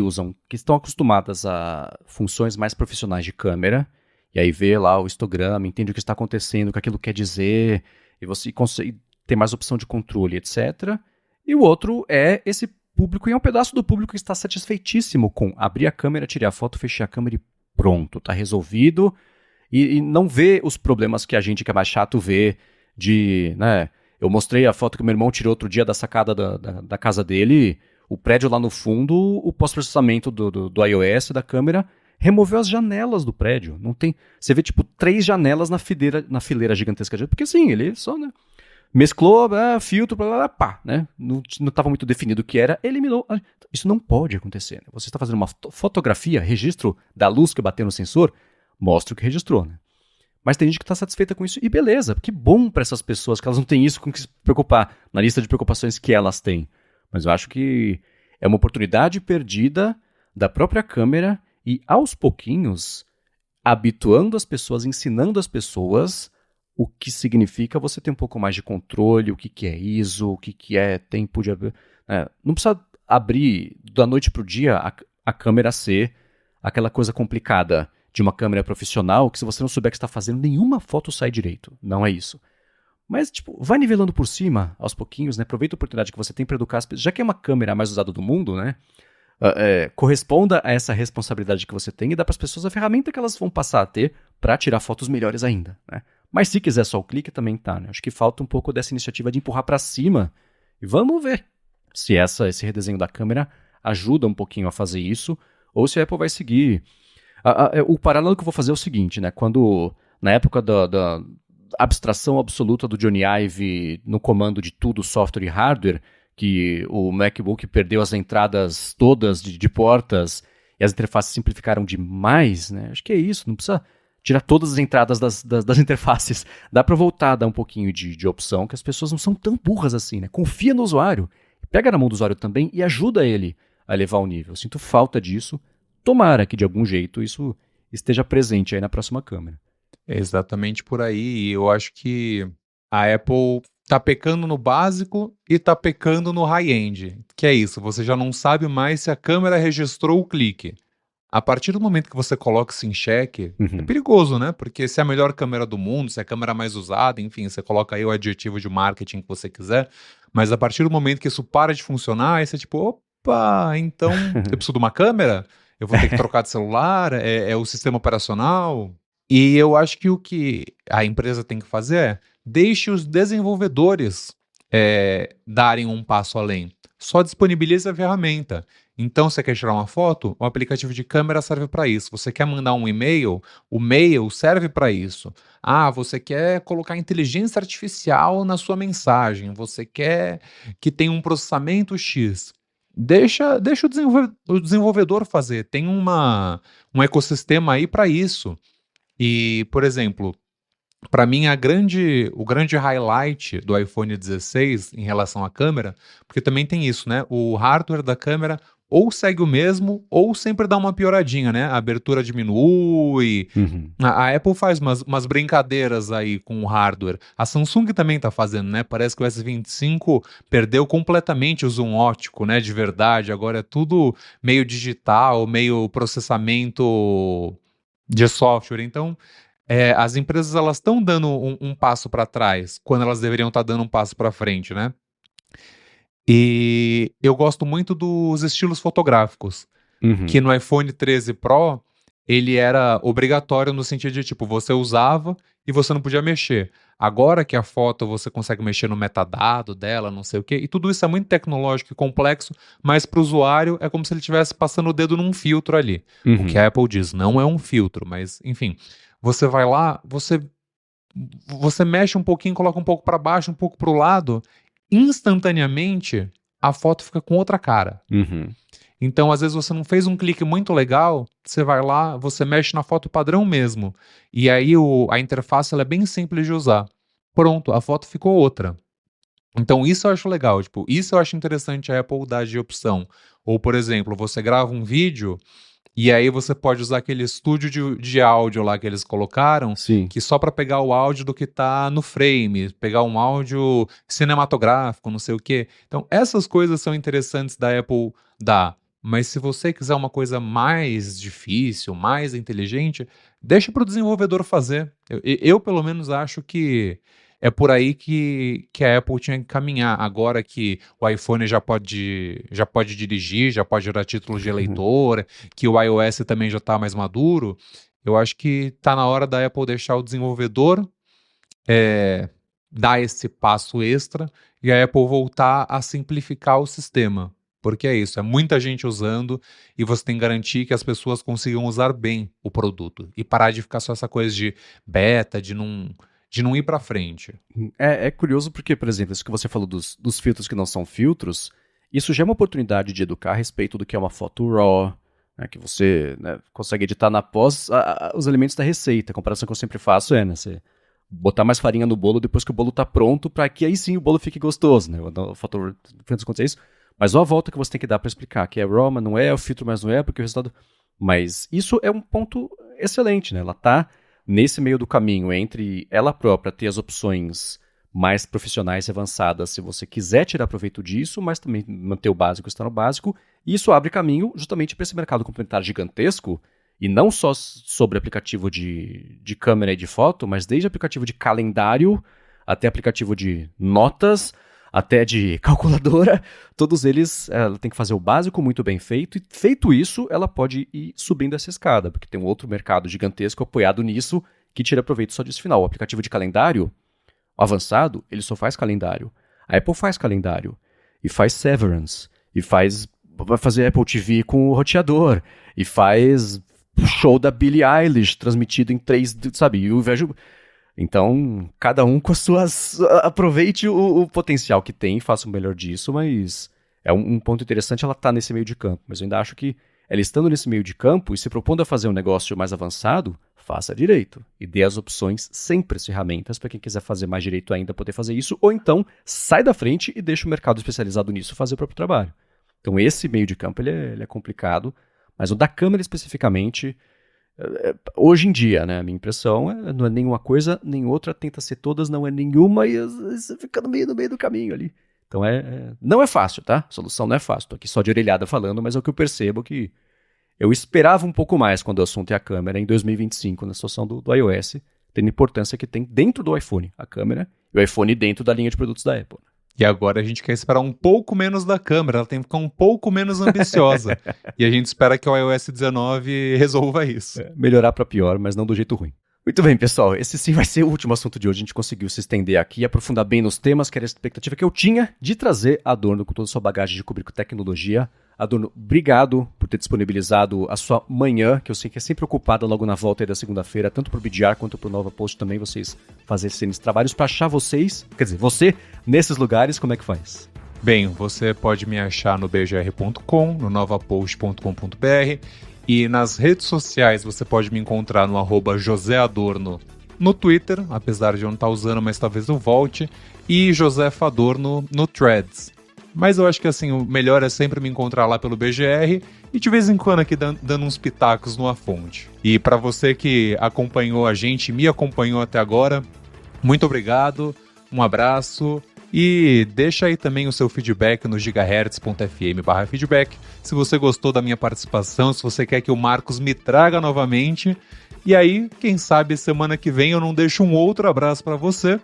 estão acostumadas a funções mais profissionais de câmera, e aí vê lá o histograma, entende o que está acontecendo, o que aquilo quer dizer, e você consegue ter mais opção de controle, etc. E o outro é esse público, e é um pedaço do público que está satisfeitíssimo com abrir a câmera, tirar a foto, fechar a câmera e pronto, tá resolvido, e não vê os problemas que a gente que é mais chato vê de, né, eu mostrei a foto que meu irmão tirou outro dia da sacada da casa dele, o prédio lá no fundo, o pós-processamento do iOS da câmera removeu as janelas do prédio. Não tem, você vê tipo 3 janelas na fileira gigantesca, porque sim, ele só, né, mesclou, filtro, pá, né, não estava muito definido o que era, eliminou. Isso não pode acontecer, né? Você está fazendo uma fotografia, registro da luz que bateu no sensor, mostra o que registrou, né? Mas tem gente que está satisfeita com isso, e beleza, que bom para essas pessoas, que elas não têm isso com que se preocupar, na lista de preocupações que elas têm. Mas eu acho que é uma oportunidade perdida da própria câmera, e aos pouquinhos, habituando as pessoas, ensinando as pessoas o que significa você ter um pouco mais de controle, o que é ISO, o que é tempo de... não precisa abrir da noite para o dia a câmera ser aquela coisa complicada de uma câmera profissional, que se você não souber o que está fazendo, nenhuma foto sai direito. Não é isso. Mas, tipo, vai nivelando por cima, aos pouquinhos, né? Aproveita a oportunidade que você tem para educar as pessoas. Já que é uma câmera a mais usada do mundo, né? Corresponda a essa responsabilidade que você tem e dá para as pessoas a ferramenta que elas vão passar a ter para tirar fotos melhores ainda, né? Mas se quiser só o clique, também tá, né? Acho que falta um pouco dessa iniciativa de empurrar para cima. E vamos ver se esse redesenho da câmera ajuda um pouquinho a fazer isso, ou se a Apple vai seguir... O paralelo que eu vou fazer é o seguinte, né? Quando, na época da abstração absoluta do Johnny Ive no comando de tudo, software e hardware, que o MacBook perdeu as entradas todas de portas e as interfaces simplificaram demais, né? Acho que é isso, não precisa tirar todas as entradas das interfaces. Dá para voltar a dar um pouquinho de opção, que as pessoas não são tão burras assim, né? Confia no usuário. pega na mão do usuário também e ajuda ele a elevar o nível. Eu sinto falta disso. Tomara que de algum jeito isso esteja presente aí na próxima câmera. É exatamente por aí. E eu acho que a Apple tá pecando no básico e tá pecando no high-end. Que é isso, você já não sabe mais se a câmera registrou o clique. A partir do momento que você coloca isso em xeque, é Uhum. perigoso, né? Porque se é a melhor câmera do mundo, se é a câmera mais usada, enfim, você coloca aí o adjetivo de marketing que você quiser, mas a partir do momento que isso para de funcionar, aí você tipo, opa, então eu preciso de uma câmera? Eu vou ter que trocar de celular? É o sistema operacional? E eu acho que o que a empresa tem que fazer é deixe os desenvolvedores darem um passo além. Só disponibilize a ferramenta. Então, você quer tirar uma foto? O aplicativo de câmera serve para isso. Você quer mandar um e-mail? O mail serve para isso. Ah, você quer colocar inteligência artificial na sua mensagem. Você quer que tenha um processamento X. Deixa o desenvolvedor fazer. Tem um ecossistema aí para isso. E, por exemplo, para mim, o grande highlight do iPhone 16 em relação à câmera, porque também tem isso, né? O hardware da câmera ou segue o mesmo, ou sempre dá uma pioradinha, né? A abertura diminui. Uhum. A Apple faz umas brincadeiras aí com o hardware. A Samsung também tá fazendo, né? Parece que o S25 perdeu completamente o zoom óptico, né? De verdade. Agora é tudo meio digital, meio processamento de software. Então, as empresas elas estão dando um passo para trás quando elas deveriam estar dando um passo para frente, né? E eu gosto muito dos estilos fotográficos, Uhum. que no iPhone 13 Pro ele era obrigatório no sentido de tipo você usava e você não podia mexer. Agora que a foto você consegue mexer no metadado dela, não sei o quê, e tudo isso é muito tecnológico e complexo, mas para o usuário é como se ele estivesse passando o dedo num filtro ali. O que Uhum. a Apple diz, não é um filtro, mas enfim. Você vai lá, você mexe um pouquinho, coloca um pouco para baixo, um pouco para o lado, instantaneamente a foto fica com outra cara. Uhum. Então, às vezes você não fez um clique muito legal, você vai lá, você mexe na foto padrão mesmo. E aí a interface ela é bem simples de usar. Pronto, a foto ficou outra. Então, isso eu acho legal, tipo, isso eu acho interessante a Apple dar de opção. Ou, por exemplo, você grava um vídeo e aí você pode usar aquele estúdio de áudio lá que eles colocaram, Sim. que só para pegar o áudio do que tá no frame, pegar um áudio cinematográfico, não sei o quê. Então, essas coisas são interessantes da Apple dar. Mas se você quiser uma coisa mais difícil, mais inteligente, deixa para o desenvolvedor fazer. Eu, pelo menos, acho que é por aí que a Apple tinha que caminhar. Agora que o iPhone já pode dirigir, já pode dar título de eleitor, que o iOS também já está mais maduro, eu acho que está na hora da Apple deixar o desenvolvedor dar esse passo extra e a Apple voltar a simplificar o sistema. Porque é isso, é muita gente usando e você tem que garantir que as pessoas consigam usar bem o produto e parar de ficar só essa coisa de beta, de não ir para frente. É curioso porque, por exemplo, isso que você falou dos filtros que não são filtros, isso já é uma oportunidade de educar a respeito do que é uma foto RAW, né, que você, né, consegue editar na pós os elementos da receita. A comparação que eu sempre faço é, né, você botar mais farinha no bolo depois que o bolo tá pronto, para que aí sim o bolo fique gostoso, né? A foto, no fim das contas é isso. Mas olha a volta que você tem que dar para explicar, que é RAW, mas não é, o filtro, mas não é, porque o resultado... Mas isso é um ponto excelente, né? Ela tá nesse meio do caminho entre ela própria ter as opções mais profissionais e avançadas, se você quiser tirar proveito disso, mas também manter o básico, estar no básico, e isso abre caminho justamente para esse mercado complementar gigantesco, e não só sobre aplicativo de câmera e de foto, mas desde aplicativo de calendário até aplicativo de notas, até de calculadora, todos eles, ela tem que fazer o básico muito bem feito, e feito isso, ela pode ir subindo essa escada, porque tem um outro mercado gigantesco apoiado nisso, que tira proveito só disso final. O aplicativo de calendário, o avançado, ele só faz calendário. A Apple faz calendário, e faz Severance, e vai fazer Apple TV com o roteador, e faz show da Billie Eilish, transmitido em 3D, sabe, e eu vejo... Então, cada um com as suas... Aproveite o potencial que tem, faça o melhor disso, mas é um ponto interessante ela estar nesse meio de campo. Mas eu ainda acho que ela estando nesse meio de campo e se propondo a fazer um negócio mais avançado, faça direito. E dê as opções, sempre as ferramentas, para quem quiser fazer mais direito ainda poder fazer isso, ou então sai da frente e deixa o mercado especializado nisso fazer o próprio trabalho. Então esse meio de campo ele é complicado, mas o da Câmara especificamente, hoje em dia, né, a minha impressão não é nenhuma coisa, nem outra, tenta ser todas, não é nenhuma, e você fica no meio do caminho ali. Então não é fácil, tá? A solução não é fácil, tô aqui só de orelhada falando, mas é o que eu percebo que eu esperava um pouco mais quando o assunto é a câmera em 2025, na situação do iOS, tendo a importância que tem dentro do iPhone, a câmera, e o iPhone dentro da linha de produtos da Apple. E agora a gente quer esperar um pouco menos da câmera, ela tem que ficar um pouco menos ambiciosa. E a gente espera que o iOS 19 resolva isso. Melhorar para pior, mas não do jeito ruim. Muito bem, pessoal, esse sim vai ser o último assunto de hoje. A gente conseguiu se estender aqui e aprofundar bem nos temas, que era a expectativa que eu tinha de trazer a Adorno com toda a sua bagagem de cobrir com tecnologia. Adorno, obrigado por ter disponibilizado a sua manhã, que eu sei que é sempre ocupada logo na volta aí da segunda-feira, tanto para o BDR quanto para o Nova Post também, vocês fazerem esses trabalhos para achar vocês, quer dizer, você, nesses lugares, como é que faz? Bem, você pode me achar no bgr.com, no novapost.com.br e nas redes sociais você pode me encontrar no @joséadorno no Twitter, apesar de eu não estar usando, mas talvez eu volte, e Josefa Adorno no Threads. Mas eu acho que assim, o melhor é sempre me encontrar lá pelo BGR e de vez em quando aqui dando uns pitacos numa fonte. E para você que acompanhou a gente, me acompanhou até agora, muito obrigado, um abraço e deixa aí também o seu feedback no gigahertz.fm/feedback. Se você gostou da minha participação, se você quer que o Marcos me traga novamente. E aí, quem sabe semana que vem eu não deixo um outro abraço para você.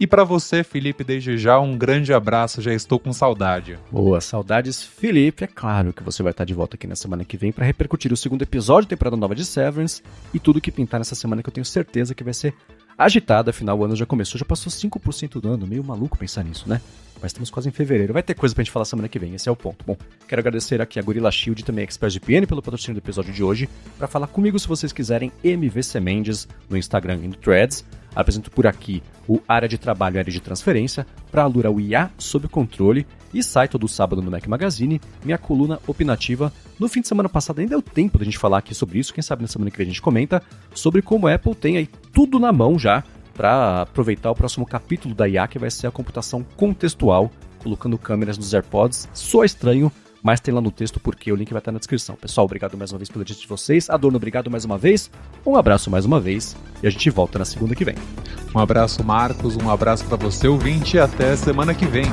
E para você, Felipe, desde já, um grande abraço, já estou com saudade. Boa, saudades, Felipe. É claro que você vai estar de volta aqui na semana que vem para repercutir o segundo episódio da temporada nova de Severance e tudo que pintar nessa semana que eu tenho certeza que vai ser agitada. Afinal, o ano já começou, já passou 5% do ano. Meio maluco pensar nisso, né? Mas estamos quase em fevereiro. Vai ter coisa pra gente falar semana que vem, esse é o ponto. Bom, quero agradecer aqui a Gorilla Shield e também a ExpressVPN pelo patrocínio do episódio de hoje. Para falar comigo, se vocês quiserem, MVC Mendes no Instagram e no Threads. Apresento por aqui o Área de Trabalho e Área de Transferência, para a Lura o IA sob controle, e sai todo sábado no Mac Magazine, minha coluna opinativa. No fim de semana passado ainda deu tempo da gente falar aqui sobre isso, quem sabe na semana que vem a gente comenta sobre como a Apple tem aí tudo na mão já para aproveitar o próximo capítulo da IA, que vai ser a computação contextual, colocando câmeras nos AirPods. Soa estranho, mas tem lá no texto porque o link vai estar na descrição. Pessoal, obrigado mais uma vez pela audiência de vocês. Adorno, obrigado mais uma vez. Um abraço mais uma vez e a gente volta na segunda que vem. Um abraço, Marcos, um abraço para você, ouvinte, e até semana que vem.